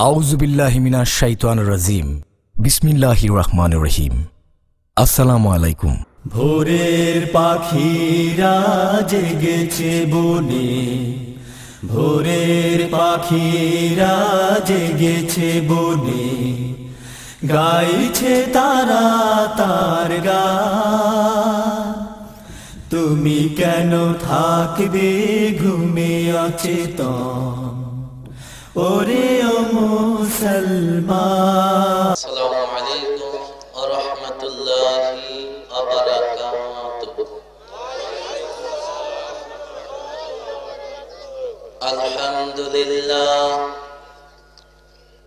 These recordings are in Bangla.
আউযু বিল্লাহি মিনাশ শাইতানির রাজিম। বিসমিল্লাহির রহমানির রহিম। আসসালামু আলাইকুম। ভোরের পাখিরা জেগেছে বনে, ভোরের পাখিরা জেগেছে বনে, গাইছে তারা তার গান। তুমি কেন থাকবে ঘুমে অচেতন, ওরে ও মুসলমান। আসসালামু আলাইকুম ওয়া রাহমাতুল্লাহি ওয়া বারাকাতুহু। আলহামদুলিল্লাহ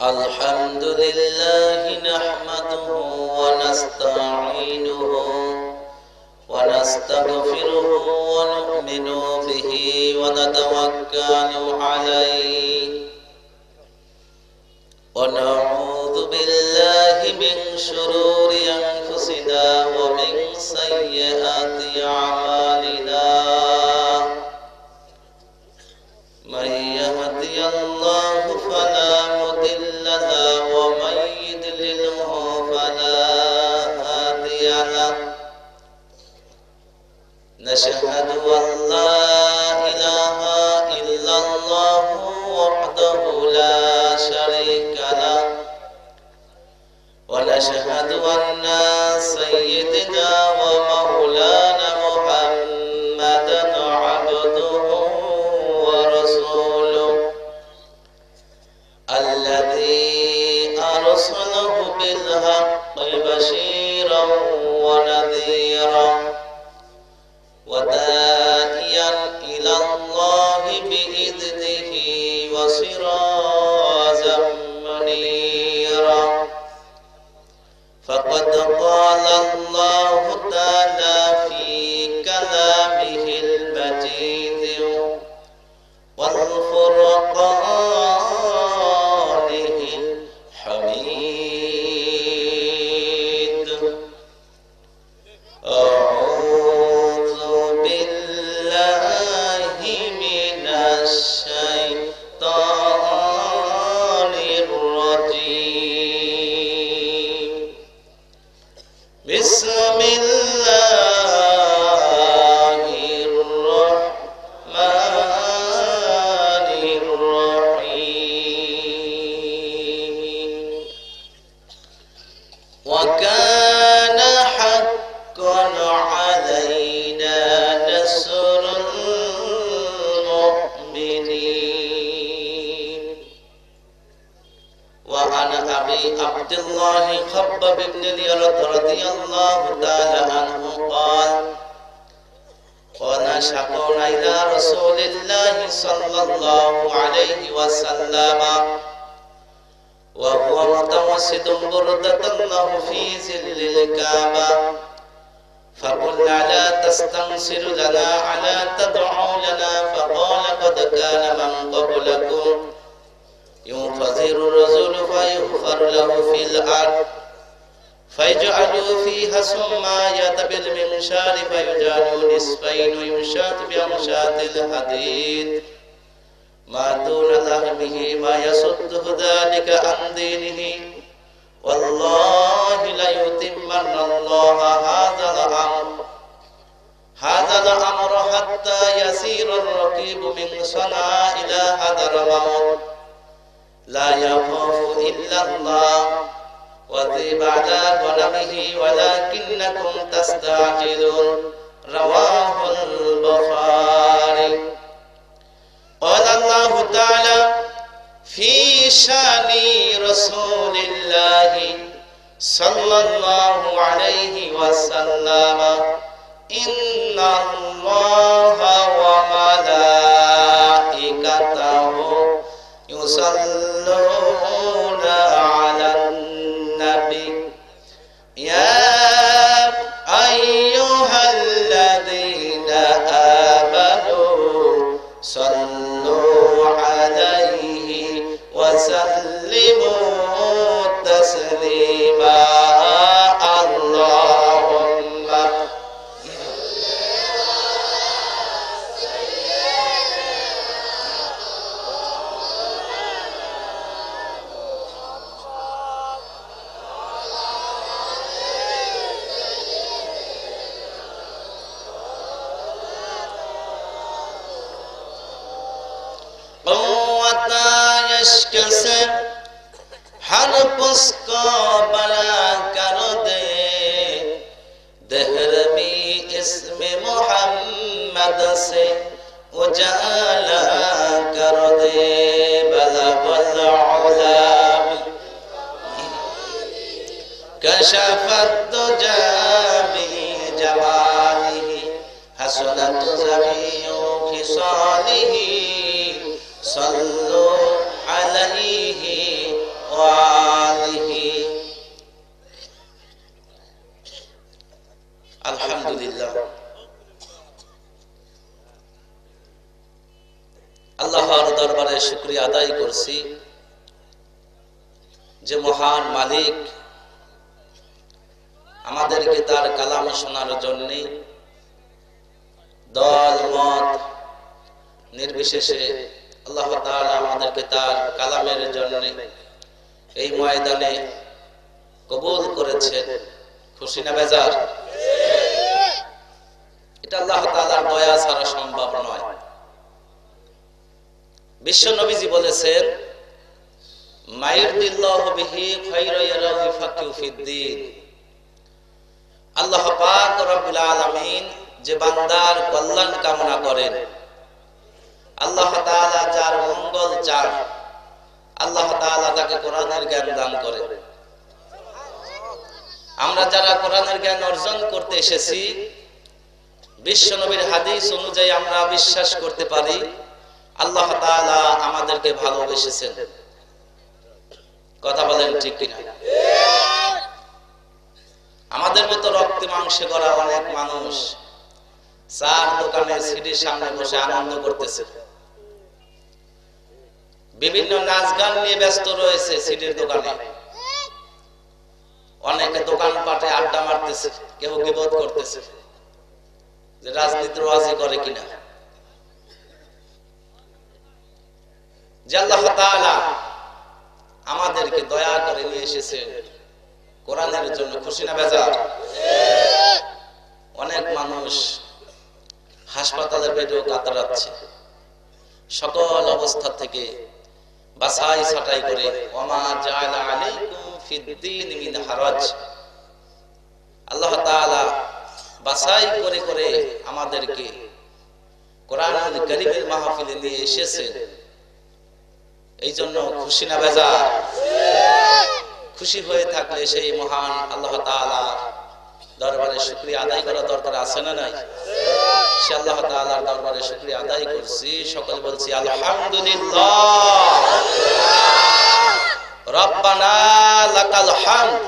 আলহামদুলিল্লাহি নাহমাদুহু ওয়া নাস্তাঈনুহু ওয়া নাস্তাগফিরুহু ওয়া নু'মিনু বিহি ওয়া নাতাওয়াক্কালু আলাইহি ونعوذ بالله من شرور أنفسنا ومن سيئات أعمالنا من يهدي الله فلا مضل له ومن يضلله فلا هادي له نشهد أن لا إله إلا الله وحده لا شريك له ونشهد أن سيدنا ومولانا محمدا عبده ورسوله الذي أرسله بالحق بشيرا ونذيرا وداعيا إلى الله بإذنه وسراجا منيرا فقد قال الله تعالى في كلامه المجيد والفرقانه الحميد أعوذ بالله من الشيطان الرجيم بسم الله الرحمن الرحيم وكان حقا علينا نصر المؤمنين وعن أبي عبد الله خباب بن اليرد رضي الله تعالى عنه قال قلنا شكونا إلى رسول الله صلى الله عليه وسلم وهو متوسد بردة له في ظل الكعبة فقلنا لا تستنصر لنا على تدعو لنا فقال قد كان من قبلكم ينفذر الرسول فيغفر له في الأرض فيجعلوا فيها ثم يأتي بالمنشار فيجعل نصفين ويمشط بأمشاط الحديد ما دون لحمه ما يصده ذلك عن دينه والله ليتمن الله هذا الأمر حتى يسير الركيب من صنعاء إلى حضرموت لا يخاف إلا الله وذيب على غنمه ولكنكم تستعجلون رواه البخاري. قال الله تعالى في شان رسول الله صلى الله عليه وسلم إن الله وملائكته يصلون على النبي يا أيها الذين آمنوا صلوا عليه وسلموا تسليما اللهم आताश से हर पुस्को बला कर दे दहरमी इसमें मोहम्मद से उजाला कर दे बला बला कशफत दुजा बजमालिही हसनत ज़मीउ खिसालिही सल्लु अलैहि व आलिही। अल्हम्दुलिल्लाह আল্লাহর দরবারে শুকরিয়া আদায় করছি যে মহান মালিক আমাদেরকে তার কালাম শোনার জন্য দল মত নির্বিশেষে আল্লাহ তাআলা আমাদেরকে তার কালামের জন্য এই ময়দানে কবুল করেছেন। খুশি না বেজার? এটা আল্লাহ তাআলার দয়া ছাড়া সম্ভব নয়। বিশ্ব নবীজি বলেছেন মায়ুরিদিল্লাহু বিহি খায়রান ইয়ারাহু ফাকিহু ফিদ্দীন। আল্লাহ পাক রব্বুল আলামিন যে বান্দার কল্যাণ কামনা করেন, আল্লাহ তাআলা যার মঙ্গল চান, আল্লাহ তাআলা তাকে কোরআনের জ্ঞান দান করেন। আমরা যারা কোরআনের জ্ঞান অর্জন করতে এসেছি, বিশ্ব নবীর হাদিস অনুযায়ী আমরা বিশ্বাস করতে পারি আল্লাহ তাআলা আমাদেরকে ভালোবেসেছেন। কথা বলেন ঠিক কিনা? আমাদের মতো রক্তে মাংসে গড়া অনেক মানুষ চার দোকানে সিডির সামনে বসে আনন্দ করতেছে, বিভিন্ন নাচ গান নিয়ে ব্যস্ত রয়েছে সিডির দোকানে, অনেকে দোকান পাটে আড্ডা মারতেছে, কেউ গীবত করতেছে যে রাজনীতির ওয়াজি করে কিনা। যে আল্লাহ তাআলা আমাদেরকে দয়া করে নিয়ে এসেছেন কোরআনের জন্য। খুশি না বেজার? অনেক মানুষ হাসপাতালের বেডেও কাতরাচ্ছে, সকল অবস্থা থেকে বাছাই ছাঁটাই করে ওমা জাআলা আলাইকুম ফিদ্দীন মিন হারাজ, আল্লাহ তাআলা বাছাই করে করে আমাদেরকে কোরআনুল কারীমের মাহফিলে নিয়ে এসেছেন। এই জন্য খুশি না বেজার? খুশি হয়ে থাকলে সেই মহান আল্লাহ তাআলার দরবারে শুকরিয়া আদায় করা দরকার আছে না নাই? সে আল্লাহ তাআলার দরবারে শুকরিয়া আদায় করছি। সকলে বলছি আলহামদুলিল্লাহ। রব্বানা লাকাল হামদ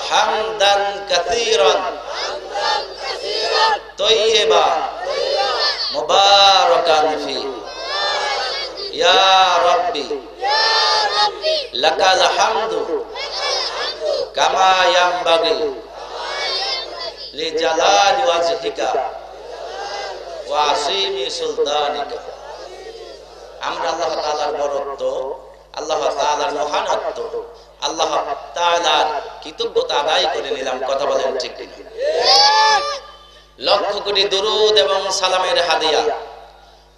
হামদান কাসীরান তাইয়্যিবান মুবারাকান ফি ইয়া রাব্বি লাকাল হামদু কামা ইয়ানবাগি লিজালালি ওয়াজহিকা ওয়া আসীমি সুলতানিকা। আমরা আল্লাহ তাআলার বরত্ব, আল্লাহ তাআলার মহানত্ব, আল্লাহ তাআলার কৃতজ্ঞতা আদায় করে নিলাম। কথা বলেন ঠিক কিনা? লক্ষ কোটি দুরূদ এবং সালামের হাদিয়া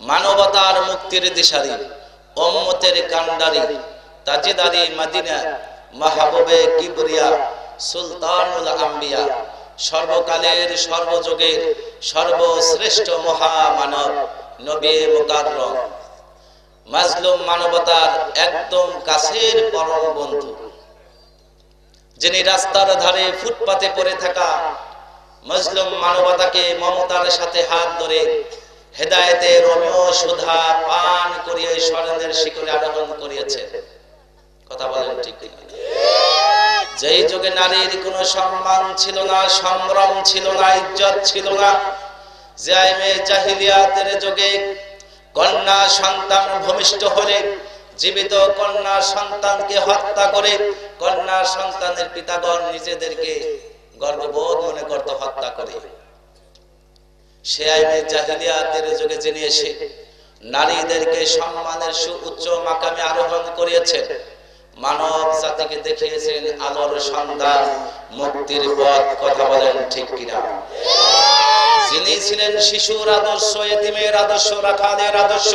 মানবতার মুক্তির দিশারি, উম্মতের কান্ডারি, তাজদারি মদিনা, মাহবুবে কিবরিয়া, সুলতানুল আম্বিয়া, সর্বকালের সর্বযুগের সর্বশ্রেষ্ঠ মহামানব নবী মুকাররম, মাজলুম মানবতার একদম কাছের পরম বন্ধু, যিনি রাস্তার ধারে ফুটপাতে পড়ে থাকা মাজলুম মানবতাকে মমতার সাথে হাত ধরে হেদায়েতের রম্য সুধা পান করিয়ে স্বর্ণের শিখরে আরোহণ করিয়েছে। কথা বলেন ঠিক কিনা? যেই যুগে নারীর কোনো সম্মান ছিল না, সম্ভ্রম ছিল না, ইজ্জত ছিল না, জাইমে জাহিলিয়াতের যুগে কন্যা সন্তান ভূমিষ্ঠ হলে জীবিত কন্যা সন্তানকে হত্যা করে কন্যা সন্তানের পিতাগণ নিজেদেরকে গর্ববোধ মনে করতে হত্যা করে। সে আইনে জাহিলিয়াতের যুগে যিনি এসে নারীদেরকে সম্মানের সুউচ্চ মাকামে আরোহণ করিয়েছেন, মানব জাতিকে দেখিয়েছেন আলোর সন্ধান, মুক্তির পথ। কথা বলেন ঠিক কিনা? যিনি ছিলেন শিশুর আদর্শ, এতিমের আদর্শ, রাখালের আদর্শ,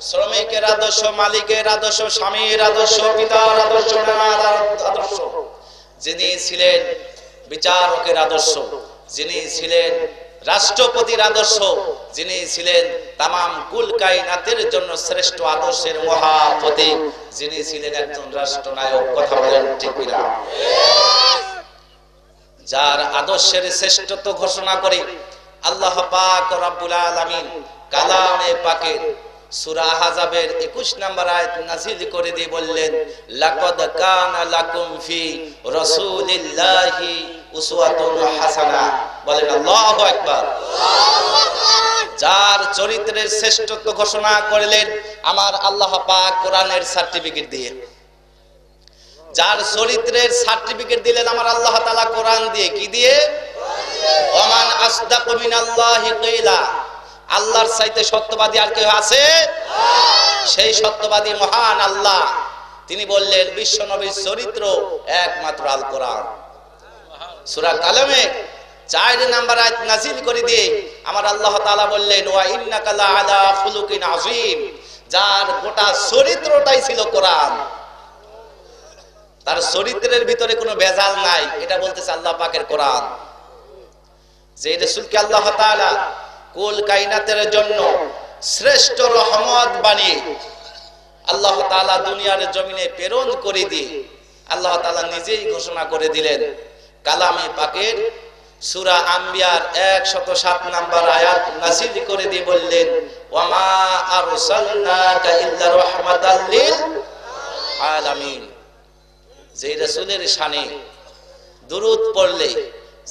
শ্রমিকের আদর্শ, মালিকের আদর্শ, স্বামীর আদর্শ, পিতার আদর্শ, নানার আদর্শ। যিনি ছিলেন বিচারকের আদর্শ, যিনি ছিলেন রাষ্ট্রপতির আদর্শ, যিনি ছিলেন তামাম কুল কায়নাতের জন্য শ্রেষ্ঠ আদর্শের মহাপতি, যিনি ছিলেন একজন রাষ্ট্রনায়ক। কথা বলেন ঠিক কিনা? যার আদর্শের শ্রেষ্ঠত্ব ঘোষণা করে আল্লাহ পাক রব্বুল আলামিন কালামে পাকের সূরা আহজাবের 21 নম্বর আয়াত নাযিল করে দিয়ে বললেন, লাকাদ কানা লাকুম ফি রাসূলিল্লাহি উসওয়াতুন হাসানাহ। বলেন আল্লাহু আকবার। যার চরিত্রের শ্রেষ্ঠত্ব ঘোষণা করলেন আমার আল্লাহ পাক কোরআনের সার্টিফিকেট দিয়ে। যার চরিত্রের সার্টিফিকেট দিলেন আমার আল্লাহ তাআলা কোরআন দিয়ে। কি দিয়ে? ওমান আসদাকু মিনাল্লাহি কিলা। আল্লাহর চাইতে সত্যবাদী আর কেউ আছে? সেই সত্যবাদী মহান আল্লাহ, তিনি বললেন বিশ্ব নবীর চরিত্র একমাত্র আল কোরআন। সূরা কালামে 4 নম্বর আয়াত নাযিল করে দিয়ে আমার আল্লাহ তাআলা বললেন, ওয়া ইন্নাকা লা আলা খুলুকিন আযীম। যার গোটা চরিত্রটাই ছিল কোরআন, তার চরিত্রের ভিতরে কোনো ভেজাল নাই, এটা বলতেছে আল্লাহ পাকের কোরআন। যে রাসূলকে আল্লাহ তাআলা কুল কায়নাতের জন্য শ্রেষ্ঠ রহমত বানিয়ে আল্লাহ তাআলা দুনিয়ার জমিনে প্রেরণ করে দিয়ে আল্লাহ তাআলা নিজেই ঘোষণা করে দিলেন কালামে পাকের সূরা আম্বিয়ার 107 নম্বর আয়াত নাযিল করে দিয়ে বললেন, ওয়া মা আরসালনাকা ইল্লা রাহমাতাল লিল আলামিন। যে রাসূলের শানে দুরূদ পড়লে,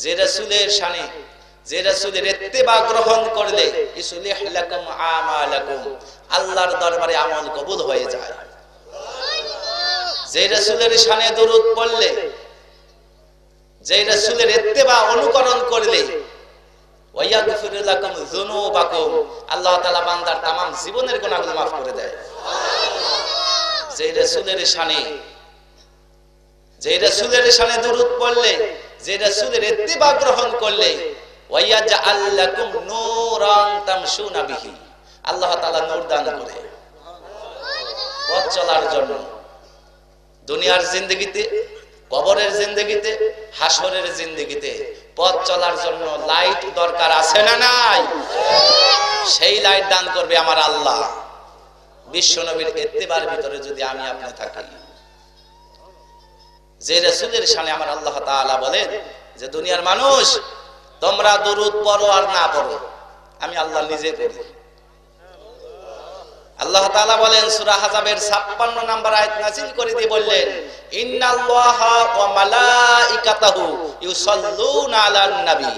যে রাসূলের শানে, যে রাসূলের ইত্তেবা গ্রহণ করলে ইসলিহ লাকুম আমালাকুম, আল্লাহর দরবারে আমল কবুল হয়ে যায়। যে রাসূলের শানে দুরূদ পড়লে, যে রাসূলের ইত্তেবা অনুকরণ করলে ওয়ায়াগফির লাকুম যুনুবাকুম, আল্লাহ তাআলা বান্দার तमाम জীবনের গুনাহগুলো maaf করে দেয়। যে রাসূলের শানে, যে রাসূলের শানে দুরূদ পড়লে, যে রাসূলের ইত্তেবা গ্রহণ করলে ওয়ায়াজআল লাকুম নূরান তামশুনা বিহি, আল্লাহ তাআলা নূর দান করে পথ চলার জন্য। দুনিয়ার জিন্দেগিতে, কবরের জিন্দেগিতে, হাসরের জিন্দেগিতে পথ চলার জন্য লাইট দরকার আছে না নাই? সেই লাইট দান করবে আমার আল্লাহ বিশ্ব নবীর ইত্তেবার ভিতরে যদি আমি আপনি থাকি। যে রাসূলের শানে আমার আল্লাহ তাআলা বলেন যে দুনিয়ার মানুষ তোমরা দুরূদ পড়ো আর না পড়ো, আমি আল্লাহ নিজে পড়ি। আল্লাহ তাআলা বলেন সূরা আহজাবের 56 নম্বর আয়াত নাযিল করে দিয়ে বললেন, ইন্নাল্লাহা ওয়া মালাইকাতাহু ইউসাল্লুনা আলান নবী।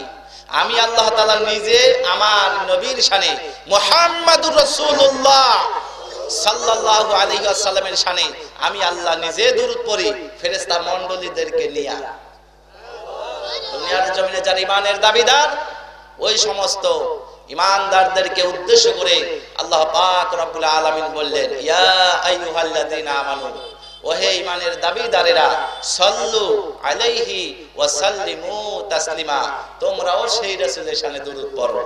আমি আল্লাহ তাআলা নিজে আমার নবীর শানে মুহাম্মাদুর রাসূলুল্লাহ সাল্লাল্লাহু আলাইহি ওয়াসাল্লামের শানে আমি আল্লাহ নিজে দুরূদ পড়ি ফেরেশতা মণ্ডলীদেরকে নিয়ে। দুনিয়ার জমিনে যারা ঈমানের দাবিদার, ওই সমস্ত ঈমানদারদেরকে উদ্দেশ্য করে আল্লাহ পাক রব্বুল আলামিন বললেন, ইয়া আইয়ুহাল্লাযীনা আমানু, ওহে ঈমানের দাবিদারেরা, সাল্লু আলাইহি ওয়া সাল্লিমু তাসলিমা, তোমরাও সেই রাসূলের শানে দুরূদ পড়ো।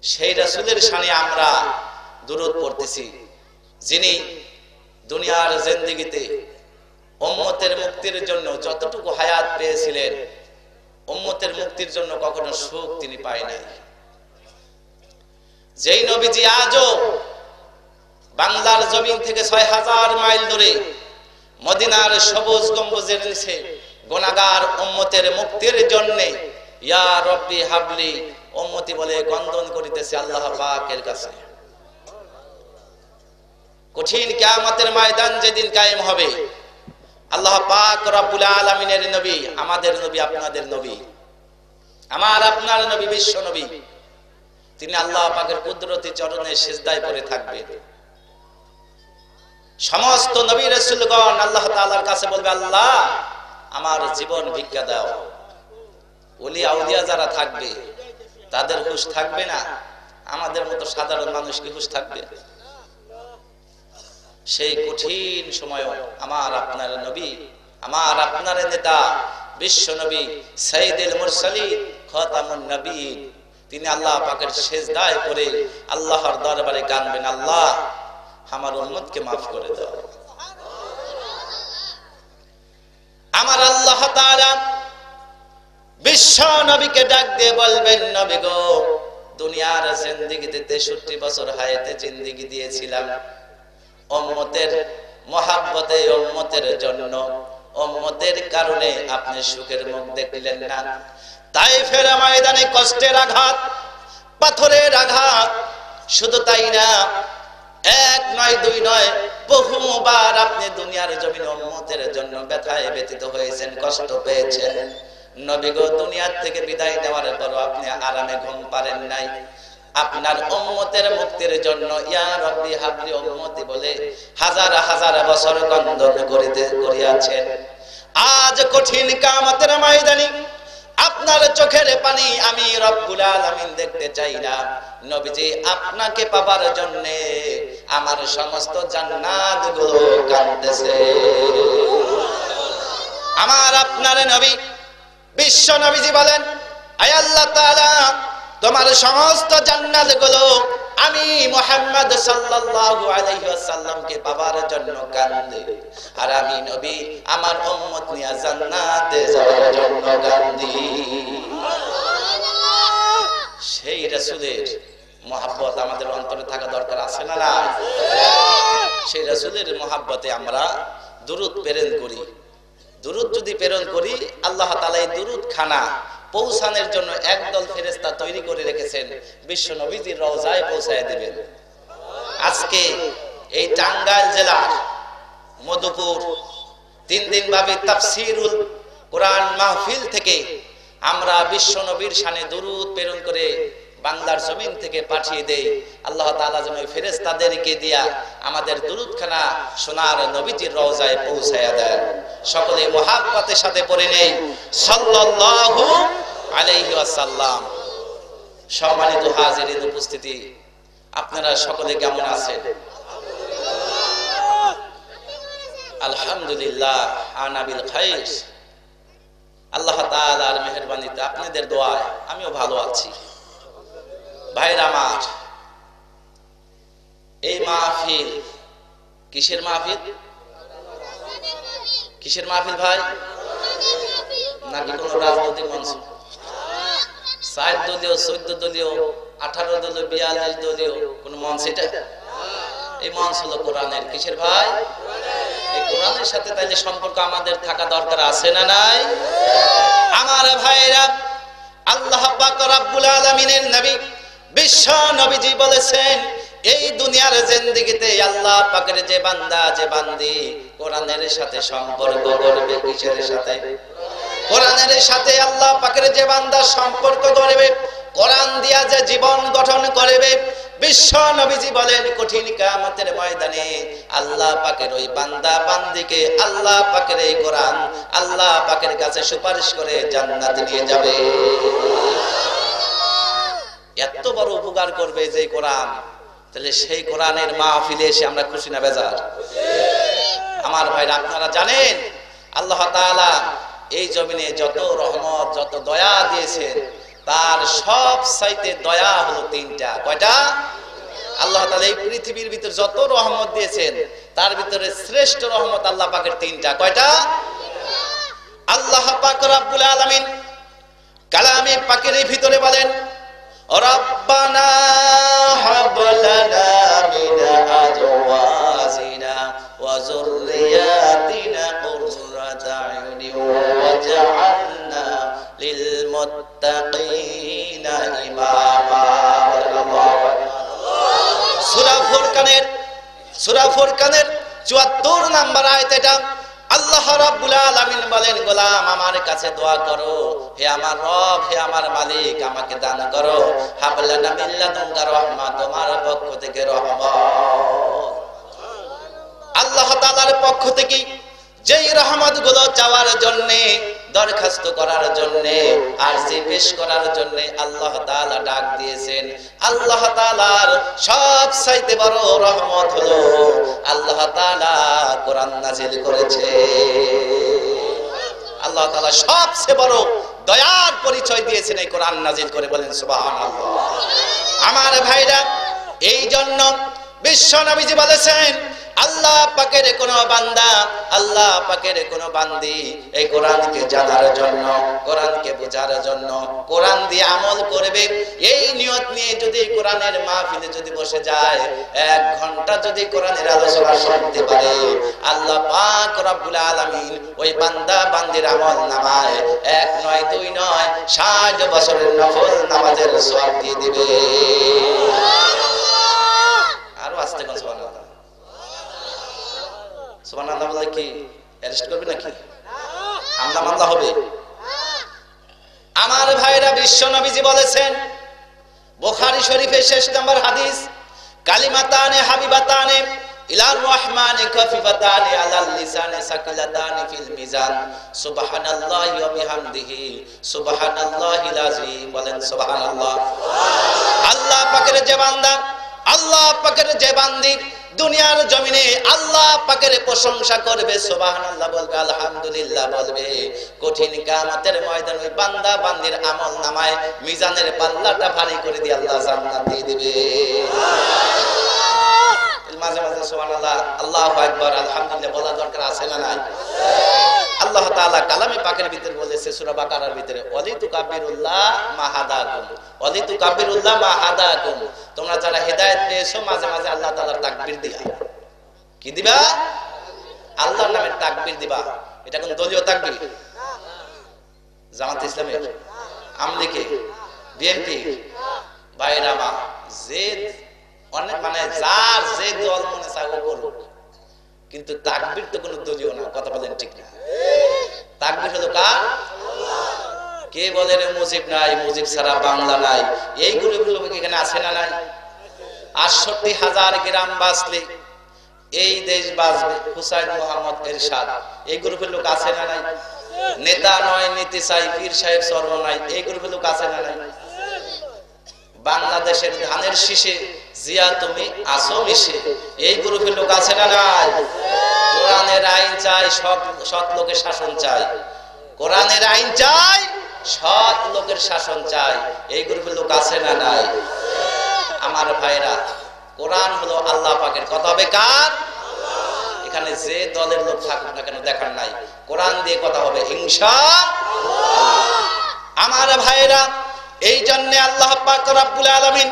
সেই রাসূলের শানে আমরা দুরূদ পড়তেছি, যিনি দুনিয়ার জিন্দেগিতে উম্মতের মুক্তির জন্য যতটুকু হায়াত পেয়েছিলেন, উম্মতের মুক্তির জন্য কখনো সুখ তিনি পায় নাই। যেই নবীজি আজও বাংলার জমিন থেকে 6000 মাইল দূরে মদিনার সবুজ গম্বুজের নিচে গুনাহগার উম্মতের মুক্তির জন্য ইয়া রব্বি হাবলি উম্মতি বলে গন্দন করিতেছে আল্লাহ পাকের কাছে। কঠিন কিয়ামতের ময়দান যেদিন কায়েম হবে, আল্লাহ পাক রব্বুল আলামিনের নবী, আমাদের নবী, আপনাদের নবী, আমার আপনার নবী, বিশ্ব নবী, তিনি আল্লাহ পাকের কুদরতি চরণে সিজদায় পড়ে থাকবেন। সমস্ত নবী রাসূলগণ আল্লাহ তাআলার কাছে বলবে, আল্লাহ আমার জীবন ভিক্ষা দাও। ওলি আউলিয়া যারা থাকবে তাদের হুঁশ থাকবে না, আমাদের মতো সাধারণ মানুষ কি হুঁশ থাকবে? সেই কঠিন সময় আমার আপনার নবী, আমার আপনার নেতা বিশ্ব নবী সাইয়্যিদুল মুরসালিন খাতামুন নবীয়্যিন, তিনি আল্লাহ পাকের সিজদায় পড়ে আল্লাহর দরবারে কাঁদবেন, আল্লাহ আমার উম্মতকে maaf করে দাও। আমার আল্লাহ তাআলা বিশ্ব নবীকে ডাক দিয়ে বলবেন, নবী গো, দুনিয়ার জিন্দেগিতে 63 বছর হায়াতে জিন্দেগি দিয়েছিলাম উম্মতের মহব্বতে, উম্মতের জন্য, উম্মতের কারণে আপনি সুখের মুখ দেখলেন না। তাইফের ময়দানে কষ্টের আঘাত, পাথরের আঘাত, শুধু তাই না, এক নয় দুই নয়, বহুবার আপনি দুনিয়ার জমিনে উম্মতের জন্য ব্যথায় ব্যথিত হয়েছেন, কষ্ট পেয়েছেন। নবী গো, দুনিয়ার থেকে বিদায় নেওয়ার পর আপনি আরামে ঘুম পারেন নাই। আপনার উম্মতের মুক্তির জন্য ইয়া রাব্বি হাবলি উম্মতি বলে হাজার হাজার বছর ক্রন্দন করিয়াছেন। আজ কঠিন কিয়ামতের ময়দানে আপনার চোখের পানি আমি রব্বুল আলামিন দেখতে চাই না। নবীজি, আপনাকে পাবার জন্য আমার সমস্ত জান্নাতগুলো কাঁদতেছে। আমার আপনার নবী বিশ্ব নবীজি বলেন, আয় আল্লাহ তাআলা, তোমার সমস্ত জান্নাতগুলো আমি মুহাম্মদ সাল্লাল্লাহু আলাইহি ওয়াসাল্লামকে পাবার জন্য কাঁদে, আর আমি নবী আমার উম্মত নিয়ে জান্নাতে যাওয়ার জন্য কাঁদি। সেই রাসূলের মহব্বত আমাদের অন্তরে থাকা দরকার, আছে না না? সেই রাসূলের মহব্বতে আমরা দুরূদ প্রেরণ করি। দুরূদ যদি প্রেরণ করি, আল্লাহ তাআলা এই দুরূদ খানা পৌঁছানোর জন্য একদল ফেরেশতা তৈরি করে রেখেছেন, বিশ্ব নবীজির রওজায় পৌঁছায় দিবেন। আজকে এই টাঙ্গাইল জেলার মধুপুর 3 দিন ব্যাপী তাফসীরুল কোরআন মাহফিল থেকে আমরা বিশ্ব নবীর শানে দুরূদ প্রেরণ করে বাংলার জমিন থেকে পাঠিয়ে দেই। আল্লাহ তাআলা যেন ওই ফেরেশতাদেরকে দিয়া আমাদের দুরূদখানা সোনার নবীজির রওজায় পৌঁছায়া দেন। সকলে মুহাব্বতের সাথে পড়ে নেই সাল্লাল্লাহু আলাইহি ওয়াসাল্লাম। সম্মানিত হাজিরিন উপস্থিতি, আপনারা সকলে কেমন আছেন? আলহামদুলিল্লাহ, আনা বিল খাইর। আল্লাহ তাআলার মেহেরবানিতে, আপনাদের দোয়ায় আমিও ভালো আছি। ভাইরা আমার, এই মাহফিল কিসের মাহফিল? কিসের মাহফিল ভাই? নাকি কোন রাজনৈতিক মঞ্চ? 4 দলীয়, 14 দলীয়, 18 দলীয়, 42 দলীয় কোন মঞ্চ? এটা এই মঞ্চ হলো কোরআনের। কিসের ভাই? এই কোরআনের সাথে তাইলে সম্পর্ক আমাদের থাকা দরকার, আছে না নাই? আমার ভাইরা, আল্লাহ পাক রব্বুল আলামিনের নবী বিশ্ব নবীজি বলেছেন, এই দুনিয়ার জিন্দেগিতে আল্লাহ পাকের যে বান্দা, যে বান্দি কোরআনের সাথে সম্পর্ক করবে, কিসের সাথে? কোরআনের সাথে। আল্লাহ পাকের যে বান্দা সম্পর্ক করবে, কোরআন দিয়া যে জীবন গঠন করবে, বিশ্ব নবীজি বলেন কঠিন কিয়ামতের ময়দানে আল্লাহ পাকের ওই বান্দা বান্দিকে আল্লাহ পাকের এই কোরআন আল্লাহ পাকের কাছে সুপারিশ করে জান্নাত নিয়ে যাবে। এত বড় উপকার করবে যে কোরআন, তাহলে সেই কোরআনের মাহফিলে এসে আমরা খুশি না বেজার? আমার ভাইরা, আপনারা জানেন আল্লাহ তাআলা এই জমিনে যত রহমত, যত দয়া দিয়েছেন, তার সব চাইতে দয়া হলো 3টা। কয়টা? আল্লাহ তাআলা এই পৃথিবীর ভিতর যত রহমত দিয়েছেন, তার ভিতরে শ্রেষ্ঠ রহমত আল্লাহ পাকের 3টা। কয়টা? আল্লাহ পাক রব্বুল আলামিন কালামে পাকের ভিতরে বলেন, রব্বানা হাব লানা মিন আজওয়াজিনা ওয়া যুররিয়াতিনা কুররাতা আয়ুনিন ওয়াজআলনা লিল মুত্তাকিনা ইমামা। সূরা ফুরকানের 74 নম্বর আয়াত এটা। আল্লাহ রাব্বুল আলামিন বলেন, গোলাম আমার কাছে দোয়া করো, হে আমার রব, হে আমার মালিক, আমাকে দান করো হাবলানা মিন লাদুনকা রাহমা, তোমার পক্ষ থেকে রহমত। আল্লাহ তাআলার পক্ষ থেকে যেই রহমতগুলো চাওয়ার জন্য, দরখাস্ত করার জন্য, আরজি পেশ করার জন্য আল্লাহ তাআলা ডাক দিয়েছেন, আল্লাহ তাআলার সবচাইতে বড় রহমত হলো আল্লাহ তাআলা কোরআন নাযিল করেছে। আল্লাহ তাআলা সবচেয়ে বড় দয়ার পরিচয় দিয়েছেন এই কোরআন নাজিল করে, বলেন সুবহানাল্লাহ। আমার ভাইরা, এই জন্য বিশ্ব নবীজি বলেছেন আল্লাহ পাকের কোন বান্দা, আল্লাহ পাকের কোন বান্দি এই কোরআনকে জানার জন্য, কোরআনকে বোঝার জন্য, কোরআন দিয়ে আমল করবে, এই নিয়ত নিয়ে যদি কোরআনের মাহফিলে যদি বসে যায়, 1 ঘন্টা যদি কোরআনের আলোচনা শুনতে পারে, আল্লাহ পাক রব্বুল আলামিন ওই বান্দা বান্দির আমল নামায় 1 নয় 2 নয় 60 বছরের নফল নামাজের সওয়াব দিয়ে দিবে। আরো আস্তে করে সুবহানাল্লাহ। সুবহানাল্লাহ বলে কি অ্যারেস্ট করবে নাকি? হামলা মামলা হবে? আমার ভাইরা, বিশ্ব নবীজি বলেছেন, বুখারী শরীফের শেষ নম্বর হাদিস, কালিমাতানে হাবিবাতানে ইলার রহমানে খফিফাতানে আলাল লিসানে সাকিলাতানে ফিল মিজান সুবহানাল্লাহি ওয়া বিহামদিহি সুবহানাল্লাহিল আযীম, বলেন সুবহানাল্লাহ। আল্লাহ পাকের যে বান্দা, আল্লাহ পাকের যে বান্দি দুনিয়ার জমিনে আল্লাহ পাকের প্রশংসা করবে, সুবহানাল্লাহ বলবে, আলহামদুলিল্লাহ বলবে, কঠিন কিয়ামতের ময়দানে ওই বান্দা বান্দির আমল নামায় মিজানের পাল্লাটা ভারী করে দিয়ে আল্লাহ জান্নাত দিয়ে দিবে। মাঝে মাঝে সুবহানাল্লাহ, আল্লাহু আকবার, আলহামদুলিল্লাহ বলা দরকার আছে না নাই? আল্লাহ তাআলা কালামে পাকের ভিতরে বলেছে সূরা বাকারার ভিতরে, ওয়ালিতু কাবিরুল্লাহ মা হাদাকুম, ওয়ালিতু কাবিরুল্লাহ মা হাদাকুম, তোমরা যারা হেদায়েত পেয়েছো মাঝে মাঝে আল্লাহ তাআলার তাকবীর দিবা। কি দিবা? আল্লাহর নামে তাকবীর দিবা। এটা কোন দলীয় তাকবীর? জামাত ইসলামের, আমলিকে, বিএনপি, বাইরা মা, যে অনেক মানে যার যে দল মনে চায় ও করুক, কিন্তু তাকবীর তো কোনো দলীয় না। কথা বলেন ঠিক না? তাকবীর হলো কার? কে বলে রে মুজিব নাই, মুজিব ছাড়া বাংলা নাই, এই গ্রুপগুলো এখানে আছে না নাই? ৬৮,০০০ গ্রাম বাঁচলে এই দেশ বাঁচবে, হুসাইন মোহাম্মদ এরশাদ, এই গ্রুপের লোক আছে না নাই? নেতা নয় নীতি চাই, পীর সাহেব চর্ম নাই, এই গ্রুপের লোক আছে না নাই? বাংলাদেশের ধানের শীষে জিয়া তুমি আসো মিশে, এই গ্রুপের লোক আছে না নাই? কোরআনের আইন চাই, সৎ লোকের শাসন চাই, কোরআনের আইন চাই, সৎ লোকের শাসন চাই, এই গ্রুপের লোক আছে না নাই? আমার ভাইরা, কোরআন হলো আল্লাহ পাকের কথা, হবে কার? এখানে যে দলের লোক থাকুক না কেন দেখার নাই, কোরআন দিয়ে কথা হবে ইনশাআল্লাহ। আমার ভাইরা, এই জন্য আল্লাহ পাক রব্বুল আলামিন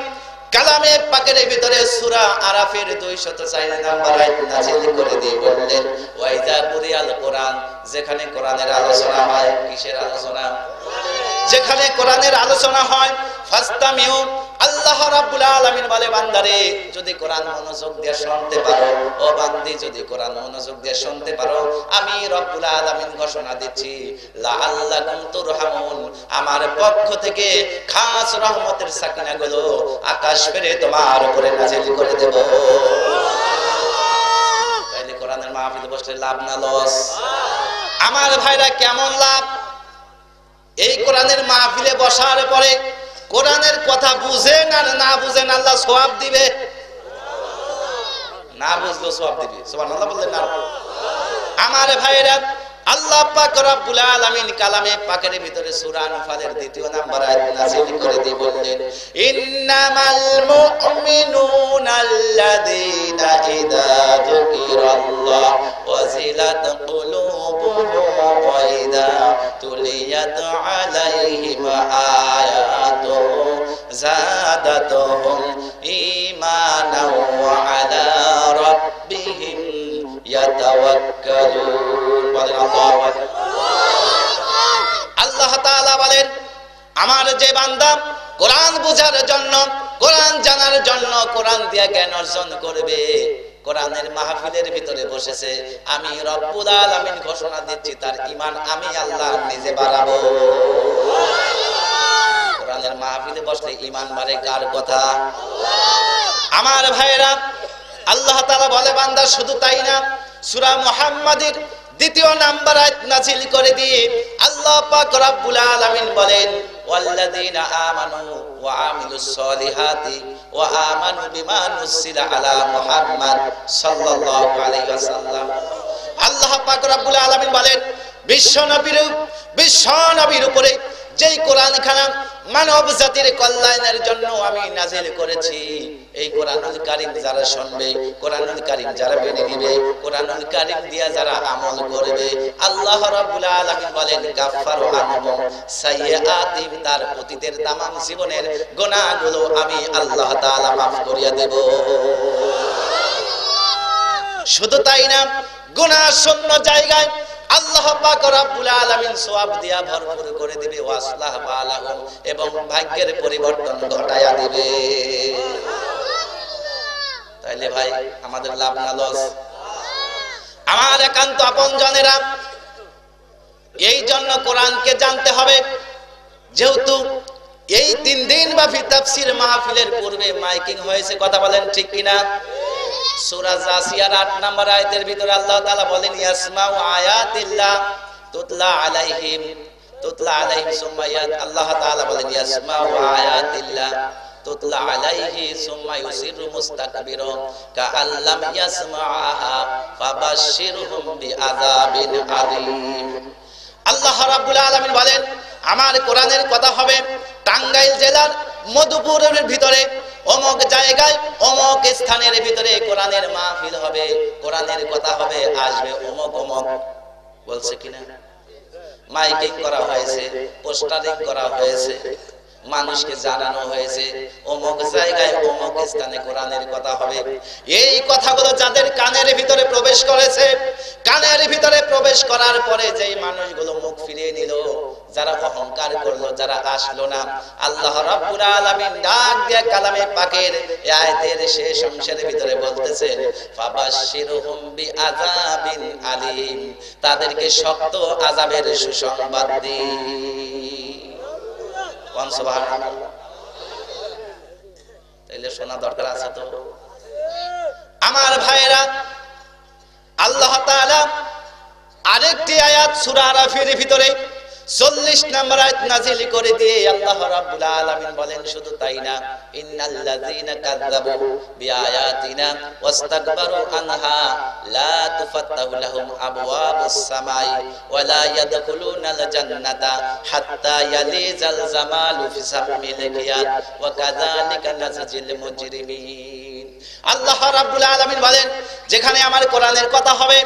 কালামে পাকের ভিতরে সূরা আরাফের 204 নম্বর আয়াত নাযিল করে দিয়ে বললেন, ওয়াইজা কুরিয়াল কোরআন, যেখানে কোরআনের আলোচনা হয়, কিসের আলোচনা? যেখানে কোরআনের আলোচনা হয়, ফাস্তামিউ, আল্লাহ রাব্বুল আলামিন বলে, বান্দারে যদি কোরআন মনোযোগ দিয়ে শুনতে পারো, ও বান্দি যদি কোরআন মনোযোগ দিয়ে শুনতে পারো, আমি রব্বুল আলামিন ঘোষণা দিচ্ছি, লাআল্লাকুম তুরহামুন, আমার পক্ষ থেকে খাস রহমতের সাকিনাগুলো আকাশ ফেরে তোমার উপরে নাযিল করে দেব। তাইলে কোরআনের মাহফিলে বসলে লাভ না লস? আমার ভাইরা, কেমন লাভ? এই কোরআনের মাহফিলে বসার পরে কোরআনের কথা বুঝেন আর না বুঝেন, আল্লাহ সওয়াব দিবে, না বুঝলেও সওয়াব দিবে। সুবহানাল্লাহ বললেন না? আমার ভাইরা, আল্লাহ পাক রব্বুল আলামিন কালামে পাকের ভিতরে সূরা আনফালের 2 নম্বর আয়াত নাযিল করে দিয়ে বললেন, ইন্নামাল মুমিনুনা আল্লাযীনা ইযা যুকিরাল্লাহ ওয়াজিলাত কুলুবুহুম ওয়া ইযা তুলিয়াত আলাইহিম আয়াতুহু যাদাতুহুম ঈমানাও ওয়া আলা রাব্বিহিম ইয়াতাওয়াক্কালুন। আল্লাহ তাআলা বলেন, আমার যে বান্দা কোরআন বোঝার জন্য, কোরআন জানার জন্য, কোরআন দিয়ে জ্ঞান অর্জন করবে, কোরআনের মাহফিলের ভিতরে বসেছে, আমি রব্বুল আলামিন ঘোষণা দিচ্ছি তার ঈমান আমি আল্লাহ নিজে বাড়াবো। কোরআনের মাহফিলে বসলে ঈমান বাড়ে কার কথা? আমার ভাইরা, আল্লাহ তাআলা বলে, বান্দা শুধু তাই না, সূরা মুহাম্মাদের 2 নম্বর আয়াত নাযিল করে দিয়ে আল্লাহ পাক রব্বুল আলামিন বলেন, ওয়াল্লাযীনা আমানু ওয়া আমিলুস সলিহাতি ওয়া আমানু বিমা নুসিলা আলা মুহাম্মাদ সাল্লাল্লাহু আলাইহি ওয়াসাল্লাম। আল্লাহ পাক রব্বুল আলামিন বলেন, বিশ্ব নবীর উপরে যেই কোরআন খানা মানব জাতির কল্যাণের জন্য আমি নাজিল করেছি, এই কোরআনুল কারীম যারা শুনবে, কোরআনুল কারীম যারা মেনে নেবে, কোরআনুল কারীম দিয়া যারা আমল করবে, আল্লাহ রাব্বুল আলামিন বলেন গাফফারু আনহুম সাইয়্যাতিহিম, তার অতীতের তামাম জীবনের গুনাহগুলো আমি আল্লাহ তাআলা মাফ করিয়া দেব। শুধু তাই না, গুনাহ শূন্য জায়গায় আল্লাহ পাক রব্বুল আলামিন সওয়াব দিয়া ভরপুর করে দিবে, ওয়াসলাহ বালাহুম, এবং ভাগ্যের পরিবর্তন ঘটায়া দিবে। তাইলে ভাই আমাদের লাভ না লস? আমার একান্ত আপনজনেরা, এই জন্য কোরআনকে জানতে হবে। যেহেতু এই 3 দিন ব্যাপী তাফসীর মাহফিলের পূর্বে মাইকিং হয়েছে, কথা বলেন ঠিক কিনা? সূরা জাসিয়ার 8 নম্বর আয়াতের ভিতরে আল্লাহ তাআলা বলেন ইয়াসমাউ আয়াতিল্লাহ তুতলা আলাইহিম সুম্মা আল্লাহ তাআলা বলেন ইয়াসমাউ আয়াতিল্লাহ তুতলা আলাইহি সুম্মা ইউসিরু মুস্তাকবিরা কাআল্লাম ইয়াসমাআহা ফাবাশশিরহুম বিআযাবিন আযীম। আল্লাহ রাব্বুল আলামিন বলেন আমার কোরআনের কথা হবে টাঙ্গাইল জেলার মধুপুরের ভিতরে অমুক জায়গায় অমুক স্থানের ভিতরে কোরআনের মাহফিল হবে, কোরআনের কথা হবে, আসবে অমুক অমুক। বলছে কিনা? মাইকিং করা হয়েছে, পোস্টারিং করা হয়েছে, মানুষকে জানানো হয়েছে অমুক জায়গায় অমুক স্থানে কোরআনের কথা হবে। এই কথাগুলো যাদের কানের ভিতরে প্রবেশ করেছে, কানের ভিতরে প্রবেশ করার পরে যেই মানুষগুলো মুখ ফিরিয়ে নিল, যারা অহংকার করলো, যারা আসলো না, আল্লাহ রাব্বুল আলামিন ডাক দিয়ে কালামে পাকের এই আয়াতের শেষ অংশের ভিতরে বলতেছেন ফাবাশশিরহুম বিআযাবিন আলীম, তাদেরকে শক্ত আযাবের সুসংবাদ দিন। কোন সুবহানাল্লাহ? তাইলে শোনা দরকার আছে তো আমার ভাইরা। আল্লাহ তাআলা আরেকটি আয়াত সূরা আরাফের ভিতরে 40 নম্বর আয়াত নাযিল করে দিয়ে আল্লাহ রাব্বুল আলামিন বলেন শুধু তাই না, ইন্নাল্লাযীনা কাযযাবু বিআয়াতিনা ওয়াস্তাকবারু আনহা লা তুফাত্তাহু লাহুম আবওয়াবুস সামাই ওয়া লা ইয়াদখুলুনাল জান্নাতা হাত্তা ইয়ালিজাল জামালু ফি সামিল কিয়াত ওয়া কাযালিকা নাজজিল মুজরিমিন। আল্লাহ রাব্বুল আলামিন বলেন যেখানে আমার কোরআনের কথা হবে,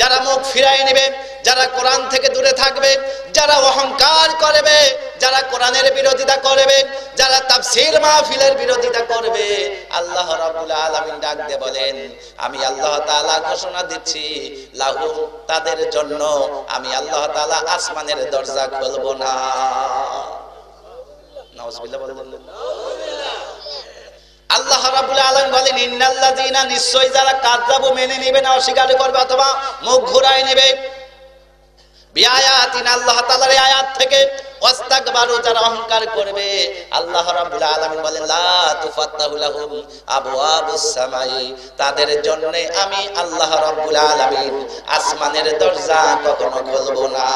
যারা মুখ ফিরায় নেবে, যারা কোরআন থেকে দূরে থাকবে, যারা অহংকার করবে, যারা কোরআনের বিরোধিতা করবে, যারা তাফসীর মাহফিলের বিরোধিতা করবে, আল্লাহ রাব্বুল আলামিন ডাক দিয়ে বলেন আমি আল্লাহ তাআলা ঘোষণা দিচ্ছি লাহুম, তাদের জন্য আমি আল্লাহ তাআলা আসমানের দরজা খুলব না। নাউজুবিল্লাহ বলেন। আল্লাহ রাব্বুল আলামিন বলেন ইন্নাল্লাযীনা, নিশ্চয় যারা কাযযাবু মেনে নেবে না, অস্বীকার করবে অথবা মুখ ঘুরায় নেবে, বিআয়াতিনা আল্লাহ তাআলার আয়াত থেকে, ওয়াস্তাকবারু যারা অহংকার করবে, আল্লাহ রাব্বুল আলামিন বলেন লা তুফাত্তাহু লাহুম আবওয়াবুস সামাই, তাদের জন্য আমি আল্লাহ রাব্বুল আলামিন আসমানের দরজা কখনো খুলব না।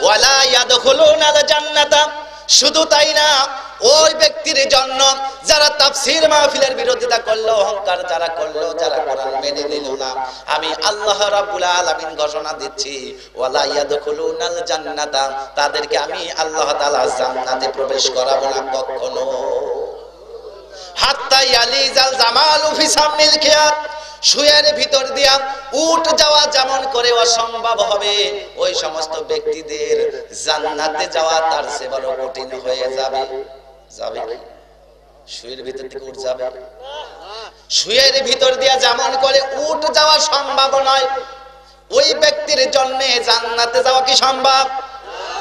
ওয়ালা ইয়াদখুলুনাল জান্নাতা, শুধু তাই না, ওই ব্যক্তির জন্য যারা তাফসীর মাহফিলের বিরোধিতা করলো, অহংকার যারা করলো, যারা কোরআন মেনে নিল না, আমি আল্লাহ রাব্বুল আলামিন ঘোষণা দিচ্ছি ওয়ালা ইয়াদখুলুনাল জান্নাতা, তাদেরকে আমি আল্লাহ তাআলা জান্নাতে প্রবেশ করাবো না কখনো। হাত্তা ইয়ালিজাল জামালু ফি সামিল কিয়াত, শুয়ের ভিতর দিয়া উট যাওয়া যেমন করে অসম্ভব হবে, ওই সমস্ত ব্যক্তিদের জান্নাতে যাওয়া তার চেয়ে বড় কঠিন হয়ে যাবে। যাবে শুয়ের ভিতর থেকে উট যাবে? শুয়ের ভিতর দিয়া যেমন করে উট যাওয়া সম্ভব নয়, ওই ব্যক্তির জন্য জান্নাতে যাওয়া কি সম্ভব?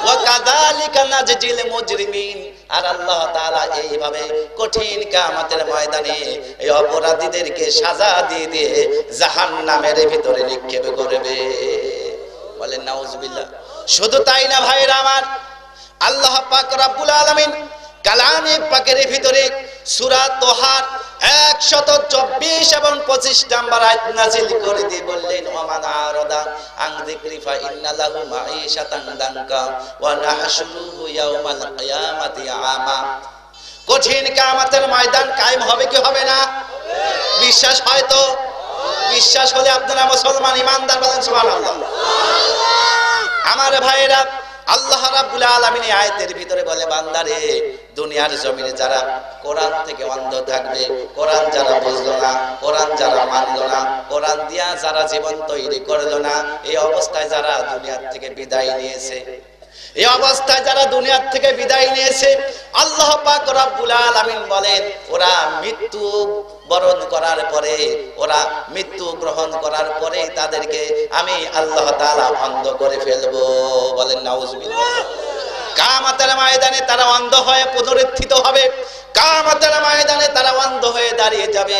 ওয়া কাযালিকা নাজজিল মুজরিমিন, আর আল্লাহ তাআলা এইভাবে কঠিন কিয়ামতের ময়দানে এই অপরাধীদেরকে সাজা দিয়ে দিয়ে জাহান্নামের ভিতরে নিক্ষেপ করবে। বলেন নাউজুবিল্লাহ। শুধু তাই না ভাইরা আমার, আল্লাহ পাক রব্বুল আলামিন কালামে পাকের ভিতরে সূরা তোহার 124 এবং 25 নম্বর আয়াত নাযিল করে দিয়ে বললেন ওমান আরাদা আন যিকরি ফা ইন্না লাহু মাঈশাতান দানকা ওয়া নাহশুরুহু ইয়াওমাল কিয়ামাতি আমা। কঠিন কিয়ামতের ময়দান কায়েম হবে কি হবে না? বিশ্বাস হয় তো? বিশ্বাস হলে আপনারা মুসলমান ইমানদার বলেন সুবহানাল্লাহ। আমার ভাইরা, আল্লাহ রাব্বুল আলামিন এই আয়াতের ভিতরে বলে বান্দারে দুনিয়ার জমিনে যারা কোরআন থেকে অন্ধ থাকবে, কোরআন যারা বুঝলো না, কোরআন যারা মানলো না, কোরআন দিয়া যারা জীবন তৈরি করলো না, এই অবস্থায় যারা দুনিয়ার থেকে বিদায় নিয়েছে, এই অবস্থায় যারা দুনিয়ার থেকে বিদায় নিয়েছে, আল্লাহ পাক রব্বুল আলামিন বলেন ওরা মৃত্যু বরণ করার পরে, ওরা মৃত্যু গ্রহণ করার পরে তাদেরকে আমি আল্লাহ তাআলা অন্ধ করে ফেলবো। বলেন নাউজুবিল্লাহ। কিয়ামতের ময়দানে তারা অন্ধ হয়ে পুনরুত্থিত হবে, কিয়ামতের ময়দানে তারা অন্ধ হয়ে দাঁড়িয়ে যাবে।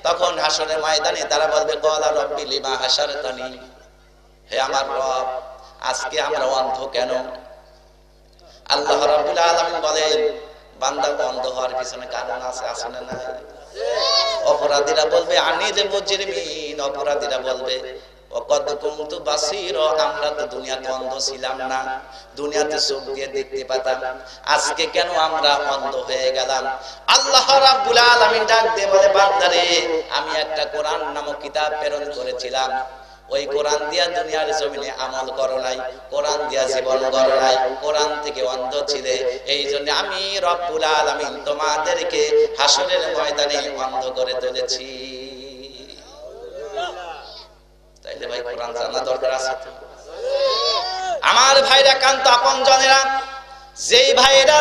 তখন হাসরের ময়দানে তারা বলবে ক্বালা রাব্বি লিমা হাশারতানি, হে আমার রব আজকে আমরা অন্ধ কেন? আল্লাহ রাব্বুল আলামিন বলেন বান্দা অন্ধ হওয়ার পিছনে কারণ আছে, আছে না নাই? অপরাধীরা বলবে আনিল মুজরিমিন, অপরাধীরা বলবে ওয়াকাদ কুনতু বাসীরা, আমরা তো দুনিয়াতে অন্ধ ছিলাম না, দুনিয়াতে চোখ দিয়ে দেখতে পেতাম, আজকে কেন আমরা অন্ধ হয়ে গেলাম? আল্লাহ রাব্বুল আলামিন ডাক দিয়ে বলে বান্দারে আমি একটা কোরআন নামক কিতাব প্রেরণ করেছিলাম, ওই কোরআন দিয়া দুনিয়ার জমিনে আমল করো নাই, কোরআন দিয়া জীবন করো নাই, কোরআন থেকে অন্ধ ছিলে, এই জন্য আমি রব্বুল আলামিন তোমাদেরকে হাসরের ময়দানে অন্ধ করে তুলেছি। তাইলে ভাই কোরআন জানা দরকার আছে তো। আমার ভাইরা কান্ত আপনজনেরা, যেই ভাইরা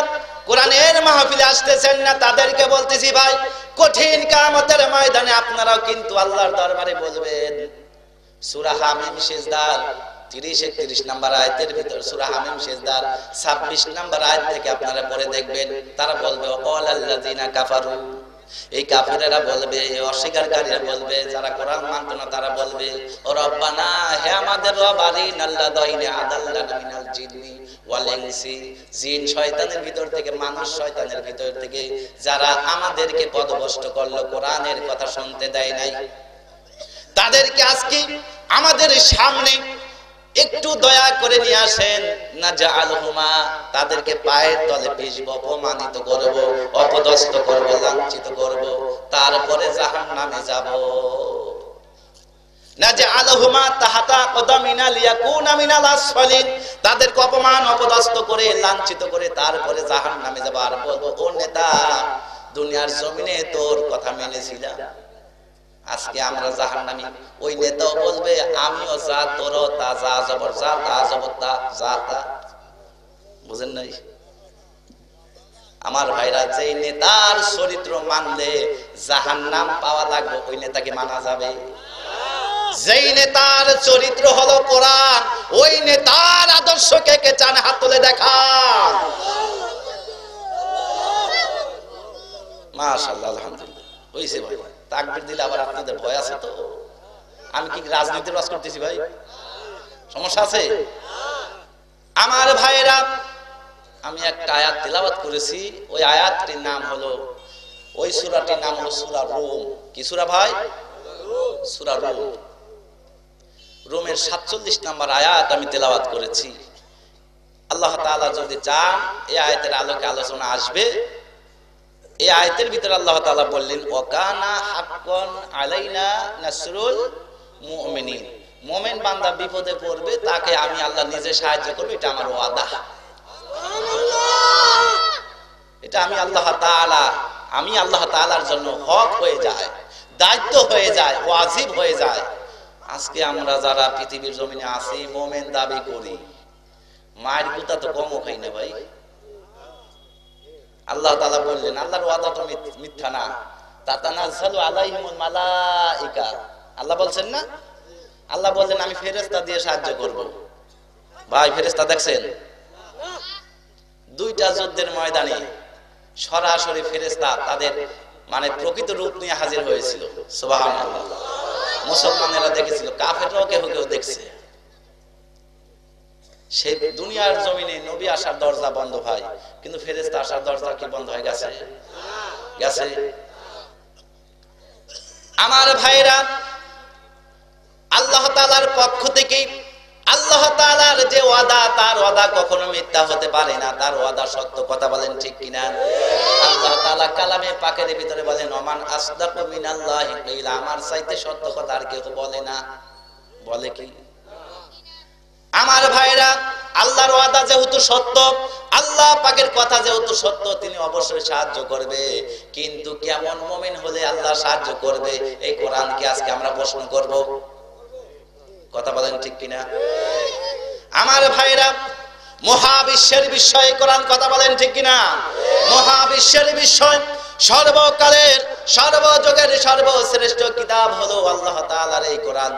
কোরআনের মাহফিলে আসতেছেন না তাদেরকে বলতেছি ভাই কঠিন কিয়ামতের ময়দানে আপনারাও কিন্তু আল্লাহর দরবারে বলবেন। সূরা হামিম সিজদার 30-31 নাম্বার আয়াতের ভিতর, সূরা হামিম সিজদার 26 নাম্বার আয়াত থেকে আপনারা পড়ে দেখবেন। তারা বলবে ওয়ালাল্লাযিনা কাফারু, এই কাফেরেরা বলবে, অস্বীকারীরা বলবে, যারা কোরআন মানতো না তারা বলবে ও রব্বানা, হে আমাদের রব আরিনাল্লাযিনা আদাল্লানা মিনাল জিন্নি ওয়াল ইনসি, জিন শয়তানের ভিতর থেকে, মানুষ শয়তানের ভিতর থেকে যারা আমাদেরকে পথভ্রষ্ট করলো, কোরআনের কথা শুনতে দেয় নাই, তাদেরকে আজকে আমাদের সামনে একটু দয়া করে নিয়ে আসেন। না জাআলহুমা, তাদেরকে পায়ের তলে পিষব, অপমানিত করব, অপদস্থ করব, লাঞ্ছিত করব, তারপরে জাহান্নামে যাব। না জাআলহুমা তাহাতা কদামিনা লিয়াকুনা মিনাল আসফালিন, তাদেরকে অপমান অপদস্থ করে লাঞ্ছিত করে তারপরে জাহান্নামে যাব। আর বলবো ও নেতা দুনিয়ার জমিনে তোর কথা মেনেছিলাম, আজকে আমরা জাহান্নামী। ওই নেতাও বলবে আমিও যা তোর তা, যা জবর যা, তা জবর তা, যা তা। বুঝেন নাই আমার ভাইরা? যেই নেতার চরিত্র মানলে জাহান্নাম পাওয়া লাগবে ওই নেতাকে মানা যাবে? যেই নেতার চরিত্র হলো কোরআন, ওই নেতার আদর্শকে কে চান হাত তুলে দেখা। মাশাআল্লাহ, আলহামদুলিল্লাহ। হইছে ভাই, তাকবীর দিলে আবার আপনাদের ভয় আছে তো? আমি কি রাজনীতির বাস করতেছি ভাই? সমস্যা আছে? আমার ভাইরা আমি একটা আয়াত তেলাওয়াত করেছি, ওই আয়াতটির নাম হলো, ওই সূরাটির নাম হলো সূরা রুম। কি সূরা ভাই? সূরা রুম। রুমের 47 নম্বর আয়াত আমি তেলাওয়াত করেছি। আল্লাহ তাআলা যদি চান এই আয়াতের আলোকে আলোচনা আসবে। এই আয়াতের ভিতরে আল্লাহ তাআলা বললেন ওয়াকানা হাক্কান আলাইনা নাসরুল মুমিনিন, মুমিন বান্দা বিপদে পড়বে তাকে আমি আল্লাহ নিজে সাহায্য করব, এটা আমার ওয়াদা। এটা আমি আল্লাহ তাআলার জন্য হক হয়ে যায়, দায়িত্ব হয়ে যায়, ওয়াজিব হয়ে যায়। আজকে আমরা যারা পৃথিবীর জমিনে আছি মুমিন দাবি করি, মায়ের গুতা তো কমও খাই না ভাই। আল্লাহ তাআলা বললেন আল্লাহর ওয়াদা তো মিথ্যা না। তাতানাজ্জালু আলাইহিমুল মালাইকা, আল্লাহ বলছেন না? আল্লাহ বললেন আমি ফেরেশতা দিয়ে সাহায্য করব। ভাই ফেরেশতা দেখছেন? দুইটা যুদ্ধের ময়দানে সরাসরি ফেরেশতা তাদের মানে প্রকৃত রূপ নিয়ে হাজির হয়েছিল। সুবহানাল্লাহ। মুসলমানেরা দেখেছিল, কাফেররাও কেউ কেউ দেখছে। সেই দুনিয়ার জমিনে নবী আসার দরজা বন্ধ ভাই, কিন্তু ফেরেশতা আসার দরজা কি বন্ধ হয়ে গেছে? গেছে। আমার ভাইরা আল্লাহ তাআলার পক্ষ থেকে আল্লাহ তাআলার যে ওয়াদা, তার ওয়াদা কখনো মিথ্যা হতে পারে না, তার ওয়াদা সত্য। কথা বলেন ঠিক কিনা? আল্লাহ তাআলা কালামে পাকের ভিতরে বলেন ওমান আসদাকু মিনাল্লাহি কিলা, আমার চাইতে সত্য কথা আর কেউ বলে না। বলে কি? আমার ভাইরা আল্লাহর ওয়াদা যেহেতু সত্য, আল্লাহ পাকের কথা যেহেতু সত্য, তিনি অবশ্যই সাহায্য করবে। কিন্তু কেমন মুমিন হলে আল্লাহ সাহায্য করবে, এই কোরআনকে আজকে আমরা প্রশ্ন করব। কথা বলেন ঠিক কিনা? আমার ভাইরা, মহাবিশ্বের বিষয়ে কোরআন, কথা বলেন ঠিক কিনা? মহাবিশ্বের বিষয়, সর্বকালের সর্বযুগের সর্বশ্রেষ্ঠ কিতাব হলো আল্লাহ তাআলার এই কোরআন।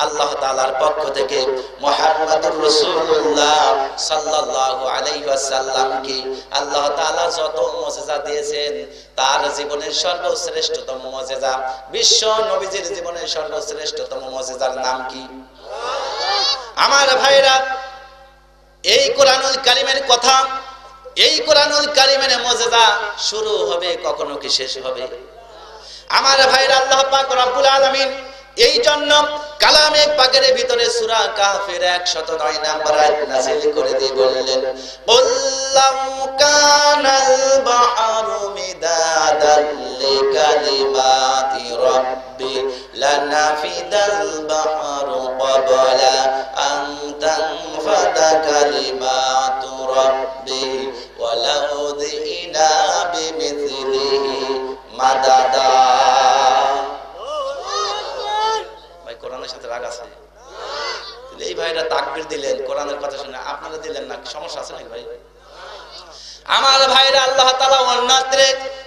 আল্লাহ তাআলার পক্ষ থেকে মুহাম্মদুর রাসূলুল্লাহ সাল্লাল্লাহু আলাইহি ওয়াসাল্লামকে আল্লাহ তাআলা যত মুজিজা দিয়েছেন, তার জীবনের সর্বশ্রেষ্ঠতম মুজিজা, বিশ্ব নবীজির জীবনের সর্বশ্রেষ্ঠতম মুজিজার নাম কি? আমার ভাইরা, এই কোরআনুল কারীমের কথা, এই কোরআনুল কারীমের মুজিজা শুরু হবে, কখনো কি শেষ হবে? আমার ভাইরা, আল্লাহ পাক রব্বুল আলামিন এই জন্য কালামে পাকের ভিতরে সূরা কাহফের 109 নম্বর আয়াত নাযিল করে দিয়ে বললেন, কুল্লাম কানাল বাহরু মিদাদান লিকালিমাতি রাব্বি লানাফিদাল বাহরু ক্বাবলা আন তানফাদা কালিমাতু রাব্বি ওয়ালাউ যিনা বিমিসলিহি মাদাদা। কোরআনের সাথে রাগ আছে? এই ভাইরা তাকবীর দিলেন কোরআনের কথা শুনে, আপনারা দিলেন না, সমস্যা আছে নাকি ভাই? আমার ভাইরা, আল্লাহ তাআলা অন্যত্রে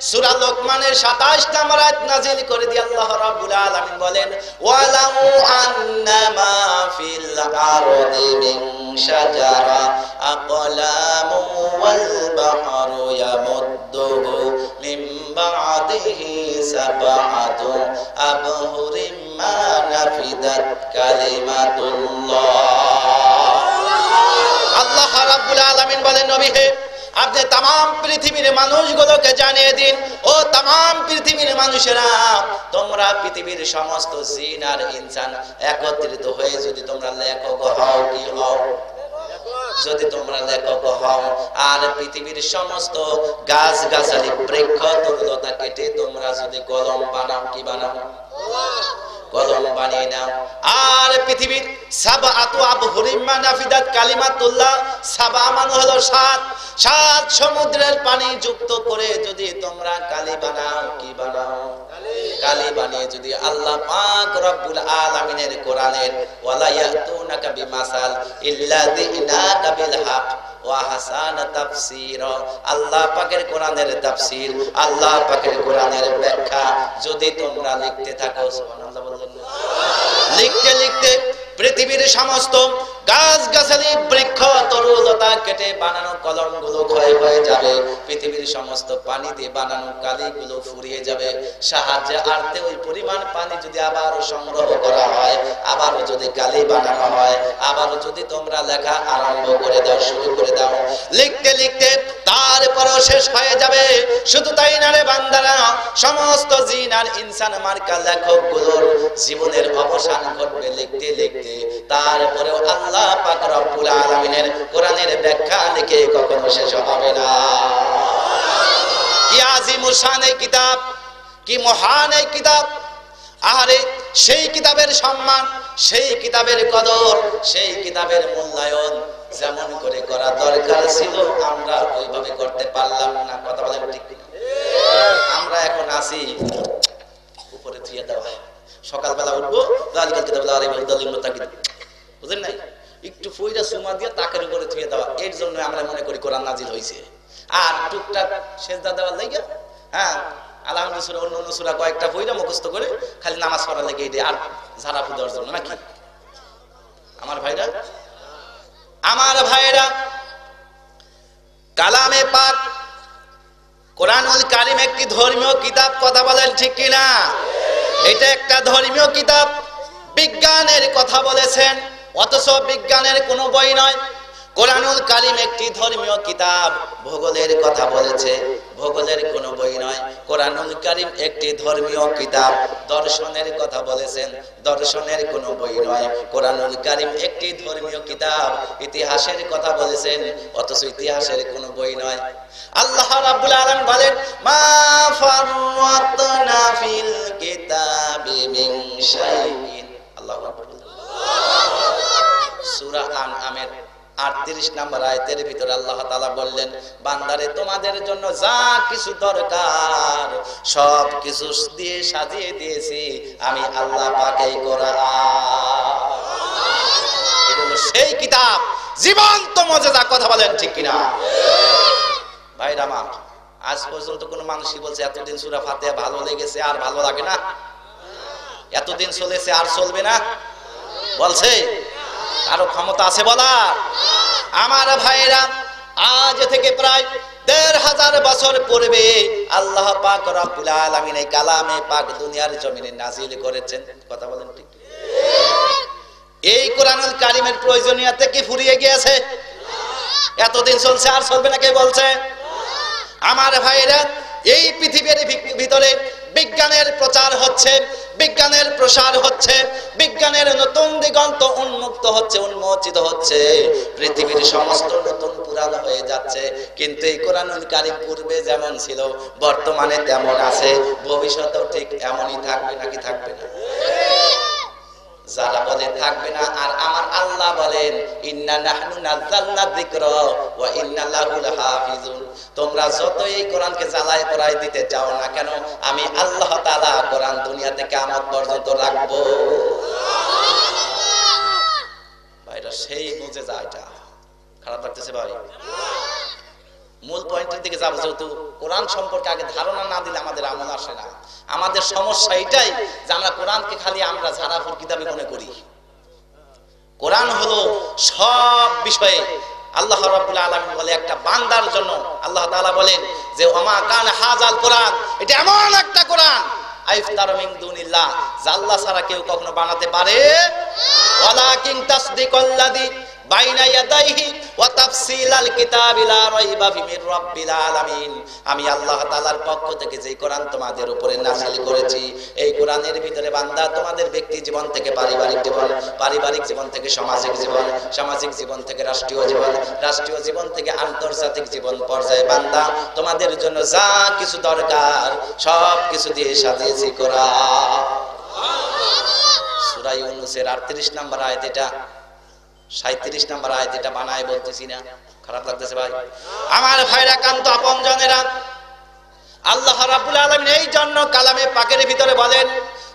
সূরা লোকমানের 27 নম্বর আয়াত নাযিল করে দিয়ে আল্লাহ রাব্বুল আলামিন বলেন, ওয়ালাউ আন্নামা ফিল আরদি মিন শাজারা আকলামু ওয়াল বাহরু ইয়ামুদ্দুহু মিন বা'দিহি সাবআতু আবহুরিম মা নাফিদাত কালিমাতুল্লাহ। আল্লাহ রাব্বুল আলামিন বলেন, নবী হে, আপনি तमाम পৃথিবীর মানুষগুলোকে জানিয়ে দিন, ও तमाम পৃথিবীর মানুষেরা, তোমরা পৃথিবীর সমস্ত জিন আর ইনসান একত্রিত হয়ে যদি তোমরা লেখক হও, কি হও? যদি তোমরা লেখক হও আর পৃথিবীর সমস্ত গাছ গাছালি বৃক্ষ তরুলতা কেটে তোমরা যদি কলম বানাও, কি বানাও? কলম বানিয়ে নাও। আর পৃথিবীর সাবআতু আবহুরিম মা নাফিদাত কালিমাতুল্লাহ, সাবা মানে হলো সাত, সাত সমুদ্রের পানি যুক্ত করে যদি তোমরা কালি বানাও, কি বানাও? কালি বানিয়ে যদি আল্লাহ পাক রব্বুল আলামিনের কোরআনের ওয়ালা ইয়াতুনাকা বিমাসাল ইল্লা যিনাকা বিল হক ওয়া হাসান তাফসীর, আল্লাহ পাকের কোরআনের তাফসীর, আল্লাহ পাকের কোরআনের ব্যাখ্যা যদি তোমরা লিখতে থাকো, সুবহানাল্লাহ বললেন, লিখতে লিখতে পৃথিবীর সমস্ত গাছ গাছালি বৃক্ষ তরুলতা কেটে বানানো কলমগুলো ক্ষয় হয়ে যাবে, পৃথিবীর সমস্ত পানি দিয়ে বানানো কালিগুলো ফুরিয়ে যাবে। সাহায্যে আর্তে ওই পরিমাণ পানি যদি আবার সংগ্রহ করা হয়, আবার যদি কালি বানানো হয়, আবার যদি তোমরা লেখা আরম্ভ করে দাও, শুরু করে দাও, লিখতে লিখতে তারপরও শেষ হয়ে যাবে। শুধু তাই না রে বান্দারা, সমস্ত জিন আর ইনসান মার্কা লেখকগুলোর জীবনের অবসান ঘটবে লিখতে লিখতে। তারপরেও আল্লাহ পাক রব্বুল আলামিনের কোরআনের ব্যাখ্যা লিখে কখনো শেষ হবে না। কি আজিমুল শান এই কিতাব, কি মহান এই কিতাব! আরে সেই কিতাবের সম্মান, সেই কিতাবের কদর, সেই কিতাবের মূল্যায়ন যেমন করে করা দরকার ছিল আমরা ওইভাবে করতে পারলাম না। কথা বলেন ঠিক কিনা? আমরা এখন আসি উপরে থুয়ে দেওয়া, সকালবেলা উঠবো, জালিকাল কিতাবুল আরাইহি হুদাল মুত্তাকিন, বুঝেন নাই, একটু ফইরা সুমা দিয়ে তাকের উপরে থুয়ে দেওয়া, এর জন্য আমরা মনে করি কোরআন নাজিল হয়েছে। আর টুকটাক সেজদা দেওয়ার লাগা, হ্যাঁ আলহামদুলিল্লাহ সূরা অন্য সূরা কয়েকটা ফইরা মুখস্থ করে খালি নামাজ পড়ার লাগে, এটা আর ঝাড়া ফু দেওয়ার জন্য নাকি? আমার ভাইরা, আমার ভাইরা, কালামে পাক কোরআনুল কারীম একটি ধর্মীয় কিতাব। কথা বলেন ঠিক কিনা? এটা একটা ধর্মীয় কিতাব। বিজ্ঞানের কথা বলেছেন, অথচ বিজ্ঞানের কোনো বই নয়। কোরআনুল কারীম একটি ধর্মীয় কিতাব। ভূগোলের কথা বলেছে, ভূগোলের কোনো বই নয়। কোরআনুল কারীম একটি ধর্মীয় কিতাব। দর্শনের কথা বলেছেন, দর্শনের কোনো বই নয়। কোরআনুল কারীম একটি ধর্মীয় কিতাব। ইতিহাসের কথা বলেছেন, অথচ ইতিহাসের কোনো বই নয়। আল্লাহ রাব্বুল আলামিন বলেন, মা ফাররাতনা ফিল কিতাবি মিন শাইইন। আল্লাহু আকবার। সূরা আনআমের 38 নম্বর আয়াতের ভিতরে আল্লাহ তাআলা বললেন, বান্দারে তোমাদের জন্য যা কিছু দরকার সব কিছু দিয়ে সাজিয়ে দিয়েছি আমি আল্লাহ পাক এই কোরআন। এটা হলো সেই কিতাব, জীবন্ত মুজিজা। কথা বলেন ঠিক কিনা ভাইরা আমার? আজ পর্যন্ত কোন মানুষই বলছে এতদিন সূরা ফাতিহা ভালো লেগেছে আর ভালো লাগে না? এতদিন চলেছে আর চলবে না বলছে? কারো ক্ষমতা আছে বলার? আমার ভাইরা, আজ থেকে প্রায় ১৫০০ বছর পূর্বে আল্লাহ পাক রব্বুল আলামিন এই কালামে পাক দুনিয়ার জমিনে নাজিল করেছেন। কথা বলেন ঠিক? এই কোরআনুল কারীমের প্রয়োজনীয়তা কি ফুরিয়ে গিয়েছে? এতদিন চলছে আর চলবে না কে বলছে? আমার ভাইরা, এই পৃথিবীর ভিতরে বিজ্ঞানের প্রচার হচ্ছে, বিজ্ঞানের প্রসার হচ্ছে, বিজ্ঞানের নতুন দিগন্ত উন্মুক্ত হচ্ছে, উন্মোচিত হচ্ছে, পৃথিবীর সমস্ত নতুন পুরাণ হয়ে যাচ্ছে। কিন্তু এই কোরআনুল কারীম পূর্বে যেমন ছিল বর্তমানে তেমন আছে, ভবিষ্যতেও ঠিক এমনই থাকবে নাকি থাকবে না? যারা বলে থাকবে না, আর আমার আল্লাহ বলেন ইন্না নাহনু নাযালনা যিকরা ওয়া ইন্না লাহু লাহাফিজুন। তোমরা যত এই কোরআনকে জ্বালায় পোড়ায় দিতে চাও না কেন, আমি আল্লাহ তাআলা কোরআন দুনিয়াতে কিয়ামত পর্যন্ত রাখবো। ভাইরা, সেই মুজিজা এটা। খারাপ লাগতেছে ভাই? মূল পয়েন্টের দিকে যাবো। যেহেতু কোরআন সম্পর্কে আগে ধারণা না দিলে আমাদের আমল আসে না। আমাদের সমস্যা এটাই যে আমরা কোরআনকে খালি আমরা ঝাড়াফুঁক কিতাবই মনে করি। কোরআন হলো সব বিষয়ে আল্লাহ রাব্বুল আলামিন বলে একটা বান্দার জন্য আল্লাহ তাআলা বলেন যে ওমা কান হাযাল কোরআন, এটা এমন একটা কোরআন আইফতারু মিন দুনিল্লাহ, যা আল্লাহ ছাড়া কেউ কখনো বানাতে পারে ওয়ালাকিন তাসদিকাল্লাযী বাইনা ইয়াদাইহি ওয়া তাফসিলাল কিতাবি লা রাইবা ফি মির রাব্বিল আলামিন। আমি আল্লাহ তাআলার পক্ষ থেকে যে কোরআন তোমাদের উপরে নাযিল করেছি, এই কোরআনের ভিতরে বান্দা তোমাদের ব্যক্তি জীবন থেকে পারিবারিক জীবন, পারিবারিক জীবন থেকে সামাজিক জীবন, সামাজিক জীবন থেকে রাষ্ট্রীয় জীবন, রাষ্ট্রীয় জীবন থেকে আন্তর্জাতিক জীবন পর্যায়ে বান্দা তোমাদের জন্য যা কিছু দরকার সব কিছু দিয়ে সাজিয়েছি কোরআন। সূরা ইউনূসের 38 নম্বর আয়াত, এটা 37 নম্বর আয়াত, এটা বানায় বলতেছি না। খারাপ লাগতেছে ভাই? আমার ভাইরা, কান্ত আপনজনেরা, আল্লাহ রাব্বুল আলামিন এই জন্য কালামে পাকের ভিতরে বলেন,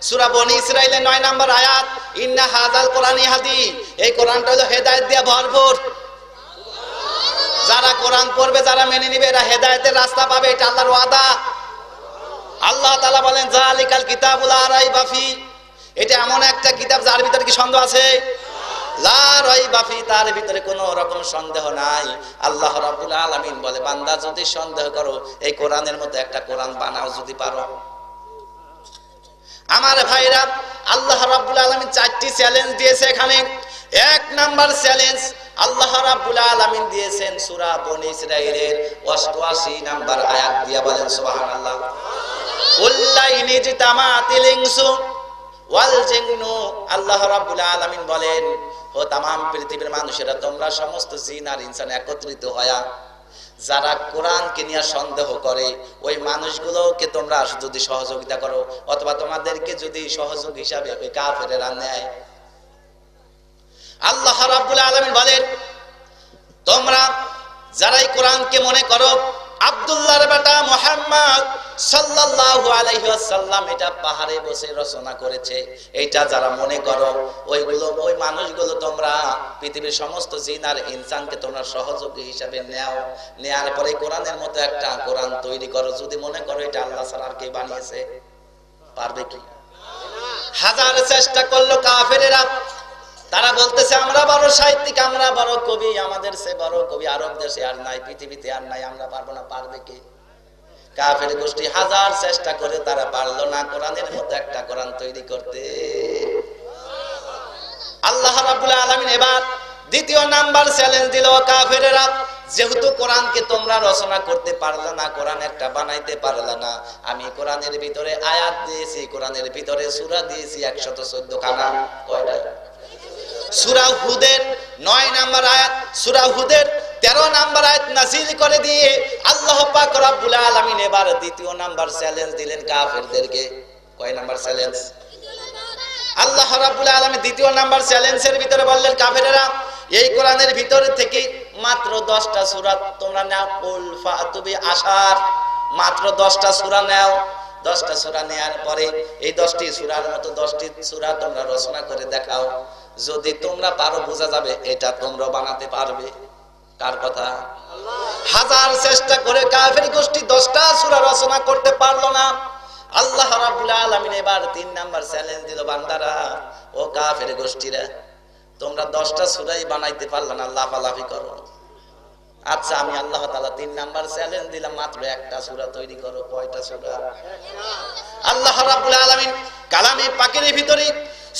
সূরা বনী ইসরাঈলের 9 নম্বর আয়াত, ইন্না হাযাল কোরআন ইয়াহদি, এই কোরআনটা হলো হেদায়েত দিয়ে ভরপুর। যারা কোরআন পড়বে, যারা মেনে নিবে, এরা হেদায়েতের রাস্তা পাবে, এটা আল্লাহর ওয়াদা। আল্লাহ তাআলা বলেন যালিকাল কিতাবুল লা রাইবা ফি, এটা এমন একটা কিতাব যার ভিতরে কি সন্দেহ আছে? লা রাইবা ফি, তার ভিতরে কোনো রকম সন্দেহ নাই। আল্লাহ রাব্বুল আলামিন বলে, বান্দা যদি সন্দেহ করো, এই কোরআনের মতো একটা কোরআন বানাও যদি পারো। আমার ভাইরা, আল্লাহ রাব্বুল আলামিন 4টি চ্যালেঞ্জ দিয়েছে এখানে। 1 নাম্বার চ্যালেঞ্জ আল্লাহ রাব্বুল আলামিন দিয়েছেন সূরা বনী ইসরাঈলের 88 নাম্বার আয়াত দিয়া, বলেন সুবহানাল্লাহ। কুল্লাইনি জিতামাতিল ইনসু ওয়াল জিন্নু, আল্লাহ রাব্বুল আলামিন বলেন, ও तमाम পৃথিবীর মানুষেরা, তোমরা সমস্ত জিন আর ইনসান একত্রিত হয়া যারা কোরআনকে নিয়ে সন্দেহ করে, ওই মানুষগুলোকে তোমরা যদি সহযোগিতা করো, অথবা তোমাদেরকে যদি সহযোগ হিসাবে ওই কাফেরেরা নেয়, আল্লাহ রাব্বুল আলামিন বলেন, তোমরা যারা এই কোরআনকে মনে করো আব্দুল্লাহর বেটা মুহাম্মদ সাল্লাল্লাহু আলাইহি ওয়াসাল্লাম এটা পাহাড়ে বসে রচনা করেছে, এটা যারা মনে করো, ওই মানুষগুলো তোমরা পৃথিবীর সমস্ত জিন আর ইনসানকে তোমরা সহযোগী হিসাবে নাও, নেয়ার পরে কোরআনের মতো একটা কোরআন তৈরি করো। যদি মনে করো এটা আল্লাহ ছাড়া আর কে বানিয়েছে, পারবে কি? হাজার চেষ্টা করলো কাফেরেরা। তারা বলতেছে আমরা বড় সাহিত্যিক, আমরা বড় কবি, আমাদের সে বড় কবি আরব দেশে আর নাই, পৃথিবীতে আর নাই, আমরা পারবো না। পারবে কে? কাফের গোষ্ঠী হাজার চেষ্টা করে তারা পারলো না কোরআনের মতো একটা কোরআন তৈরি করতে। আল্লাহ রাব্বুল আলামিন এবার 2য় নাম্বার চ্যালেঞ্জ দিল, কাফেরেরা, যেহেতু কোরআনকে তোমরা রচনা করতে পারলা না, কোরআন একটা বানাইতে পারলা না, আমি কোরআনের ভিতরে আয়াত দিয়েছি, কোরআনের ভিতরে সূরা দিয়েছি 114 খানা। কয়টা? সূরা হুদের 9 নাম্বার আয়াত, সূরা হুদের 13 নাম্বার আয়াত নাযিল করে দিয়ে আল্লাহ পাক রব্বুল আলামিন এবার 2য় নাম্বার চ্যালেঞ্জ দিলেন কাফেরদেরকে। কয় নাম্বার চ্যালেঞ্জ? আল্লাহ রাব্বুল আলামিন 2য় নাম্বার চ্যালেঞ্জের ভিতরে বললেন, কাফেরেরা, এই কোরআনের ভিতর থেকে মাত্র 10টা সূরা তোমরা নাও, কুল ফাতুবি আশার, মাত্র 10টা সূরা নাও। 10টা সূরা নেওয়ার পরে এই 10টি সূরার মতো 10টি সূরা তোমরা রচনা করে দেখাও। যদি তোমরা পারো, বোঝা যাবে এটা তোমরা বানাতে পারবে। কার কথা? হাজার চেষ্টা করে কাফের গোষ্ঠী 10টা সূরা রচনা করতে পারলো না। আল্লাহ রাব্বুল আলামিন এবার 3 নাম্বার চ্যালেঞ্জ দিল, বান্দারা ও কাফের গোষ্ঠীরা, তোমরা 10টা সূরাই বানাইতে পারলে না, লাফালাফি করো। আচ্ছা, আমি আল্লাহ তাআলা 3 নাম্বার চ্যালেঞ্জ দিলাম, মাত্র একটা সূরা তৈরি করো। কয়টা সূরা? আল্লাহ রাব্বুল আলামিন কালামে পাকের ভিতরে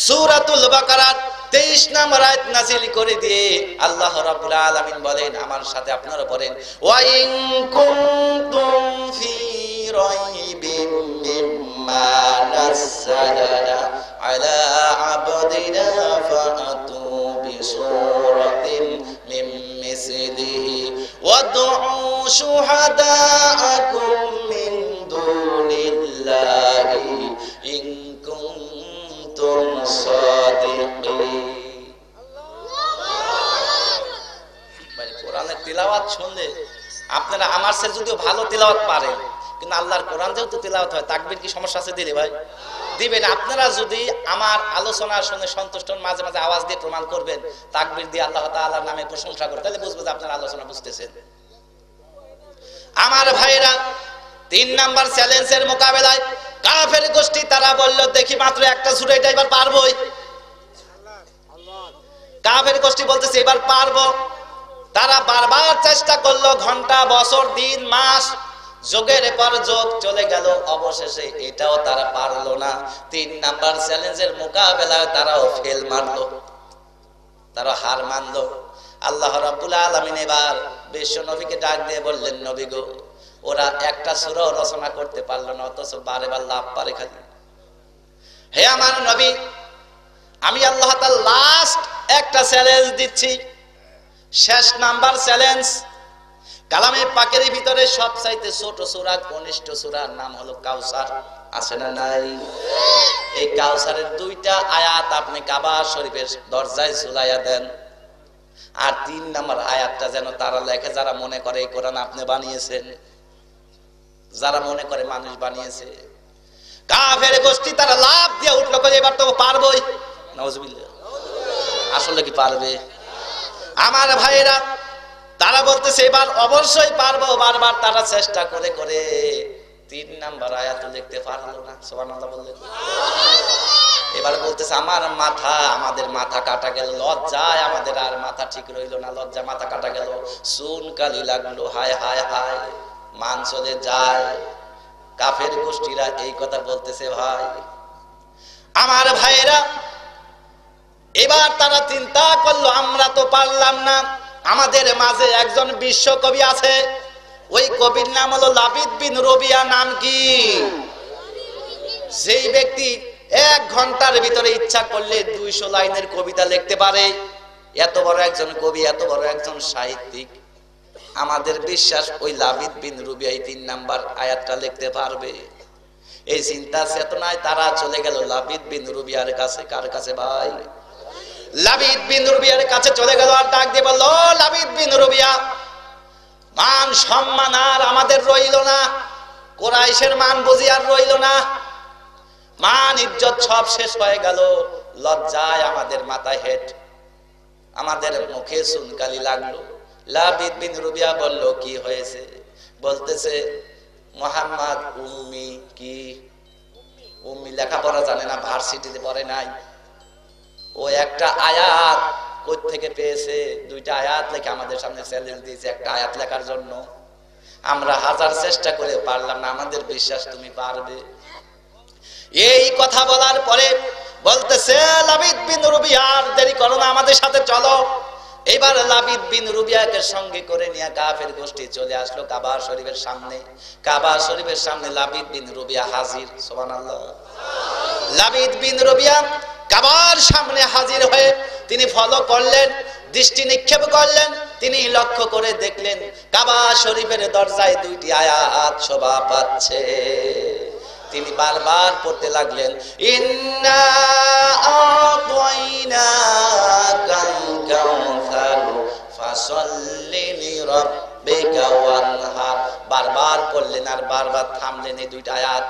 সূরাতুল বাকারার 23 নম্বর আয়াত নাযিল করে দিয়ে আল্লাহ রাব্বুল আলামিন বলেন, আমার সাথে আপনারা পড়েন, ওয়া ইন কুনতুম ফি রাইবিম মিম্মা নাযালানা আলা আবদিনা ফাতু বিসূরাতিন মিন মিসলিহি ওয়াদউ শুহাদাআকুম মিন দুনিল্লাহি ইন কুনতুম সাদিকিন। ভাই, কোরআনের তিলাওয়াত শুনলে আপনারা আমার চেয়ে যদিও ভালো তিলাওয়াত পারেন, কিন্তু আল্লাহর কোরআন যেহেতু তিলাওয়াত হয়, তাকবীর কি সমস্যা আছে দিলে ভাই? দিবেন। আপনারা যদি আমার আলোচনা শুনে সন্তুষ্ট হন, মাঝে মাঝে আওয়াজ দিয়ে প্রমাণ করবেন, তাকবীর দিয়ে আল্লাহ তাআলার নামে প্রশংসা করবেন, তাহলে বুঝবো যে আপনারা আলোচনা বুঝতেছেন। আমার ভাইরা, 3 নাম্বার চ্যালেঞ্জের মোকাবেলায় কাফের গোষ্ঠী তারা বলল, দেখি মাত্র একটা সূরা, এটা এবার পারবোই। কাফের গোষ্ঠী বলতেছে এবার পারবো। তারা বারবার চেষ্টা করলো, ঘন্টা, বছর, দিন, মাস, যোগের পর যোগ চলে গেল, অবশেষে এটাও তারা পারলো না। 3 নাম্বার চ্যালেঞ্জের মোকাবেলায় তারাও ফেল মারলো, তারা হার মানলো। আল্লাহ রাব্বুল আলামিন এবার বিশ্ব নবীকে ডাক দিয়ে বললেন, নবী গো, ওরা একটা সূরা রচনা করতে পারলো না, অথচ বারেবার লাভ পারে খালি। হে আমার নবী, আমি আল্লাহ তাআলা লাস্ট একটা চ্যালেঞ্জ দিচ্ছি, শেষ নাম্বার চ্যালেঞ্জ। কালামে পাকের ভিতরে সবচাইতে ছোট সূরা, কনিষ্ঠ সূরার নাম হলো কাউসার, আছে না নাই? এই কাউসারের 2টা আয়াত আপনি কাবা শরীফের দরজায় ঝুলাইয়া দেন। আর 3 নাম্বার আয়াতটা যেন তারা লেখে যারা মনে করে এই কোরআন আপনি বানিয়েছেন, যারা মনে করে মানুষ বানিয়েছে। কাফের গোষ্ঠী তারা লাভ দিয়ে উঠলো, এবার তো পারবোই। নাউজুবিল্লাহ। আসলে কি পারবে? আমার ভাইরা, তারা বলতেছে এবার অবশ্যই পারবো। বারবার তারা চেষ্টা করে করে 3 নাম্বার আয়াত লিখতে পারলো না। সুবহানাল্লাহ বললেন। এবার বলতেছে আমাদের মাথা কাটা গেল, লজ্জায় আমাদের আর মাথা ঠিক রইল না, লজ্জা মাথা কাটা গেল, চুন কালি লাগলো, হায় হায় হায়, মান চলে যায়। কাফের গোষ্ঠীরা এই কথা বলতেছে। ভাই আমার ভাইরা, এবার তারা চিন্তা করলো, আমরা তো পারলাম না, আমাদের মাঝে একজন বিশ্ব কবি আছে, ওই কবির নাম হলো লাবিদ বিন রবিয়া। নাম কি? যেই ব্যক্তি 1 ঘন্টার ভিতরে ইচ্ছা করলে 200 লাইনের কবিতা লিখতে পারে। এত বড় একজন কবি, এত বড় একজন সাহিত্যিক। আমাদের বিশ্বাস ওই লাবিদ বিন রবিয়া 3 নাম্বার আয়াতটা লিখতে পারবে। এই চিন্তা চেতনায় তারা চলে গেল লাবিদ বিন রবিয়ার কাছে। কার কাছে ভাই? লাবিদ বিন রবিয়ার কাছে চলে গেল, আর ডাক দিয়ে বলল, লাবিদ বিন রবিয়া, মান সম্মান আর আমাদের রইল না, কুরাইশের মান বুঝি আর রইল না, মান ইজ্জত সব শেষ হয়ে গেল, লজ্জায় আমাদের মাথায় হেট, আমাদের মুখে চুনকালি লাগলো। লাবিদ বিন রবিয়া বলল, কি হয়েছে? বলতেছে, মুহাম্মদ উম্মি। কি উম্মি? লেখাপড়া জানে না, ভার্সিটিতে পড়ে নাই। ও একটা আয়াত কই থেকে পেয়েছে? 2টা আয়াত লেখে আমাদের সামনে চ্যালেঞ্জ দিয়েছে একটা আয়াত লেখার জন্য। আমরা হাজার চেষ্টা করে পারলাম না, আমাদের বিশ্বাস তুমি পারবে। এই কথা বলার পরে বলতেছে, লাবিদ বিন রবিয়া, আর দেরি করো না, আমাদের সাথে চলো। এবার লাবিদ বিন রবিয়াকে সঙ্গে করে নিয়ে কাফের গোষ্ঠী চলে আসলো কাবা শরীফের সামনে। কাবা শরীফের সামনে লাবিদ বিন রবিয়া হাজির। সুবহানাল্লাহ। লাবিদ বিন রবিয়া কাবার সামনে হাজির হয়ে তিনি ফলো করলেন, দৃষ্টি নিক্ষেপ করলেন। তিনি লক্ষ্য করে দেখলেন কাবা শরীফের দরজায় 2টি আয়াত শোভা পাচ্ছে। তিনি বারবার পড়তে লাগলেন, ইন্না আ'তাইনাকাল কাউসার ফাসাল্লি লিরাব্বিকা ওয়ানহার। বারবার পড়লেন আর বারবার থামলেন। এই দুইটা আয়াত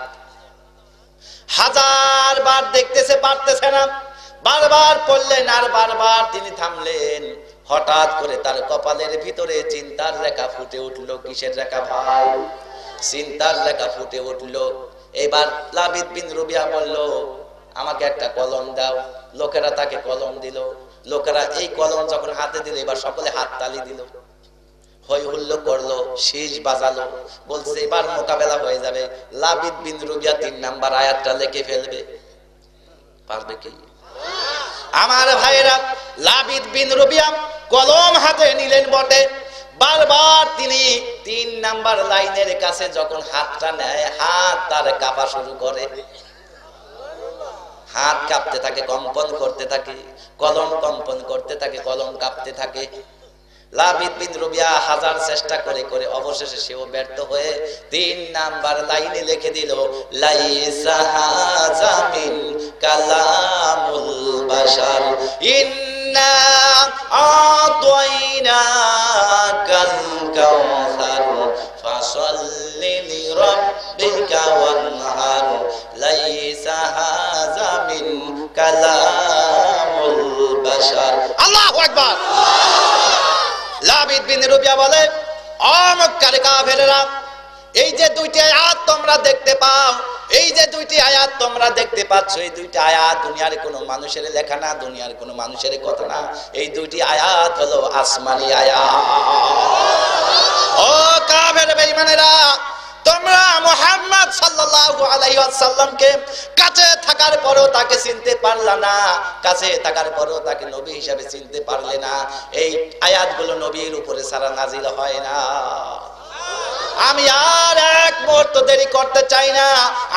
হাজার বার দেখতেছে, পারতেছে না, বারবার পড়লেন আর বারবার তিনি থামলেন। হঠাৎ করে তার কপালের ভিতরে চিন্তার রেখা ফুটে উঠলো। কিসের রেখা ভাই? চিন্তার রেখা ফুটে উঠলো। এবার লাবিদ বিন রুবিয়া বলল, আমাকে একটা কলম দাও। লোকেরা তাকে কলম দিল। লোকেরা এই কলম যখন হাতে দিল, এবার সকলে হাত তালি দিল, হই হুল্লো করলো, শীষ বাজালো, বলছে এবার মোকাবেলা হয়ে যাবে। লাবিদ বিন রুবিয়া 3 নাম্বার আয়াতটা লিখে ফেলবে। পারবে কি? আমার ভাইরা, লাবিদ বিন রুবিয়া কলম হাতে নিলেন বটে, বারবার তিনি 3 নাম্বার লাইনের কাছে যখন হাতটা নেয়, হাত তার কাঁপা শুরু করে। হাত কাঁপতে থাকে, কম্পন করতে থাকে, কলম কম্পন করতে থাকে, কলম কাঁপতে থাকে। লাবিদ বিন রুবিয়া হাজার চেষ্টা করে করে অবশেষে সেও ব্যর্থ হয়ে 3 নাম্বার লাইনে লিখে দিল, লাইসা হাযা মিন কালামুল বাশার ইন্না আ'তাইনাকাল কাউসার ফাসাল্লি লিরাব্বিকা ওয়ানহার লাইসা হাযা মিন কালামুল বাশার। আল্লাহু আকবার। লাবিদ বিন রুবিয়া বলে, ও মক্কার কাফেরেরা, এই যে 2টি আয়াত তোমরা দেখতে পাও, এই যে 2টি আয়াত তোমরা দেখতে পাচ্ছ, এই 2টি আয়াত দুনিয়ার কোনো মানুষের লেখা না, দুনিয়ার কোনো মানুষের কথা না। এই 2টি আয়াত হলো আসমানি আয়াত। ও কাফের বেঈমানেরা, তোমরা মুহাম্মদ সাল্লাল্লাহু আলাইহি ওয়াসাল্লামকে কাছে থাকার পরও তাকে চিনতে পারলা না, কাছে থাকার পরও তাকে নবী হিসেবে চিনতে পারলে না। এই আয়াতগুলো নবীর উপরে সারা নাজিল হয় না। আমি আর এক মুহূর্ত দেরি করতে চাই না।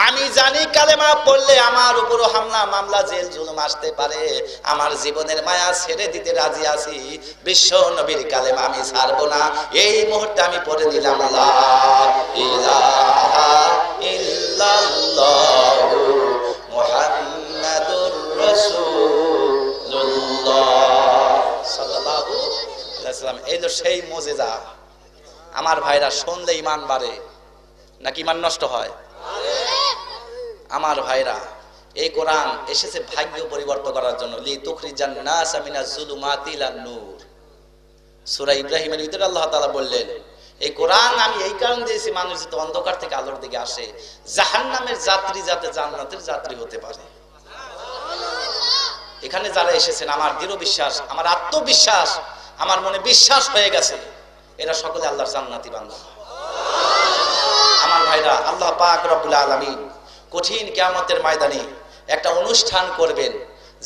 আমি জানি কালেমা পড়লে আমার উপরও হামলা মামলা জেল জুলুম আসতে পারে। আমার জীবনের মায়া ছেড়ে দিতে রাজি আছি। বিশ্ব নবীর কালেমা আমি ছাড়বো না। এই মুহূর্তে আমি পড়ে দিলাম, লা ইলাহা ইল্লাল্লাহু মুহাম্মাদুর রাসূলুল্লাহ সাল্লাল্লাহু আলাইহি ওয়াসাল্লাম। এই তো সেই মুজিজা। আমার ভাইরা, শুনলে ঈমান বাড়ে নাকি ঈমান নষ্ট হয়? আমার ভাইরা, এই কোরআন এসেছে ভাগ্য পরিবর্তন করার জন্য। লি তুখরিজান নাস মিনাজ যুলুমাতি ইলান নূর। সূরা ইব্রাহিমের ভিতরে আল্লাহ তাআলা বললেন, এই কোরআন আমি এই কারণে দিয়েছি, মানুষ যাতে অন্ধকার থেকে আলোর দিকে আসে, জাহান্নামের যাত্রী যাতে জান্নাতের যাত্রী হতে পারে। এখানে যারা এসেছেন, আমার দৃঢ় বিশ্বাস, আমার আত্মবিশ্বাস, আমার মনে বিশ্বাস হয়ে গেছে, এরা সকলে আল্লাহর জান্নাতি বান্দা। আমার ভাইরা, আল্লাহ পাক রব্বুল আলামিন কঠিন কিয়ামতের ময়দানে একটা অনুষ্ঠান করবেন,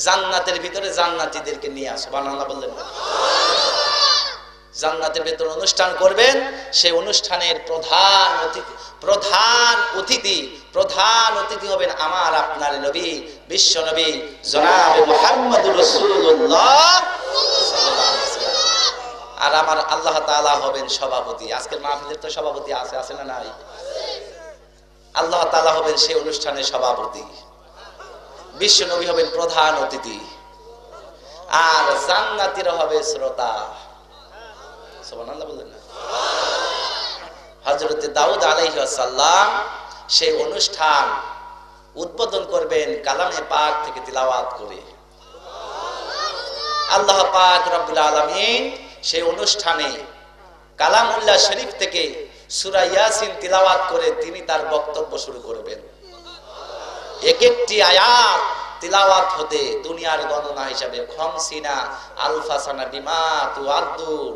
জান্নাতের ভিতরে জান্নাতীদেরকে নিয়ে। সুবহানাল্লাহ বললেন। জান্নাতের ভিতরে অনুষ্ঠান করবেন, সেই অনুষ্ঠানের প্রধান অতিথি হবেন আমার আপনার নবী, বিশ্ব নবী জনাবে মুহাম্মদুর রাসূলুল্লাহ। আর আমার আল্লাহ তাআলা হবেন সভাপতি। আজকের মাহফিলের তো সভাপতি আছে না নাই? আল্লাহ তাআলা হবেন সেই অনুষ্ঠানের সভাপতি, বিশ্ব নবী হবেন প্রধান অতিথি, আর জান্নাতীরা হবে শ্রোতা। সুবহানাল্লাহ বললেন না? হযরত দাউদ আলাইহিস সালাম সেই অনুষ্ঠান উদ্বোধন করবেন কালামে পাক থেকে তিলাওয়াত করে। আল্লাহ পাক রব্বুল আলামিন সেই অনুষ্ঠানে কালামুল্লাহ শরীফ থেকে সূরা ইয়াসিন তিলাওয়াত করে তিনি তার বক্তব্য শুরু করবেন। এক একটি আয়াত তিলাওয়াত হতে দুনিয়ার গণনা হিসাবে খমসিনা আলফাসানা বিমা তুআদ্দুন,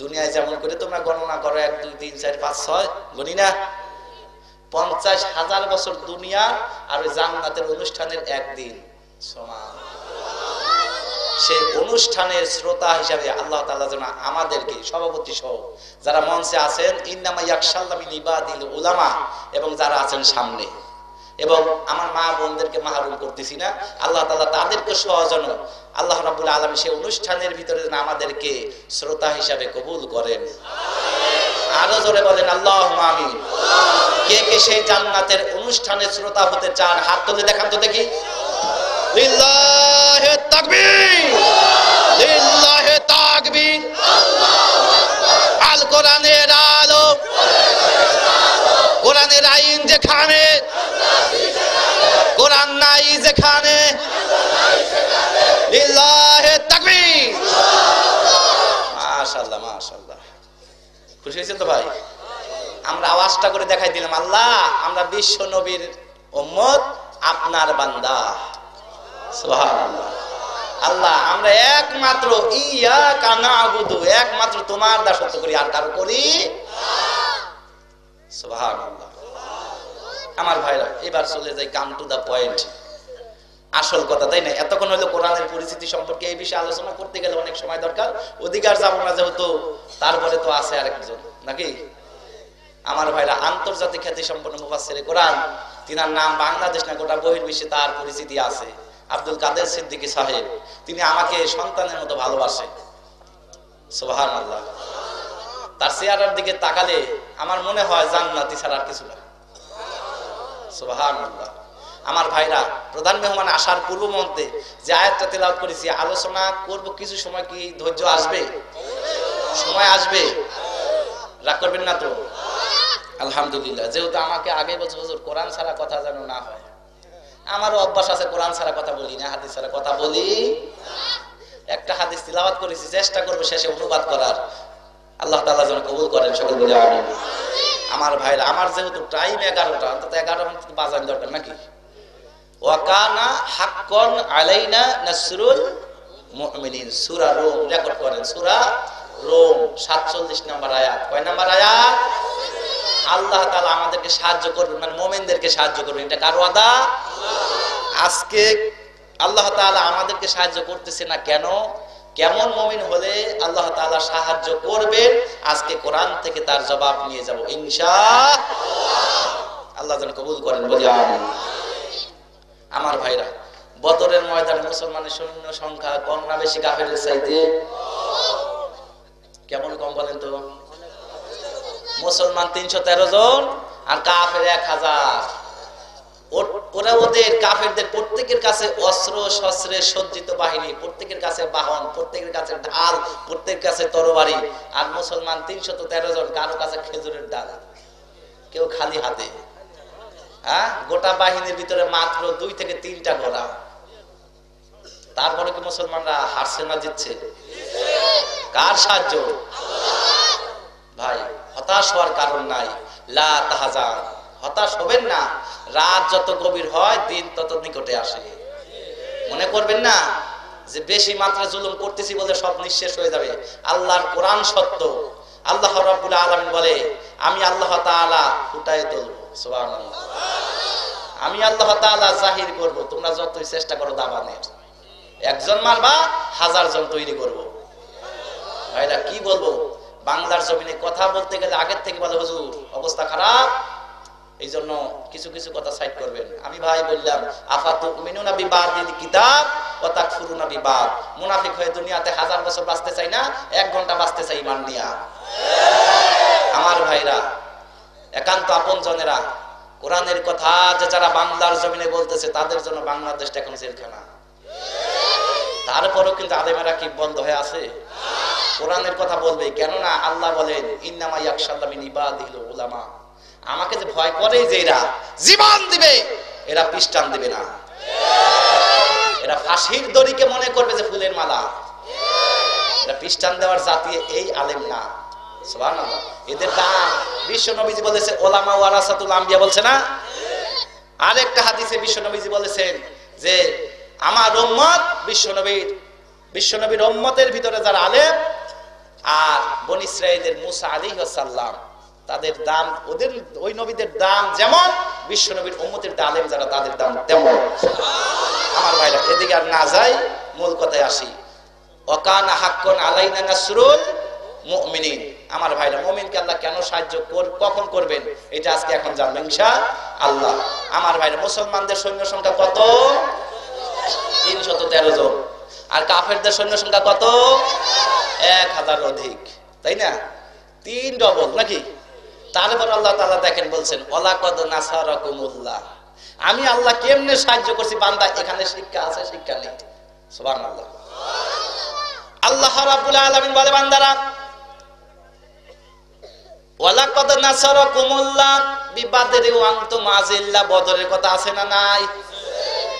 দুনিয়ায় যেমন করে তোমরা গণনা করো 1 2 3 4 5 6 গণি না, 50,000 বছর দুনিয়া আর ওই জান্নাতের অনুষ্ঠানের একদিন সমান। সেই অনুষ্ঠানের শ্রোতা হিসাবে আল্লাহ তাআলা যেন আমাদেরকে সভাপতি সহ যারা মঞ্চে আছেন, ইন্নামা ইয়াখশাল্লাহ মিন ইবাদিল উলামা, এবং যারা আছেন সামনে, এবং আমার মা বোনদেরকে মাহরুম করতেছি না, আল্লাহ তাআলা তাদেরকে সহজন আল্লাহ রাব্বুল আলামিন সেই অনুষ্ঠানের ভিতরে যেন আমাদেরকে শ্রোতা হিসাবে কবুল করেন। আরো জোরে বলেন আল্লাহুম্মা আমিন। কে কে সেই জান্নাতের অনুষ্ঠানে শ্রোতা হতে চান হাত তুলে দেখান তো দেখি। লিল্লাহি তাকবীর, লিল্লাহি তাকবীর। আল কোরআনের আলো, কোরআনের আইন যেখানে, কোরআন নাই যেখানে, লিল্লাহি তাকবীর। মাশাআল্লাহ মাশাআল্লাহ, খুশি হয়েছেন তো ভাই? আমরা আওয়াজটা করে দেখাই দিলাম, আল্লাহ আমরা বিশ্ব নবীর উম্মত, আপনার বান্দা। সুবহানাল্লাহ। আল্লাহ আমরা একমাত্র ইয়াকা না'বুদু, একমাত্র তোমার দাসত্ব করি, আর কারো করি। সুবহানাল্লাহ। আমার ভাইরা এবার চলে যাই কাম টু দা পয়েন্ট, আসল কথা, তাই না? এতক্ষণ হলো কোরআনের পরিস্থিতি সম্পর্কে, এই বিষয়ে আলোচনা করতে গেলে অনেক সময় দরকার, অধিকার যাব না যেহেতু, তারপরে তো আছে আরেকজন নাকি আমার ভাইরা, আন্তর্জাতিক খ্যাতি সম্পন্ন মুফাসসিরে কোরআন, তিনার নাম বাংলাদেশ না গোটা বহির্বিশ্বে তার পরিচিতি আছে, আব্দুল কাদের সিদ্দিকী সাহেব। তিনি আমাকে সন্তানের মতো ভালোবাসে। সুবহানাল্লাহ। তার চেহারার দিকে তাকালে আমার মনে হয় জান্নাতি ছাড়া আর কিছু না। সুবহানাল্লাহ। আমার ভাইরা, প্রধান মেহমান আসার পূর্ব মুহূর্তে যে আয়াতটা তেলাওয়াত করেছি, আলোচনা করব কিছু সময়, কি ধৈর্য আসবে? সময় আসবে, রাগ করবেন না তো? আলহামদুলিল্লাহ। যেহেতু আমাকে আগে বছর হুজুর কোরআন ছাড়া কথা যেন না হয়, আমারও অভ্যাস আছে, কোরআন ছাড়া কথা বলি না, হাদিস ছাড়া কথা বলি। একটা হাদিস তিলাওয়াত করেছি, চেষ্টা করবো শেষে অনুবাদ করার, আল্লাহ তাআলা যেন কবুল করেন, সকল বলে আমিন। আমার ভাইরা, আমার যেহেতু টাইম 11টা, অন্তত 11 মিনিট বাজার দরকার নাকি? ওয়া কানা হাক্কান আলাইনা নাসরুল মুমিনিন, সূরা রূম রেকর্ড করেন, সূরা রূম 47 নম্বর আয়াত। কয় নম্বর আয়াত? আল্লাহ তাআলা আমাদেরকে সাহায্য করবেন, মানে মুমিনদেরকে সাহায্য করবেন, এটা কার ওয়াদা? আজকে আল্লাহ তাআলা আমাদেরকে সাহায্য করতেছে না কেন? কেমন মুমিন হলে আল্লাহ তাআলা সাহায্য করবেন, আজকে কোরআন থেকে তার জবাব নিয়ে যাব ইনশাআল্লাহ। আল্লাহ যেন কবুল করেন, বলি আমিন। আমার ভাইরা, বদরের ময়দানে মুসলমানের সৈন্য সংখ্যা কম না বেশি কাফেরের চাইতে? কেমন কম বলেন তো? মুসলমান 313 জন আর কাফের 1000। ওরা ওদের কাফেরদের প্রত্যেকের কাছে অস্ত্র শস্ত্রে সজ্জিত বাহিনী, প্রত্যেকের কাছে বাহন, প্রত্যেকের কাছে ঢাল, প্রত্যেকের কাছে তরবারি। আর মুসলমান 313 জন, কারো কাছে খেজুরের ডাল, কেউ খালি হাতে। হ্যাঁ, গোটা বাহিনীর ভিতরে মাত্র 2 থেকে 3টা ঘোড়া। তারপরে কি মুসলমানরা হারছে না জিতছে? কার সাহায্য? ভাই হতাশ হওয়ার কারণ নাই, লা তাহজান, হতাশ হবেন না। রাত যত গভীর হয় দিন তত নিকটে আসে। মনে করবেন না যে বেশি মাত্রা জুলুম করতেছি বলে সব নিঃশেষ হয়ে যাবে। আল্লাহর কোরআন সত্য। আল্লাহ রাব্বুল আলামিন বলে, আমি আল্লাহ তাআলা ফুটায় তুলব। সুবহানাল্লাহ। আমি আল্লাহ তাআলা জাহির করব, তোমরা যতই চেষ্টা করো দাবানের। একজন মারবা, 1000 জন তৈরি করব। ভাইরা কি বলবো, বাংলার জমিনে কথা বলতে গেলে আগের থেকে বলে হুজুর অবস্থা খারাপ, এই জন্য কিছু কিছু কথা সাইড করবেন। আমি ভাই বললাম, আফাতুমিনুনা বিবাদিল কিতাব ওয়া তাকফুরুনা বিবাদ। মুনাফিক হয়ে দুনিয়াতে 1000 বছর বাঁচতে চাই না, 1 ঘন্টা বাঁচতে চাই ঈমান নিয়া। আমার ভাইরা, একান্ত আপনজনেরা, কোরআনের কথা যে যারা বাংলার জমিনে বলতেছে তাদের জন্য বাংলাদেশটা এখন জেলখানা। তারপরেও কিন্তু আলেমেরা কি বন্ধ হয়ে আছে? কোরআনের কথা বলবে, কেননা আল্লাহ বলেন ইন্নামা ইয়াখশাল্লাহ মিন ইবাদিল উলামা। আমাকে যে ভয় করে যে এরা জীবন দিবে, এরা পৃষ্ঠান দিবে না। এরা ফাঁসির দড়িকে মনে করবে যে ফুলের মালা। এরা পৃষ্ঠান দেওয়ার জাতি এই আলেম না। সুবহানাল্লাহ। এদের দাম বিশ্ব নবীজি বলেছে ওলামা ওয়ারাসাতুল আম্বিয়া, বলছে না? আরেকটা হাদিসে বিশ্ব নবীজি বলেছেন যে আমার উম্মত বিশ্বনবীর উম্মতের ভিতরে যারা আলেম আর বনী ইসরাঈলের মুসা আলাইহিস সালাম, তাদের দাম, ওদের ওই নবীদের দাম যেমন, বিশ্বনবীর উম্মতের আলেম যারা তাদের দাম তেমন। আমার ভাইরা, এদিকে আর না যাই, মূল কথায় আসি। ওয়াকানা হাক্কান আলাইনা নাসরুল মুমিনিন। আমার ভাইরা, মুমিনকে আল্লাহ কেন সাহায্য কখন করবেন, এটা আজকে এখন জানবেন ইনশাআল্লাহ। আমার ভাইরা, মুসলমানদের সৈন্য সংখ্যা কত? 313 জন। আর কাফেরদের সৈন্য সংখ্যা কত? 1000 অধিক, তাই না? 3 ডবল নাকি? তারপর আল্লাহ তাআলা দেখেন বলছেন ওয়ালাকাদ নাসারাকুমুল্লাহ, আমি আল্লাহ কেমনে সাহায্য করছি বান্দা। এখানে শিক্ষা আছে, শিক্ষা নেই। সুবহানাল্লাহ। আল্লাহ রাব্বুল আলামিন বলে বান্দারা ওয়ালাকাদ নাসারাকুমুল্লাহ বিবাদরি ওয়া আনতুম আযিল্লা, বদরের কথা আছে না নাই?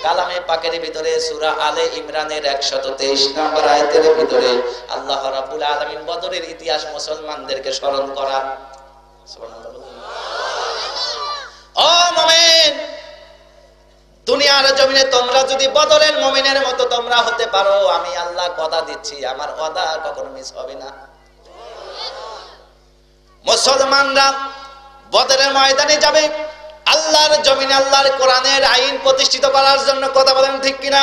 কালামে পাকের ভিতরে সূরা আলে ইমরানের 123 নম্বর আয়াতের ভিতরে আল্লাহ রাব্বুল আলামিন বদরের ইতিহাস মুসলমানদেরকে স্মরণ করান। সুবহানাল্লাহ। ও মুমিন, দুনিয়ার জমিনে তোমরা যদি বদরের মুমিনের মতো তোমরা হতে পারো, আমি আল্লাহ কথা দিচ্ছি আমার ওয়াদা কখনো মিস হবে না। মুসলমানরা বদরের ময়দানে যাবে আল্লাহর জমিনে আল্লাহর কোরআনের আইন প্রতিষ্ঠিত করার জন্য। কথা বলেন ঠিক কিনা?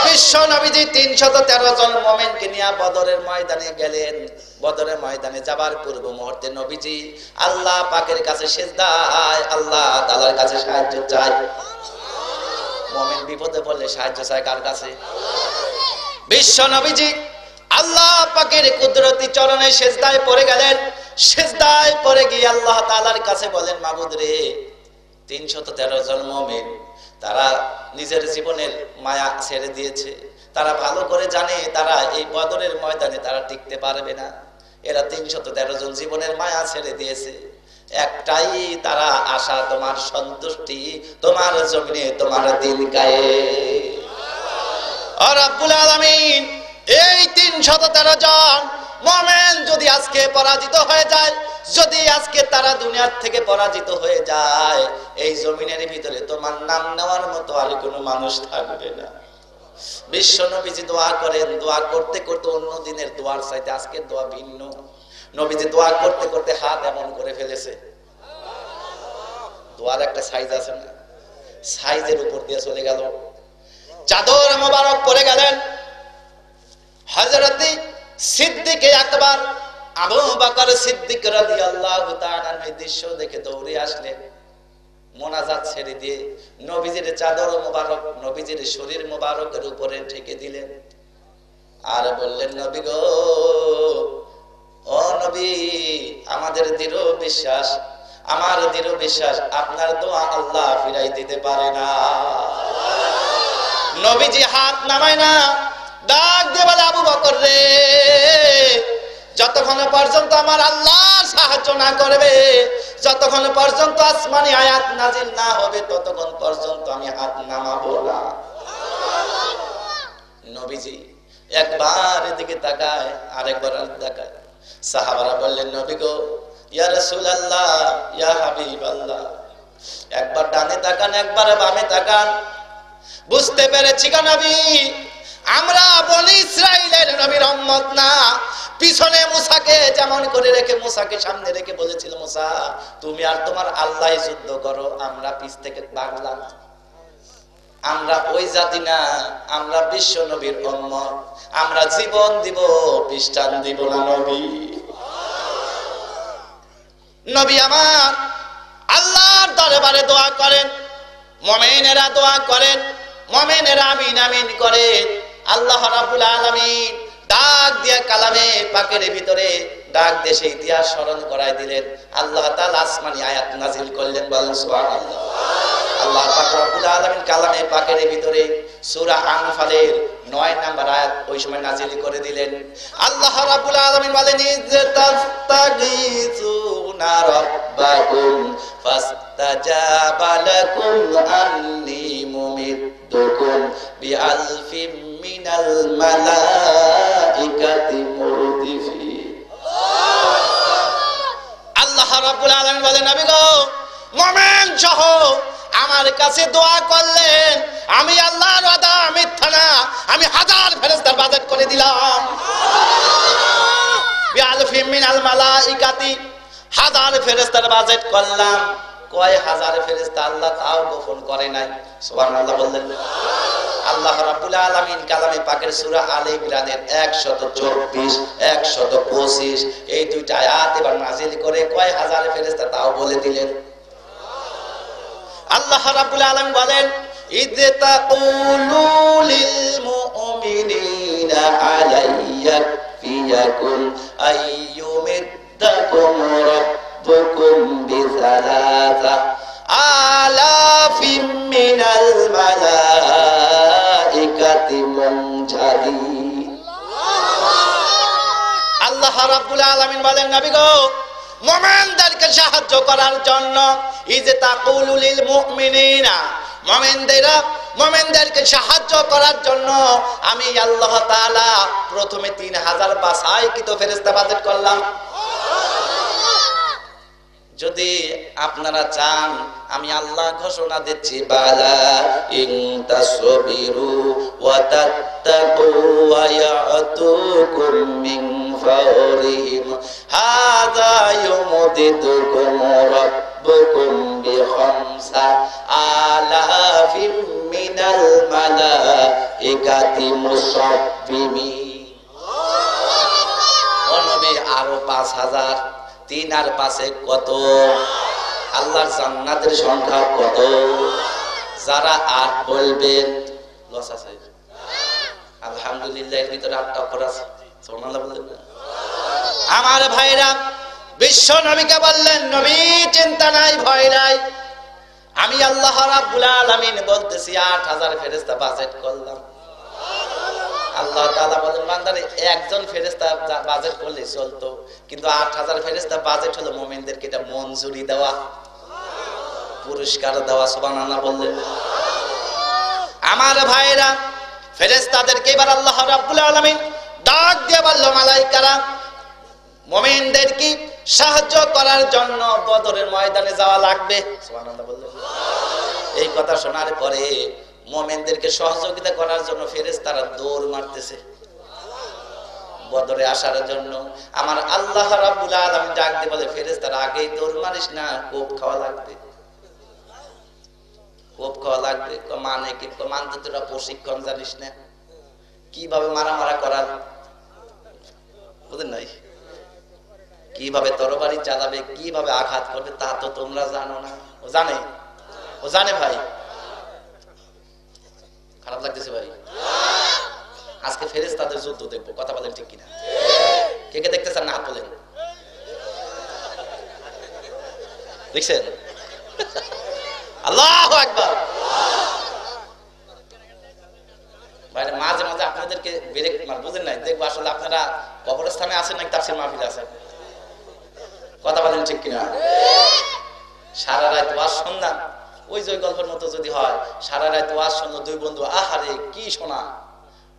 বিশ্ব নবীজি 313 জন মুমিনকে নিয়ে বদরের ময়দানে গেলেন। বদরের ময়দানে যাবার পূর্ব মুহূর্তে নবীজি আল্লাহ পাকের কাছে সিজদায় আল্লাহ তাআলার কাছে সাহায্য চায়। মুমিন বিপদে পড়লে সাহায্য চায় কার কাছে? বিশ্ব নবীজি আল্লাহ পাকের কুদরতি চরণে সিজদায় পড়ে গেলেন। সিজদায় পড়ে গিয়ে আল্লাহ তাআলার কাছে বলেন, মাবুদ রে, 313 জন মুমিন তারা নিজের জীবনের মায়া ছেড়ে দিয়েছে। তারা ভালো করে জানে তারা এই বদরের ময়দানে তারা টিকতে পারবে না। এরা 313 জন জীবনের মায়া ছেড়ে দিয়েছে। একটাই তারা আশা, তোমার সন্তুষ্টি, তোমার জমিনে তোমার দিন কায়েম। আর রব্বুল আলামিন এই 313 জন মুমিন যদি আজকে পরাজিত হয়ে যায়, যদি আজকে তারা দুনিয়ার থেকে পরাজিত হয়ে যায়, এই জমিনের ভিতরে তোমার নাম নেওয়ার মতো আর কোনো মানুষ থাকবে না। বিশ্ব নবীজি দোয়া করেন, দোয়া করতে করতে অন্য দিনের দোয়ার চাইতে আজকের দোয়া ভিন্ন। নবীজি দোয়া করতে করতে হাত এমন করে ফেলেছে, দোয়ার একটা সাইজ আছে না, সাইজের উপর দিয়ে চলে গেল। চাদর মোবারক পরে গেলেন। হযরত সিদ্দিক আকবর আবু বকর সিদ্দিক রাদিয়াল্লাহু তাআলা এই দৃশ্য দেখে দৌড়ে আসলেন। মোনাজাত ছেড়ে দিয়ে নবীজির চাদর মোবারক নবীজির শরীর মোবারকের উপরে ঢেকে দিলেন আর বললেন, নবী গো, ও নবী, আমাদের দৃঢ় বিশ্বাস, আমার দৃঢ় বিশ্বাস আপনার দোয়া আল্লাহ ফিরাই দিতে পারে না। নবীজি হাত নামায় না, ডাক দিয়ে বলে, আবু বকর রে, যতক্ষণ পর্যন্ত আমার আল্লাহ সাহায্য না করবে, যতক্ষণ পর্যন্ত আসমানি আয়াত নাজিল না হবে, ততক্ষণ পর্যন্ত আমি হাত নামাবো না। নবীজি একবার এদিকে তাকায়, আরেকবার তাকায়। সাহাবারা বললেন, নবী গো, ইয়া রাসূলুল্লাহ, ইয়া হাবিবাল্লাহ, একবার ডানে তাকান, একবার বামে তাকান। বুঝতে পেরেছি গো নবী, আমরা বনি ইসরাইলের নবীর উম্মত না। পিছনে মুসাকে যেমন করে রেখে মুসাকে সামনে রেখে বলেছিল, মুসা তুমি আর তোমার আল্লাহ যুদ্ধ করো, আমরা পিছ থেকে ভাগলাম। আমরা ওই জাতি না, আমরা বিশ্ব নবীর উম্মত, আমরা জীবন দিব, খ্রিস্টান দিব না। নবী নবী আমার আল্লাহর দরবারে দোয়া করেন, মুমিনেরা দোয়া করেন, মুমিনেরা আমিন আমিন করেন। আল্লাহ রাব্বুল আলামিন ডাক দিয়ে কালামে পাকের ভিতরে ডাক দিয়ে সেই ইতিহাস স্মরণ করায় দিলেন। আল্লাহ তাআলা আসমানি আয়াত নাজিল করলেন, বলেন সুবহানাল্লাহ। আল্লাহ পাক রব্বুল আলামিন কালামে পাকের ভিতরে সূরা আনফালের 9 নম্বর আয়াত ওই সময় নাজিল করে দিলেন। আল্লাহ রাব্বুল আলামিন বলেন, ইযতাগীসুনা রাব্বাকুম ফাস্তাজাবা লাকুম আন্নী মুমিদ্দুকুম বিআলফিম মিনাল মালাইকাতি মুরদিফিন। আল্লাহ রাব্বুল আলামিন বলেন, নবী গো, মুমিন সহ আমার কাছে দোয়া করলেন, আমি আল্লাহর ওয়াদা মিথ্যা না, আমি 1000 ফেরেশতার বাজেট করে দিলাম। বিআলফিম মিনাল মালাইকাতি, 1000 ফেরেশতার বাজেট করলাম। কয় হাজার ফেরেশতা আল্লাহ তাও গোপন করে নাই। সুবহানাল্লাহ বললেন। আল্লাহ রাব্বুল আলামিন কালামে পাকের সূরা আলে ইমরানের 124 125 এই দুইটা আয়াত এবার নাযিল করে কয় হাজার ফেরেশতা তাও বলে দিলেন। আল্লাহ রাব্বুল আলামিন বলেন, ইয তাকুলু লিল মুমিনিনা আলাইয়া ফিয়াকুম আইয়ুমিদ يمددكم ربكم بثلاثة آلاف من الملائكة منزلين আল্লাহ রাব্বুল আলামিন বলেন নবী গো মুমিনদেরকে সাহায্য করার জন্য ইযে তাকুলু লিল মুমিনিনা মুমিনদেরকে সাহায্য করার জন্য আমি আল্লাহ তাআলা প্রথমে 3000 বাছাইকৃত ফেরেশতা বাজেট করলাম। যদি আপনারা চান আমি আল্লাহ ঘোষণা দিচ্ছি বালা ইন তাসবিরু ওয়া তাত্তাকু ওয়া ইয়াতুকুম মিন ফাওরিহিম হাযা ইউমদিদুকুম রাব্বুকুম বিখামসা আলাফিম মিনাল মালাইকাতি মুসাফফিমিন। ও নবী আরো 5000 3 আর 5 কত? আল্লাহর জান্নাতের সংখ্যা কত? যারা 8 বলবেন লস আছে আলহামদুলিল্লাহ, এর ভিতরে 8টা অক্ষর আছে সুবহানাল্লাহ বললেন না? আমার ভাইরা বিশ্ব নবীকে বললেন নবী চিন্তা নাই ভয় নাই, আমি আল্লাহ রাব্বুল আলামিন বলতেছি 8000 ফেরেশতা বাজেট করলাম। আল্লাহ তাআলা বলেন বান্দারে একজন ফেরেশতা বাজেট করলে চলতো, কিন্তু 8000 ফেরেশতা বাজেট হলো মুমিনদেরকে এটা মঞ্জুরি দেওয়া, পুরস্কার দেওয়া। সুবহানাল্লাহ বললেন? আমার ভাইরা ফেরেশতাদেরকে এবার আল্লাহ রাব্বুল আলামিন ডাক দিয়ে বলল মালাইকারা মুমিনদেরকে সাহায্য করার জন্য বদরের ময়দানে যাওয়া লাগবে। সুবহানাল্লাহ বললেন? এই কথা শোনার পরে মুমিনদেরকে সহযোগিতা করার জন্য ফেরেশতারা দৌড় মারতেছে বদরে আসার জন্য। আমার আল্লাহ রাব্বুল আলামিন ডাক দিয়ে বলে ফেরেশতারা আগেই দৌড় মারিস না, কোপ খাওয়া লাগবে, কোপ খাওয়া লাগবে। মানে কি মানতে তোরা প্রশিক্ষণ জানিস না কিভাবে মারা করার, বুঝেন নাই? কিভাবে তরবারি চালাবে, কিভাবে আঘাত করবে তা তো তোমরা জানো না। ও জানে, ও জানে ভাই। খারাপ লাগতেছে ভাই? আজকে ফেরেশতাদের যুদ্ধ দেখবো, কথা বলেন ঠিক কিনা? কে কে দেখতে চান না হাত তোলেন। দেখছেন? আল্লাহু আকবার। ভাই মাঝে মাঝে আপনাদেরকে ব্রেক মার, বুঝেন নাই? দেখবো আসলে আপনারা কবরস্থানে আছেন নাকি তাফসীর মাহফিলে আছেন, কথা বলেন ঠিক কিনা? সারা রাত ওয়াজ শুনলাম, ওই যে গল্পের মতো যদি হয়, সারা রাত ওয়াজ শুনলো দুই বন্ধু, আহারে কি শোনা,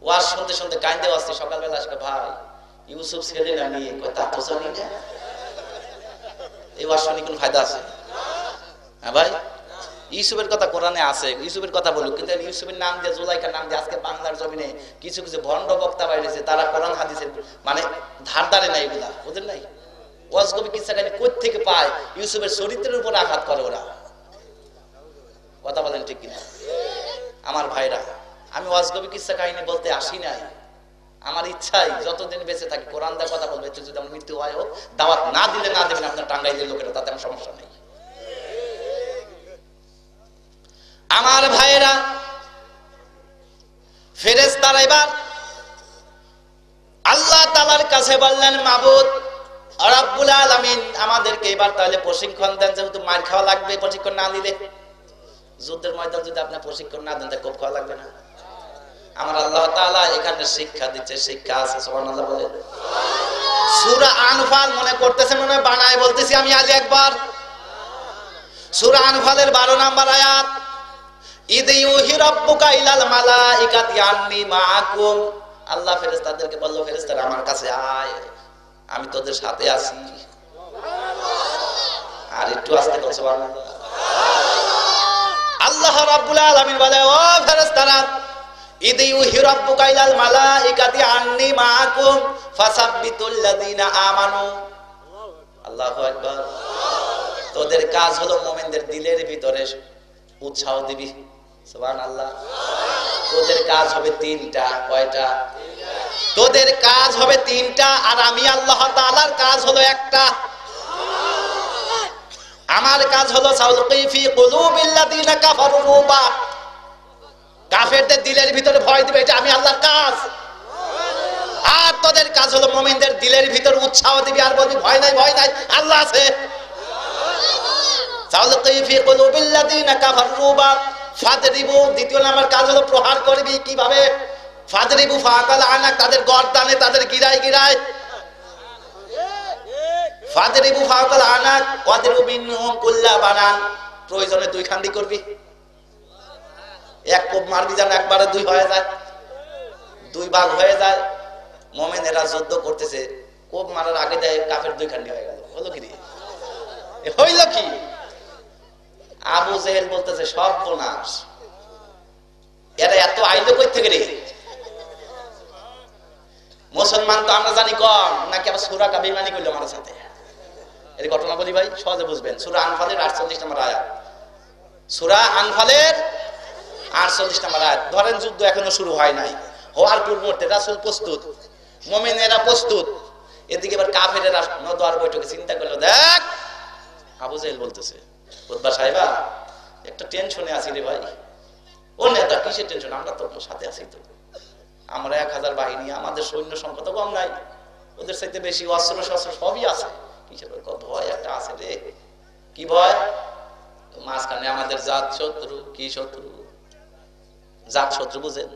ওয়াজ শুনতে শুনতে কাঁদতে আসছে। সকালবেলা আসবে ভাই ইউসুফ ছেলে না নিয়ে, তা তো জানি না, এই ওয়াজ শুনে কোন ফায়দা আছে? হ্যাঁ ভাই, ইউসুফের কথা কোরআনে আছে, ইউসুফের কথা বলুক, কিন্তু ইউসুফের নাম দিয়ে জুলাইখার নাম দিয়ে আজকে বাংলার জমিনে কিছু কিছু ভণ্ড বক্তা বাইরেছে, তারা কোরআন হাদিসের মানে ধার ধারে নাই, এগুলা বুঝেন নাই? ওয়াজ কবি কিসা কাহিনী কোথা থেকে পায়, ইউসুফের চরিত্রের উপর আঘাত করে ওরা, কথা বলেন ঠিক কিনা? আমার ভাইরা আমি ওয়াজ কবি কিসা কাহিনী বলতে আসি নাই, আমার ইচ্ছাই যতদিন বেঁচে থাকি কোরআন দা কথা বলবে, যদি আমার মৃত্যু হয় হোক, দাওয়াত না দিলে না দেবেন আপনার টাঙ্গাইলের লোকেরা, তাতে আমার সমস্যা নেই। আমার ভাইরা ফেরেশতারা এবার আল্লাহ তাআলার কাছে বললেন মাবুদ রব্বুল আলামিন আমাদেরকে এবার তাহলে প্রশিক্ষণ দেন, যেহেতু মার খাওয়া লাগবে, প্রশিক্ষণ না দিলে যুদ্ধের ময়দান যদি আপনি প্রশিক্ষণ না দেন তা কোপ খাওয়া লাগবে না? আমার আল্লাহ তাআলা এখানে শিক্ষা দিচ্ছে, শিক্ষা আছে। সুবহানাল্লাহ বলেন? সূরা আনফাল মনে করতেছেন মনে বানায় বলতেছি আমি আজ একবার, সূরা আনফালের 12 নম্বর আয়াত, ইদ ইউহি রাব্বুকা ইলাল মালাইকাতি আন্নী মাআকুম। আল্লাহ ফেরেশতাদেরকে বলল ফেরেশতারা আমার কাছে আয়, আমি তোদের সাথে আছি। আর একটু আস্তে করে সুবহানাল্লাহ। আল্লাহ রাব্বুল আলামিন বলে ও ফেরেশতারা ইদ ইউহি রাব্বুকা ইলাল মালাইকাতি আন্নী মাআকুম ফাসাব্বিতুল লাযিনা আমানু। আল্লাহু আকবার। তোদের কাজ হলো মুমিনদের দিলের ভিতরে উৎসাহ দিবি। সুবহানাল্লাহ। তোদের কাজ হবে 3টা। কয়টা? তোদের কাজ হবে 3টা, আর আমি আল্লাহ তাআলার কাজ হলো একটা। আমার কাজ হলো সাউলকি ফি কুলুবিল লাযিনা কাফারু রুবা, কাফেরদের দিলের ভিতরে ভয় দিবে, এটা আমি আল্লাহর কাজ। আর তোদের কাজ হলো মুমিনদের দিলের ভিতর উৎসাহ দিবি আর বলবি ভয় নাই ভয় নাই, আল্লাহ আছে। সাউলতি ফি কুলুবিল্লাযিনা কাফারু বা ফাদরিবু, দ্বিতীয় নাম্বার কাজ হলো প্রহার করবি। কিভাবে? ফাদরিবু ফাকাল আনাক, তাদের গর্দানে তাদের গিরায় গিরায়। ফাদরিবু ফাকাল আনাক ওয়াদরিবু মিনহুম কুল্লা বানান, প্রয়োজনে দুই খান্ডি করবি। এক কোপ মারবি যেন একবারে দুই হয়ে যায়, দুই ভাগ হয়ে যায়। মুমিনেরা যুদ্ধ করতেছে, কোপ মারার আগে দেয় কাফের দুই খান্ডি হয়ে গেল। হলো কি রে? হইল কি? আবু জেহেল বলতেছে সর্বনাশ, এরা এত আইলো কই থেকে রে? মুসলমান তো আমরা জানি কম, নাকি আবার সূরা কা বেঈমানি করলো আমার সাথে। এই ঘটনা বলি ভাই, সহজে বুঝবেন। সূরা আনফালের 48 নম্বর আয়াত, সূরা আনফালের 48 নম্বর আয়াত। ধরেন যুদ্ধ এখনো শুরু হয় নাই, হওয়ার পূর্বতে রাসূল প্রস্তুত, মুমিনেরা প্রস্তুত, এদিকে এবার কাফেরেরা নদওয়ার বৈঠকে চিন্তা করলো, দেখ আবু জেহেল বলতেছে, উতবা সাহেবা একটা টেনশনে আছি রে ভাই। ও নেতা কিসের টেনশন? আমরা তো সাথে আছি, তো আমরা 1000 বাহিনী, আমাদের সৈন্য সংখ্যা তো কম নাই, ওদের চাইতে বেশি অস্ত্র শস্ত্র সবই আছে। কিসের ভয় একটা আছে রে? কি ভয়? মাঝখানে আমাদের জাত শত্রু। কি শত্রু? জাত শত্রু বুঝেন?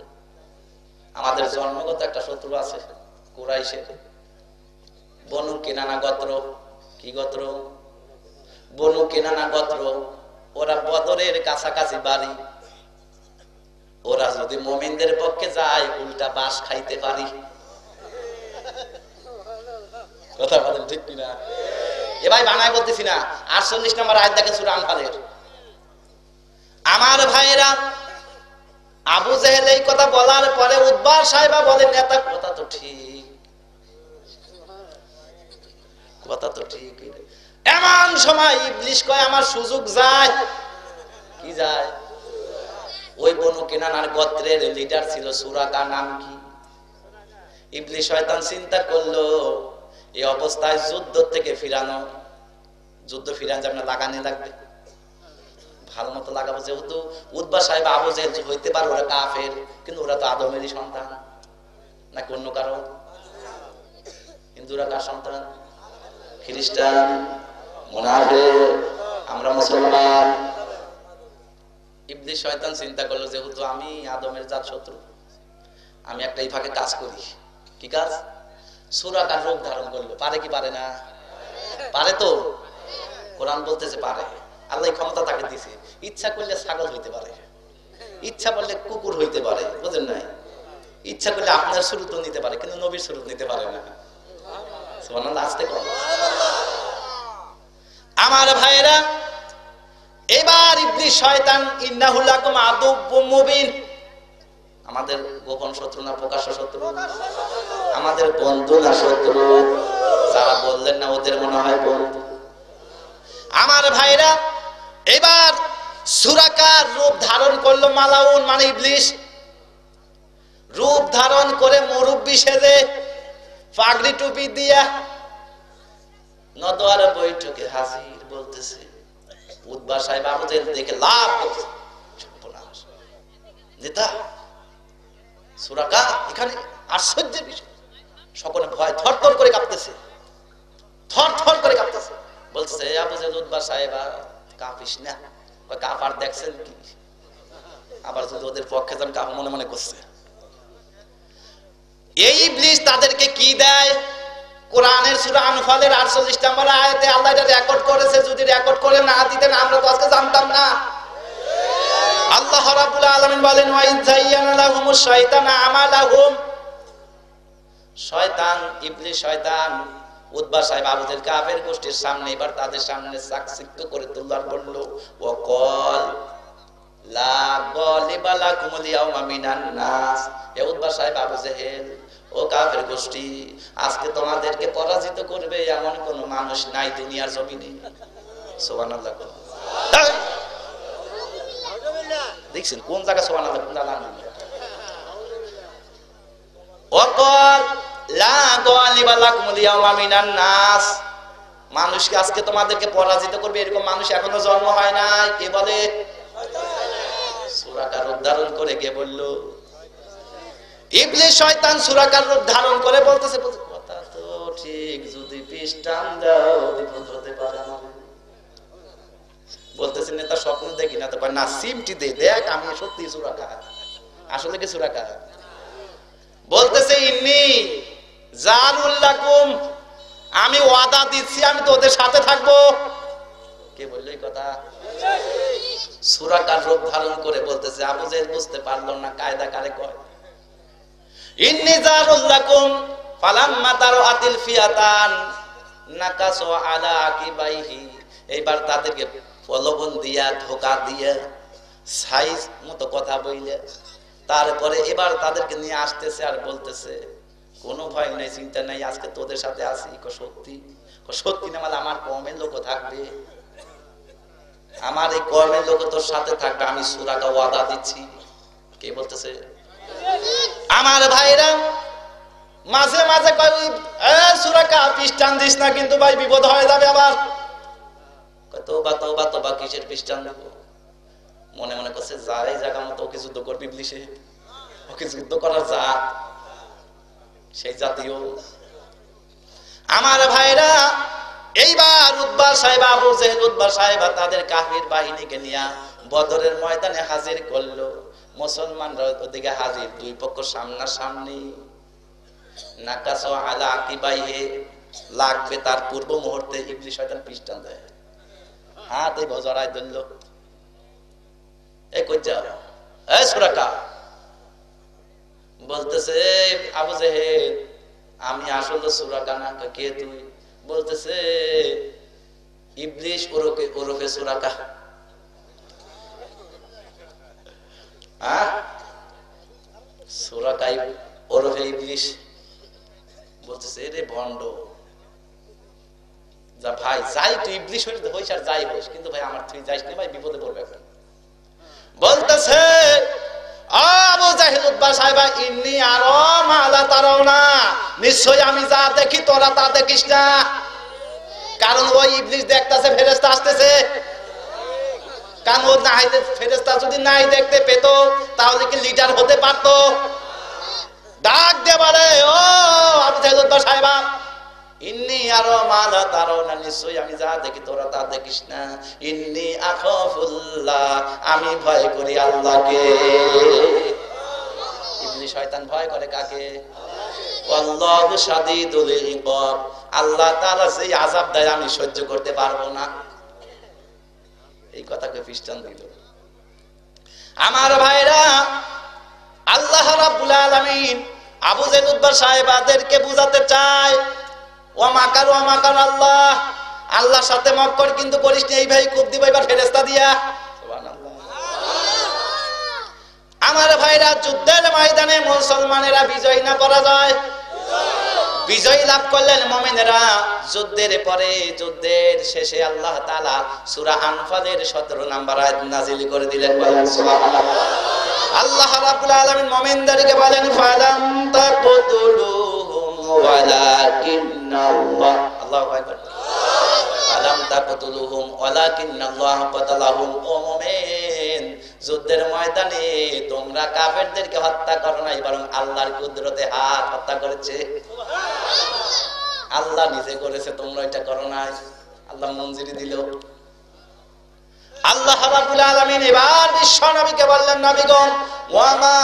আমাদের জন্মগত একটা শত্রু আছে, কুরাইশের বনু কিনানা গোত্র। কি গোত্র? বনু কিনানা গোত্র। ওরা বদরের কাছাকাছি বাড়ি। ওরা যদি মুমিনদের পক্ষে যায় উল্টা বাস খাইতে পারি। কথা বলেন ঠিক কিনা? এ ভাই বানায় বলতেছি না। 48 নম্বর আয়াত দেখেন সূরা আনফালের। আমার ভাইরা, আবু জেহেল এই কথা বলার পরে উতবা সাহেবা বলেন, নেতা কথা তো ঠিক, কথা তো ঠিক। এমন সময় ইবলিস কয় আমার সুযোগ যায়। কি যায়? ওই বনু কিনানার গোত্রের লিডার ছিল সুরাকা, নাম কি? ইবলিস শয়তান চিন্তা করলো এই অবস্থায় যুদ্ধ থেকে ফিরানো, যুদ্ধ ফিরান যাবে না, লাগানি লাগবে, ভালো মতো লাগাবো। যেহেতু উতবা সাহেব আবু জেহেল হইতে পারে ওরা কাফের, কিন্তু ওরা তো আদমেরই সন্তান, নাকি অন্য কারো? হিন্দুরা কার সন্তান? খ্রিস্টান, মুনাফিক, আমরা মুসলমান। ইবলিস শয়তান চিন্তা করলো যেহেতু আমি আদমের জাত শত্রু, আমি একটা এই ফাঁকে কাজ করি। কি কাজ? সুরাকার রূপ ধারণ করলো। পারে কি পারে না? পারে তো। কোরআন বলতেছে পারে। আল্লাহ ক্ষমতা তাকে দিছে। ইচ্ছা করলে ছাগল হইতে পারে, ইচ্ছা করলে কুকুর হইতে পারে, বুঝেন নাই? ইচ্ছা করলে আপনার সুরত নিতে পারে, কিন্তু নবীর সুরত নিতে পারে না। সুবহানাল্লাহ। আসতে কম। আমার ভাইরা, এবার ইবলিস শয়তান ইন্নাহু লাকুম আদুউম মুবিন, আমাদের গোপন শত্রু না প্রকাশ্য শত্রু? আমাদের বন্ধু না শত্রু? যারা বললেন না ওদের মনে হয় বন্ধু। আমার ভাইরা, এবার সুরাকার রূপ ধারণ করলো মালাউন, মানে ইবলিস রূপ ধারণ করে মুরব্বি সেজে পাগড়ি টুপি দিয়া নদওয়ার বৈঠকে হাজির। বলতেছে উতবা সাহেব আবু জেহেল দেখে লাভ করছে, নেতা সুরাকা এখানে, আশ্চর্যের বিষয়। সকলে ভয় থরথর করে কাঁপতেছে, থরথর করে কাঁপতেছে। বলছে আবু জেহেল, উতবা সাহেব কাঁপিস না। কাঁপার দেখছেন কি? আবার যদি ওদের পক্ষে যান কাঁপা মনে মনে করছে। এই ইবলিস তাদেরকে কি দেয়? কোরআনের সূরা আনফালের 48 নম্বর আয়াতে আল্লাহ এটা রেকর্ড করেছে। যদি রেকর্ড করে না দিতেন আমরা তো আজকে জানতাম না। আল্লাহ রাব্বুল আলামিন বলেন, ওয়া ইযায়্যানা লাহুমুশ শাইতানু আমালাহুম, শয়তান ইবলিস শয়তান উতবা সাহেব আবু জেহেল কাফের গোষ্ঠীর সামনে এবার তাদের সামনে চাকচিক্য করে তুলবার বলল, ওয়া ক্বাল লা গালিবা লাকুমুল ইয়াওমা মিনান নাস। হে উতবা সাহেব আবু জেহেল, ও কাফের গোষ্ঠী, আজকে তোমাদেরকে পরাজিত করবে এমন কোন মানুষ নাই দুনিয়ার জমিনে। সুবহানাল্লাহ। দেখছেন কোন জায়গা? সুবহানাল্লাহ। কোন জায়গা? ওয়াকাল লা গালিবা লাকুমুল ইয়াওমা মিনান নাস, মানুষকে আজকে তোমাদেরকে পরাজিত করবে এরকম মানুষ এখনো জন্ম হয় নাই। কে বলে? সূরাকার উদ্ধারণ করে কে বলল? ইবলিস শয়তান সূরাকার রূপ ধারণ করে বলতেছে, কথা তো ঠিক, যদি পৃষ্ঠান দাও বিপদ হতে পারে না। বলতেছে নেতা স্বপ্ন দেখি না, তো না সিমটি দে, দেখ আমি সত্যি সূরাকা, আসলে কি সূরাকা। বলতেছে ইন্নী জালুল লাকুম, আমি ওয়াদা দিচ্ছি আমি তোদের সাথে থাকবো। কে বললো এই কথা? সূরাকার রূপ ধারণ করে বলতেছে। আবু জেহেল বুঝতে পারলো না কায়দা কারে কয়। ইন্নী জালুল লাকুম ফালাম্মা তারাতিল ফিয়াতান নাকাসু আলা আকিবাইহি, এইবার তাদেরকে প্রলোভন দিয়া ধোঁকা দিয়া সাইজ মতো কথা বইলে তারপরে এবার তাদেরকে নিয়ে আসতেছে আর বলতেছে কোনো ভয় নাই, চিন্তা নাই, আজকে তোদের সাথে আছি। সত্যি? সত্যি না, মানে আমার কওমের লোক থাকবে, আমার এই কওমের লোক তোর সাথে থাকবে, আমি সূরাকা ওয়াদা দিচ্ছি। কে বলতেছে? আমার ভাইরা মাঝে মাঝে কয় সূরাকা পৃষ্ঠান দিস না, কিন্তু ভাই বিপদ হয়ে যাবে আবার। তওবা তওবা তওবা, কিসের পৃষ্ঠান দেব? মনে মনে করছে যাই জায়গা মতো ওকে যুদ্ধ করবি, ইবলিসে ওকে যুদ্ধ করার যা সেই জাতীয়। আমার ভাইরা এইবার উতবা সাহেব, আবু জেহেল উতবা সাহেব তাদের কাফির বাহিনীকে নিয়ে বদরের ময়দানে হাজির করলো। মুসলমানরা ওদিকে হাজির, দুই পক্ষ সামনাসামনি। নাকাসু আলা আকিবাইহি, লাগবে তার পূর্ব মুহূর্তে ইবলিস শয়তান পৃষ্ঠান দেয়, হাতে জড়াই ধরল। এ কই যাও? এ সূরাকা বলতেছে আবু জেহেল আমি আসলে সূরাকা না। কে তুই? বলতেছে ইবলিস ওরফে সূরাকা। সূরাকা ওরফে ইবলিস। বলতেছে রে ভণ্ড, যা ভাই যাই, তুই ইবলিস হইস আর যাই হইস, কিন্তু ভাই আমার তুই যাইস না ভাই, বিপদে পড়বে এখন। বলতেছে আবু জাহেল উতবা সাহেব ইন্নী আরা মা লা তারাউনা, নিশ্চয় আমি যা দেখি তোরা তা দেখিস না। কারণ ওই ইবলিস দেখতাছে ফেরেশতা আসতেছে, কারণ ও না হইতে ফেরেশতা যদি নাই দেখতে পেত তাহলে কি লিডার হতে পারতো? ডাক দিয়ে বলে ও আবু জাহেল উতবা সাহেব ইন্নী আরা মা লা তারাউনা, নিশ্চয় আমি যা দেখি তোরা তা দেখিস না। ইন্নী আখাফুল্লাহ, আমি ভয় করি আল্লাহকে। ইবলিস শয়তান ভয় করে কাকে? আল্লাহু শাদীদুল ইকাব, আল্লাহ তাআলা যেই আযাব দেয় আমি সহ্য করতে পারবো না। এই কথাকে খ্রিস্টান দিল। আমার ভাইরা আল্লাহ রাব্বুল আলামিন আবু জেহেল উতবা সাহেবদেরকে বুঝাতে চায় ওয়া মাকার আল্লাহ, আল্লাহর সাথে মক্কর কিন্তু করিস না। এই ভাই খুব দিব এবার ফেরেশতা দিয়া। সুবহানাল্লাহ। আমার ভাইরা যুদ্ধের ময়দানে মুসলমানেরা বিজয় না পরাজয়? বিজয় লাভ করলেন মুমিনেরা। যুদ্ধের পরে, যুদ্ধের শেষে আল্লাহ তাআলা সূরা আনফালের 17 নম্বর আয়াত নাযিল করে দিলেন। বলেন সুবহানাল্লাহ। আল্লাহ রাব্বুল আলামিন মুমিনদেরকে বলেন ফালাম তাকতুলুহুম ওয়ালাকিন্নাল্লাহ, আল্লাহু আকবার, ফালাম তাকতুলুহুম ওয়ালাকিন্নাল্লাহ কাতালাহুম। ও মুমিন, যুদ্ধের ময়দানে তোমরা কাফেরদেরকে হত্যা করো নাই, বরং আল্লাহর কুদরতে হাত হত্যা করেছে। আল্লাহ নিজে করেছে, তোমরা এটা করো নাই, আল্লাহ মঞ্জুরি দিল। আল্লাহ রাব্বুল আলামিন এবার বিশ্ব নবীকে বললেন, নবীগণ ওয়া মা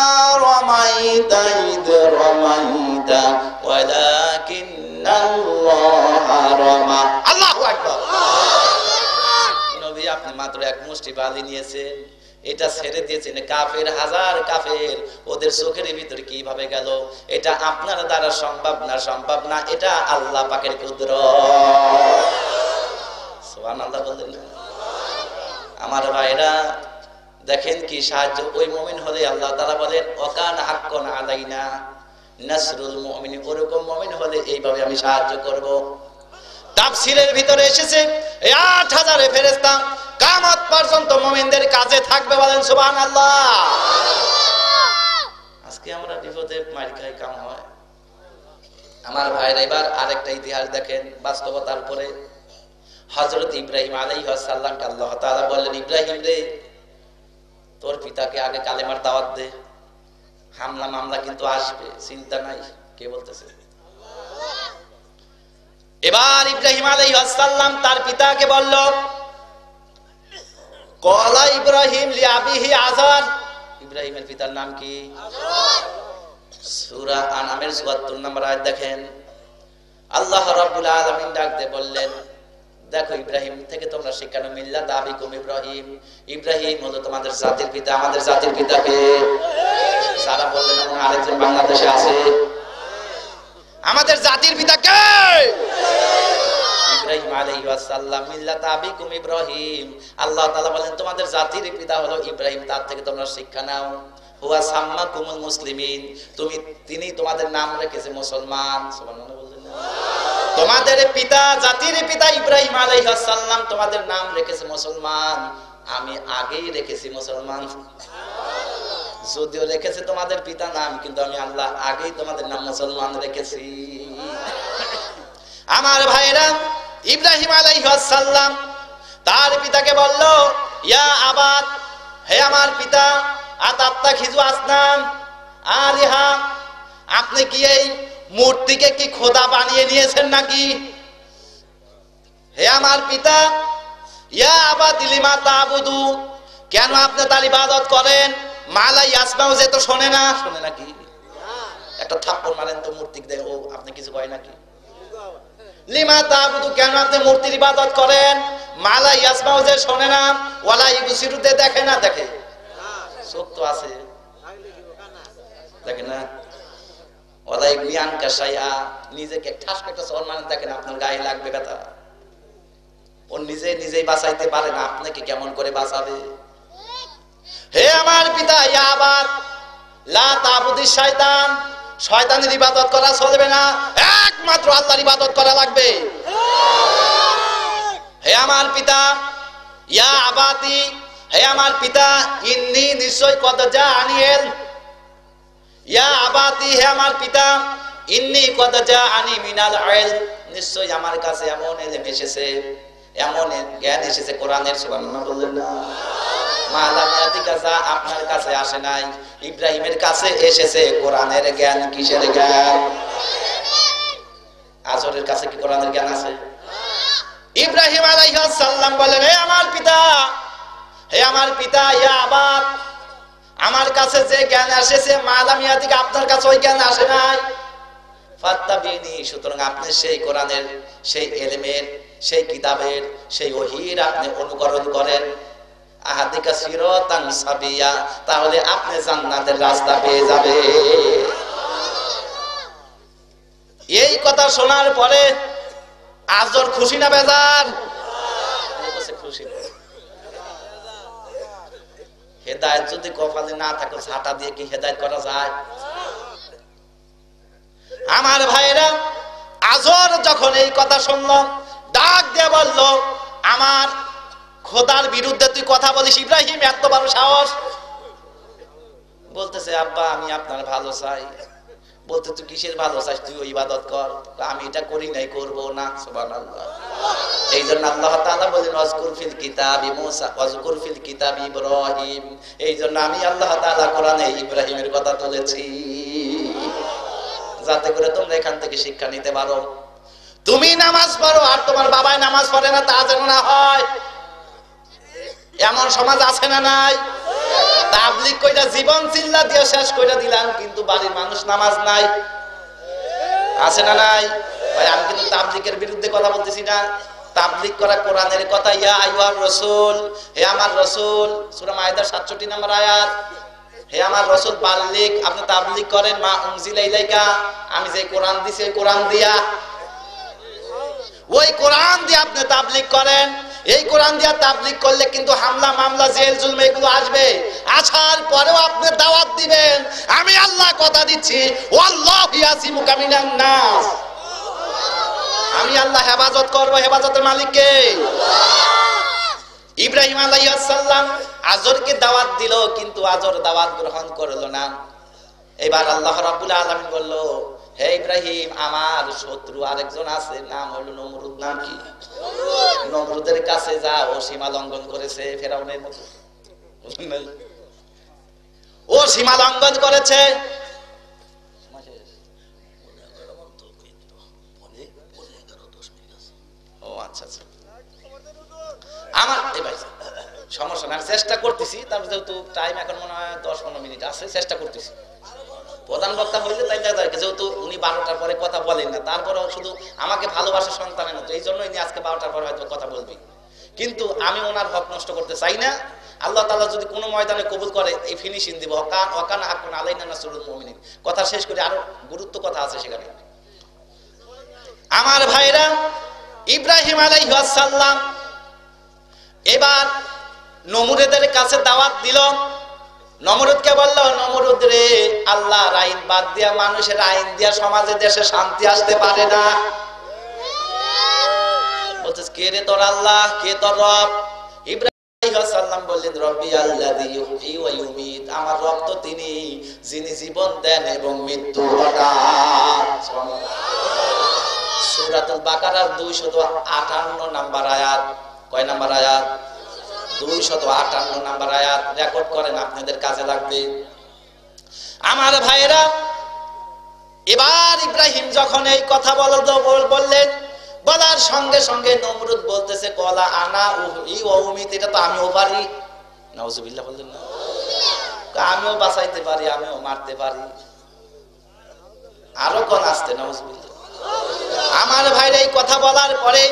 রামাইতা ইদ রামাইতা ওয়ালাকিন্নাল্লাহা রামা। আল্লাহু আকবার। নবী আপনি মাত্র এক মুষ্টি বালি নিয়েছেন, এটা ছেড়ে দিয়েছেন। কাফের, হাজার কাফের, ওদের চোখের ভিতরে কিভাবে গেল? এটা আপনার দ্বারা সম্ভব না, এটা আল্লাহ পাকের কুদরত। সুবহানাল্লাহ বলেন। আমার ভাইরা দেখেন কি সাহায্য। ওই মুমিন হলে আল্লাহ তাআলা বলেন ওয়াকান হাক্কান আলাইনা নাসরুল মুমিন, ওরকম মুমিন হলে এইভাবে আমি সাহায্য করব। তাফসীরের ভিতরে এসেছে এই 8000 ফেরেশতা কিয়ামত পর্যন্ত মুমিনদের কাজে থাকবে। বলেন সুবহানাল্লাহ। আজকে আমরা বিপদে মার খাই, কাম হয়। আমার ভাইরা এবার আরেকটা ইতিহাস দেখেন বাস্তবতার উপরে। হযরত ইব্রাহিম আলাইহিস সালামকে আল্লাহ তাআলা বললেন, ইব্রাহিম রে, তোর পিতাকে আগে কালেমার দাওয়াত দে। হামলা মামলা কিন্তু আসবে, চিন্তা নাই। কে বলতেছে? এবার ইব্রাহিম আলাইহিস সালাম তার পিতাকে বলল, ক্বালা ইব্রাহিম লিআবিহি আযার। ইব্রাহিমের পিতার নাম কি? সূরা আনআমের ৭৪ নম্বর আয়াত দেখেন, আল্লাহ রাব্বুল আলামিন ডাক দিয়ে বললেন, দেখো ইব্রাহিম থেকে তোমরা শিখানো মিল্লাত আবিকুম ইব্রাহিম, ইব্রাহিম হলো তোমাদের জাতির পিতা। আমাদের জাতির পিতাকে যারা বললেন এবং আরেকজন বাংলাদেশে আছে, আমাদের জাতির পিতা কে? ইব্রাহিম আলাইহিস সালাম। মিল্লাত আবিকুম ইব্রাহিম, আল্লাহ তাআলা বলেন তোমাদের জাতির পিতা হলো ইব্রাহিম, তার থেকে তোমরা শিক্ষা নাও। হুয়া সাম্মাকুমুল মুসলিমিন, তিনি তোমাদের নাম রেখেছে মুসলমান। সুবহানাল্লাহ বললেন না? তোমাদের পিতা, জাতির পিতা ইব্রাহিম আলাইহিস সালাম তোমাদের নাম রেখেছে মুসলমান, আমি আগেই রেখেছি মুসলমান। যদিও রেখেছে তোমাদের পিতা নাম, কিন্তু আমি আল্লাহ আগেই তোমাদের নাম মুসলমান রেখেছি। আমার ভাইরা, ইব্রাহিম আলাইহিস সালাম তার পিতাকে বলল, ইয়া আবাত, হে আমার পিতা, আতাত্তাখিযু আসনাম আলিহা, আপনি কি এই মূর্তিকে কি খোদা বানিয়ে নিয়েছেন নাকি? হে আমার পিতা, ইয়া আবাতি লিমা তা'বুদু, কেন আপনি তার ইবাদত করেন? মালা ইয়াসমাউ, যে তো শোনে না। শোনে নাকি? একটা থাপ্পড় মারেন তো মূর্তিকে, দেখো আপনি কিছু কয় নাকি? লিমা তা'বুদু, কেন আপনি মূর্তির ইবাদত করেন? মালা ইয়াসমাউ, যে শোনে না, ওয়ালা ইবসিরু, দেখে না। দেখে, চোখ তো আছে, দেখে না। ওয়ালা ইয়ান কাশাইয়া, নিজেকে ঠাস একটা চড় মারেন, দেখেন আপনার গায়ে লাগবে ব্যথা। ও নিজেই বাঁচাইতে পারে না, আপনাকে কেমন করে বাঁচাবে? হে আমার পিতা, ইয়া আবাত লা তা'বুদিশ শায়তান, শয়তানের ইবাদত করা চলবে না, একমাত্র আল্লাহর ইবাদত করা লাগবে। হে আমার পিতা, ইয়া আবাতি, হে আমার পিতা, ইন্নী, নিশ্চয় কদ জাআনি ইলম, ইয়া আবাতি, হে আমার পিতা, ইন্নী কদ জাআনি মিনাল ইলম, নিশ্চয় আমার কাছে এমন ইলম এসেছে, এমন জ্ঞান এসেছে কোরআনের। সুবহানাল্লাহ বললেন না? মালামিয়াতিকা, যা আপনার কাছে আসে নাই, ইব্রাহিমের কাছে এসেছে কোরআনের জ্ঞান। কিসের জ্ঞান? আজরের কাছে কি কোরআনের জ্ঞান আছে? ইব্রাহিম আলাইহিস সালাম বলেন, হে আমার পিতা, হে আমার পিতা, ইয়া আবাত, আমার কাছে যে জ্ঞান এসেছে, মালামিয়াতিকা, আপনার কাছে ওই জ্ঞান আসে নাই। ফাত্তাবিনি, সুতরাং আপনি সেই কোরআনের, সেই ইলমের, সেই কিতাবের, সেই ওহীর আপনি অনুকরণ করেন। আহাদিকা সিরাতান সাবিয়া, তাহলে আপনি জান্নাতের রাস্তা পেয়ে যাবে। এই কথা শোনার পরে আজর খুশি না বেজার? খুশি। হেদায়েত যদি কপালে না থাকে, ঝাঁটা দিয়ে কি হেদায়েত করা যায়? আমার ভাইরা, আজর যখন এই কথা শুনল, ডাক দিয়ে বলল, আমার খোদার বিরুদ্ধে তুই কথা বলিস ইব্রাহিম? এত বড় সাহস! বলতেছে, আব্বা আমি আপনার ভালো চাই। বলতে, তুই কিসের ভালো চাস? তুই ওই ইবাদত কর। আমি এটা করি নাই, করব না। সুবহানাল্লাহ। এই জন্য আল্লাহ তাআলা বলেন, ওয়াজকুর ফিল কিতাবি মূসা ওয়াজকুর ফিল কিতাবি ইব্রাহিম। এই জন্য আমি আল্লাহ তাআলা কোরআনে ইব্রাহিমের কথা তুলেছি, যাতে করে তোমরা এখান থেকে শিক্ষা নিতে পারো। তুমি নামাজ পড়ো আর তোমার বাবাই নামাজ পড়ে না, তা যেন না হয়। এমন সমাজ আছে না নাই? তাবলীগ কইরা জীবন চিল্লা দিয়ে শেষ কইরা দিলাম, কিন্তু বাড়ির মানুষ নামাজ নাই। আছে না নাই? ভাই, আমি কিন্তু তাবলীগের বিরুদ্ধে কথা বলতেছি না, তাবলীগ করা কোরআনের কথা। ইয়া আইয়ুহার রাসূল, হে আমার রাসূল, সূরা মাইদার 67 নম্বর আয়াত। হে আমার রাসূল, বাল্লিগ, আপনি তাবলীগ করেন, মা উনজিলা ইলাইকা, আমি যে কোরআন দিছি ওই কোরআন দিয়া, ওই কোরআন দিয়ে আপনি তাবলীগ করেন। এই কোরআন দিয়ে তাবলীগ করলে কিন্তু হামলা মামলা, জেল জুলম এগুলো আসবে। আসার পরেও আপনি দাওয়াত দিবেন, আমি আল্লাহ কথা দিচ্ছি, ওয়াল্লাহু ইয়াসিমুকা মিনান নাস, আমি আল্লাহ হেফাজত করব। হেফাজতের মালিক কে? ইব্রাহিম আলাইহিস সালাম আজরকে দাওয়াত দিল, কিন্তু আজর দাওয়াত গ্রহণ করলো না। এবার আল্লাহ রাব্বুল আলামিন বলল, হে ইব্রাহিম, আমার শত্রু আরেকজন আছে, নাম হলো নমরুদ। নাম কি? নমরুদের কাছে যা, ও সীমা লঙ্ঘন করেছে ফেরাউনের মতো। ও সীমা লঙ্ঘন করেছে। ও আচ্ছা আচ্ছা, আমার সমস্যা না, চেষ্টা করতেছি। তারপর যেহেতু টাইম এখন মনে হয় 10-15 মিনিট আছে, চেষ্টা করতেছি। প্রধান বক্তা হইলে তাই যেহেতু উনি 12টার পরে কথা বলেন না, তারপরেও শুধু আমাকে ভালোবাসার সন্তানের মতো, এই জন্যই উনি আজকে 12টার পরে হয়তো কথা বলবি, কিন্তু আমি ওনার হক নষ্ট করতে চাই না। আল্লাহ তাআলা যদি কোনো ময়দানে কবুল করে এই ফিনিশিং দিব, ওয়াকানা হাক্কুন আলাইনা নাসরুল মুমিনিন। কথা শেষ করে আরো গুরুত্ব কথা আছে সেখানে। আমার ভাইরা, ইব্রাহিম আলাইহিস সালাম এবার নমরুদের কাছে দাওয়াত দিল। নমরুদকে বলল, নমরুদ রে, আল্লাহর আইন বাদ দিয়া মানুষের আইন দিয়া সমাজে দেশে শান্তি আসতে পারে না। বলতেছে, কে রে তোর আল্লাহ, কে তোর রব? ইব্রাহিম আলাইহিস সালাম বললেন, রব্বি আল্লাযী ইউহয়ী ওয়া ইউমীত, আমার রব তো তিনি যিনি জীবন দেন এবং মৃত্যু ঘটান। সূরাতুল বাকারার 258 নাম্বার আয়াত। কয় নাম্বার আয়াত? 258 নাম্বার আয়াত। রেকর্ড করেন, আপনাদের কাজে লাগবে। আমার ভাইরা, এবার ইব্রাহিম যখন এই কথা বললেন, বলার সঙ্গে সঙ্গে নমরুদ বলতেছে, কলা আনা উহয়ী ওয়া উমীত, এটা তো আমিও পারি। নাউজুবিল্লাহ বললেন না? আমিও বাঁচাইতে পারি, আমিও মারতে পারি। আরো কোন আসতে? নাউজুবিল্লাহ। আমার ভাইরা, এই কথা বলার পরে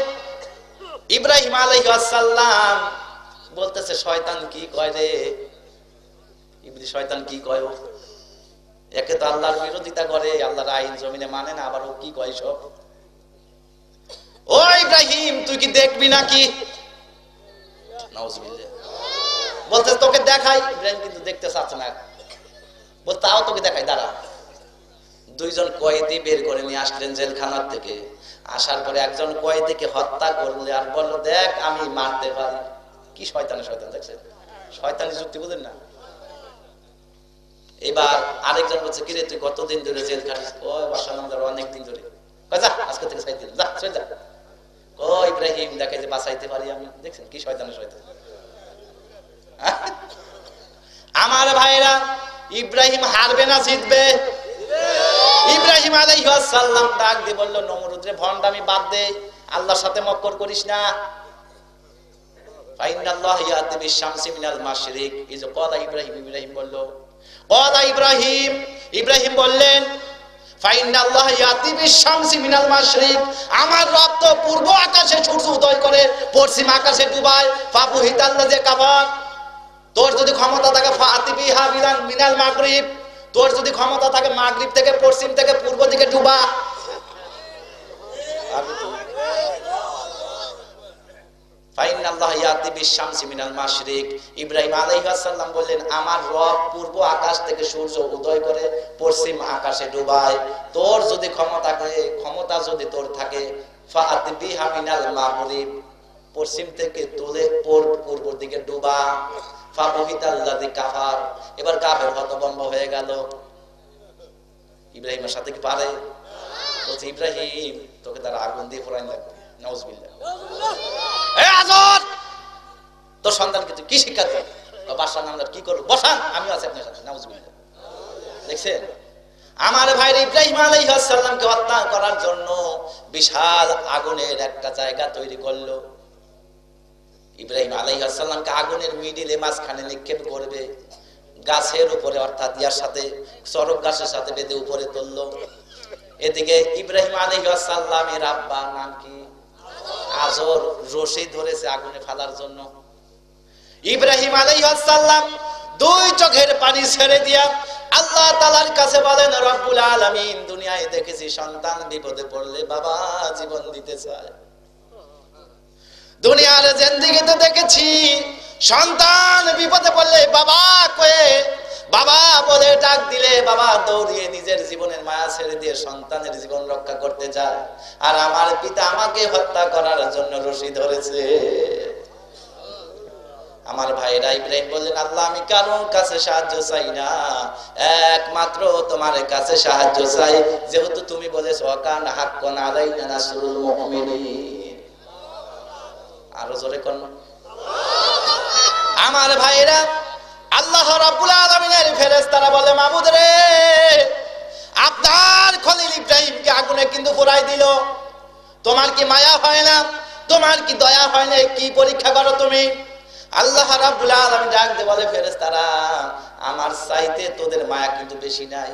ইব্রাহিম আলাইহিস সালাম বলতেছে, শয়তান কি কয় রে? ইবলিস শয়তান কি কয়? একে তো আল্লাহর বিরোধিতা করে, আল্লাহর আইন জমিনে মানে না, আবার ও কি কয় সব? ও ইব্রাহিম, তুই কি দেখবি নাকি? নাউজুবিল্লাহ। বলতেছে, তোকে দেখাই। ইব্রাহিম কিন্তু দেখতে চাচ্ছে না। বল, তাও তোকে দেখাই, দাঁড়া। দুইজন কয়েদি বের করে নিয়ে আসলেন জেলখানার থেকে। আসার পরে একজন কয়েদিকে হত্যা করলে আর বলল, দেখ আমি মারতে পারি। কি শয়তানের শয়তান, দেখছেন? শয়তানি যুক্তি বুঝেন না? এবার আরেকজন বলছে, কিরে তুই কতদিন ধরে জেল খাটিস? ওই বাসার নাম অনেকদিন ধরে। যা, আজকে থেকে সাইড দিন, যা চলে যা। ও ইব্রাহিম, দেখে যে বাঁচাইতে পারি আমি। দেখছেন কি শয়তানের শয়তান? আমার ভাইরা, ইব্রাহিম হারবে না জিতবে? ইব্রাহিম আলাইহিস সালাম ডাক দিয়ে বলল, নমরুদ রে, ভন্ডামি বাদ দে, আল্লাহর সাথে মক্কর করিস না। ফাইনাল্লাহু ইয়াতি বিশ-শামসি মিনাল মাশরিক। এই যে কলা ইব্রাহিম, ইব্রাহিম বলল, কলা ইব্রাহিম, ইব্রাহিম বললেন, ফাইনাল্লাহু ইয়াতি বিশ-শামসি মিনাল মাশরিক, আমার রব তো পূর্ব আকাশে সূর্য উদয় করে পশ্চিম আকাশে ডুবায়। ফাবুহিতাল্লাযী কাফার, তোর যদি ক্ষমতা থাকে ফাতি বিহা মিনাল মাগরিব, তোর যদি ক্ষমতা থাকে মাগরিব থেকে, পশ্চিম থেকে, পূর্ব দিকে ডুবা। ফাইনাল্লাহু ইয়াতি বিশ-শামসি মিনাল মাশরিক। ইব্রাহিম আলাইহিস সালাম বললেন, আমার রব পূর্ব আকাশ থেকে সূর্য উদয় করে পশ্চিম আকাশে ডুবায়। তোর যদি ক্ষমতা যদি তোর থাকে, ফাতি বিহা মিনাল মাগরিব, পশ্চিম থেকে তুলে পূর্ব দিকে ডুবা। ফাবুহিতাল্লাযী কাফার, এবার কাফের হতভম্ব হয়ে গেল। ইব্রাহিমের সাথে কি পারে? বলছে, ইব্রাহিম, তোকে তার আগুন দিয়ে পোড়াইন লাগবে। নাউজুবিল্লাহ। এই আজর, তোর সন্তানকে তুই কি শিক্ষা দিবি? বাদশাহ নামদার কি করব? বসান, আমিও আছি আপনার সাথে। নাউজুবিল্লাহ। দেখছেন আমার ভাইরা, ইব্রাহিম আলাইহিস সালামকে হত্যা করার জন্য বিশাল আগুনের একটা জায়গা তৈরি করলো। ইব্রাহিম আলাইহিস সালামকে আগুনের মিডিলে মাঝখানে নিক্ষেপ করবে, গাছের উপরে, অর্থাৎ ইয়ার সাথে, চরক গাছের সাথে বেঁধে উপরে তুললো। এদিকে ইব্রাহিম আলাইহিস সালামের আব্বা নাম কি? আজর, রশি ধরেছে আগুনে ফেলার জন্য। ইব্রাহিম আলাইহিস সালাম দুই চোখের পানি ছেড়ে দিয়া আল্লাহ তাআলার কাছে বলেন, রব্বুল আলামিন, দুনিয়ায় দেখেছি সন্তান বিপদে পড়লে বাবা জীবন দিতে চায়, দুনিয়ার জিন্দেগিতে দেখেছি সন্তান বিপদে পড়লে বাবা কয়ে, বাবা বলে ডাক দিলে বাবা দৌড়িয়ে নিজের জীবনের মায়া ছেড়ে দিয়ে সন্তানের জীবন রক্ষা করতে যায়। আর আমার পিতা আমাকে হত্যা করার জন্য রশি ধরেছে। আমার ভাইরা, ইব্রাহিম বললেন, আল্লাহ, আমি কারোর কাছে সাহায্য চাই না, একমাত্র তোমার কাছে সাহায্য চাই, যেহেতু তুমি বলেছো ওয়াকানা হাক্কুন আলাইনা নাসরুল মুমিনিন। আরো জোরে কোন? আমার ভাইরা, আল্লাহ রাব্বুল আলামিনের ফেরেশতারা মাবুদ রে, আপনার খলিল ইব্রাহিমকে আগুনে কিন্তু পোড়াই দিল, তোমার কি মায়া হয় না, তোমার কি দয়া হয় না, কি পরীক্ষা করো তুমি? আল্লাহ রাব্বুল আলামিন ডাক দিয়ে বলে, ফেরেশতারা, আমার চাইতে তোদের মায়া কিন্তু বেশি নাই,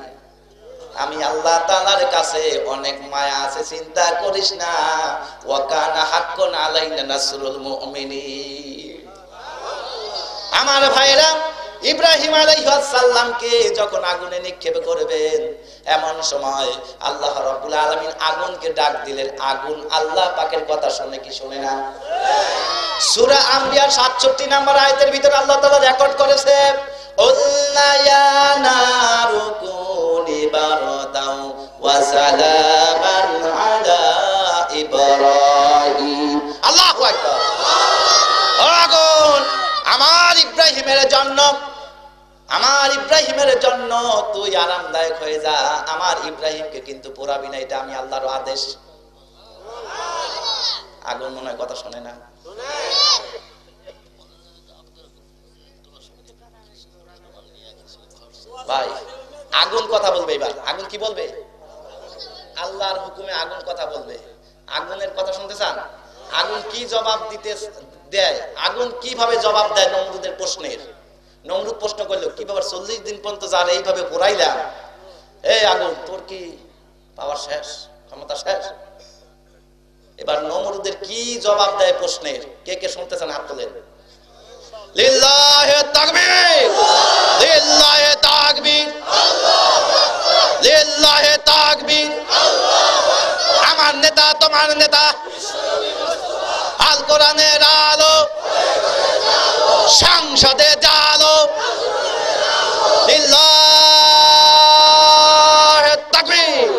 আমি আল্লাহ তাআলার কাছে অনেক মায়া আছে, চিন্তা করিস না। ওয়া কানা হাক্কুন আলাইনা নাসরুল মুমিনিন। আমার ভাইরা, ইব্রাহিম আলাইহিস সালামকে যখন আগুনে নিক্ষেপ করবেন, এমন সময় আল্লাহ রাব্বুল আলামিন আগুনকে ডাক দিলেন। আগুন আল্লাহ পাকের কথা শুনে কি শুনে না? সূরা আম্বিয়ার 67 নম্বর আয়াতের ভিতরে আল্লাহ তাআলা রেকর্ড করেছে, উল্লা ইয়া নারু কুনি বারদাও ওয়া সালামান আলা ইব্রাহিম। আল্লাহু আকবার। আগুন আমার ইব্রাহিমের জন্য, আমার ইব্রাহিমের জন্য তুই আরামদায়ক হয়ে যা, আমার ইব্রাহিমকে কিন্তু পোড়াবি না, এটা আমি আল্লাহর আদেশ। আগুন মনে হয় কথা শোনে না। ভাই, আগুন কথা বলবে এবার। আগুন কি বলবে? আল্লাহর হুকুমে আগুন কথা বলবে। আগুনের কথা শুনতে চান? আগুন কি জবাব দিতে দেয়, আগুন কিভাবে জবাব দেয় নমরুদের প্রশ্নের। নমরুদ প্রশ্ন করলো, কিভাবে 40 দিন পর্যন্ত যার এইভাবে পোড়াইলাম, এই আগুন তোর কি পাওয়ার শেষ, ক্ষমতা শেষ? এবার নমরুদের কি জবাব দেয় প্রশ্নের, কে কে শুনতেছেন হাত তোলেন। লিল্লাহি তাকবীর, লিল্লাহি তাকবীর, লিল্লাহি তাকবীর। আমার নেতা, তোমার নেতা, আল কোরআনের আলো, সংসদে জালো, লিল্লাহি তাকবীর।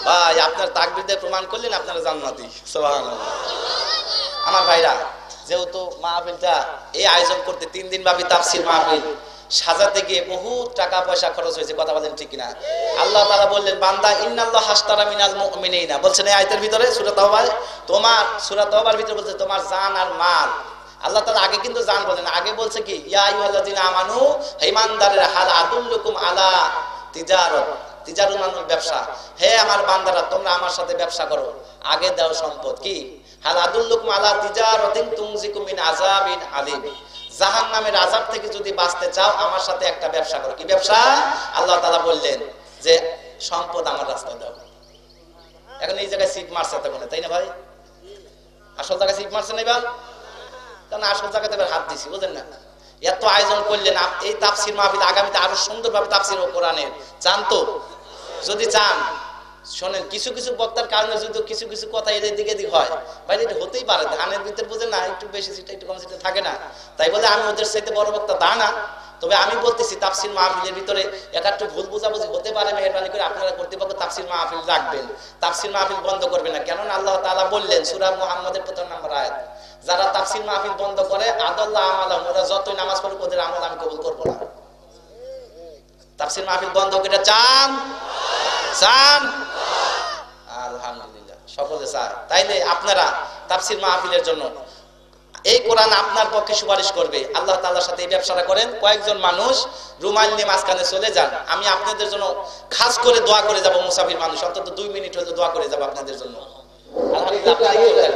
ভাই, আপনার তাকবীর দিয়ে প্রমাণ করলেন আপনারা জান্নাতি। সুবহানাল্লাহ। আমার ভাইরা, যেহেতু মাহফিলটা এই আয়োজন করতে 3 দিন ব্যাপী তাফসীর মাহফিল সাজাতে গিয়ে বহু টাকা পয়সা খরচ হয়েছে, কথা বলেন ঠিক কিনা? আল্লাহ তাআলা বললেন, বান্দা ইন্নাল্লাহ হাশতারা মিনাল মুমিনিনা, বলছেন এই আয়াতের ভিতরে সূরা তাওবা, তোমার সূরা তাওবার ভিতরে বলছে তোমার জান আর মাল। আল্লাহ তাআলা আগে কিন্তু জান বলেন, আগে বলছে কি, ইয়া আইয়ুহাল্লাযিনা আমানু, হে ঈমানদারেরা, হাল আদুল্লুকুম আলা তিজারাত, তিজারুন মানে ব্যবসা, হে আমার বান্দারা তোমরা আমার সাথে ব্যবসা করো। আগে দাও সম্পদ কি, হাল আদুল্লুকুম আলা তিজারাতিন তুনজিকুম মিন আযাবিন আলীম, জাহান্নামের আযাব থেকে যদি বাঁচতে চাও আমার সাথে একটা ব্যবসা করো। কি ব্যবসা? আল্লাহ তাআলা বললেন যে সম্পদ আমার রাস্তায় দাও। এখন এই জায়গায় সিট মারছে তখন, তাই না ভাই? আসল জায়গায় সিট মারছে না এবার, কারণ আসল জায়গাতে এবার হাত দিছি, বুঝেন না? এত আয়োজন করলেন, এই তাফসীর মাহফিল আগামীতে আরো সুন্দরভাবে তাফসীর ও কোরআনের চান তো? যদি চান শোনেন, কিছু কিছু বক্তার কারণে যদি কিছু কিছু কথা এদের দিকে দিক হয়, ভাই এটা হতেই পারে, ধানের ভিতরে বোঝে না, একটু বেশি সিটে একটু কম সিটে থাকে না, তাই বলে আমি ওদের চাইতে বড় বক্তা তা না। তবে আমি বলতেছি তাফসীর মাহফিলের ভিতরে একটু ভুল বোঝাবুঝি হতে পারে, মেহেরবানি করে আপনারা কর্তৃপক্ষ তাফসীর মাহফিল রাখবেন, তাফসীর মাহফিল বন্ধ করবেন না। কেননা আল্লাহ তাআলা বললেন সূরা মুহাম্মদের 1 নম্বর আয়াত, যারা তাফসীর মাহফিল বন্ধ করে আদাল্লাহ আমালাহুম, ওরা যতই নামাজ পড়ুক ওদের আমল আমি কবুল করব না। তাফসীর মাহফিল বন্ধ করে চান? চান? আলহামদুলিল্লাহ, সকলে চায়। তাইলে আপনারা তাফসীর মাহফিলের জন্য এই কোরআন আপনার পক্ষে সুপারিশ করবে। আল্লাহ তাআলার সাথে এই ব্যবসাটা করেন, কয়েকজন মানুষ রুমাল নিয়ে মাঝখানে চলে যান, আমি আপনাদের জন্য খাস করে দোয়া করে যাব। মুসাফির মানুষ অন্তত 2 মিনিট হলে দোয়া করে যাব আপনাদের জন্য। আলহামদুলিল্লাহ।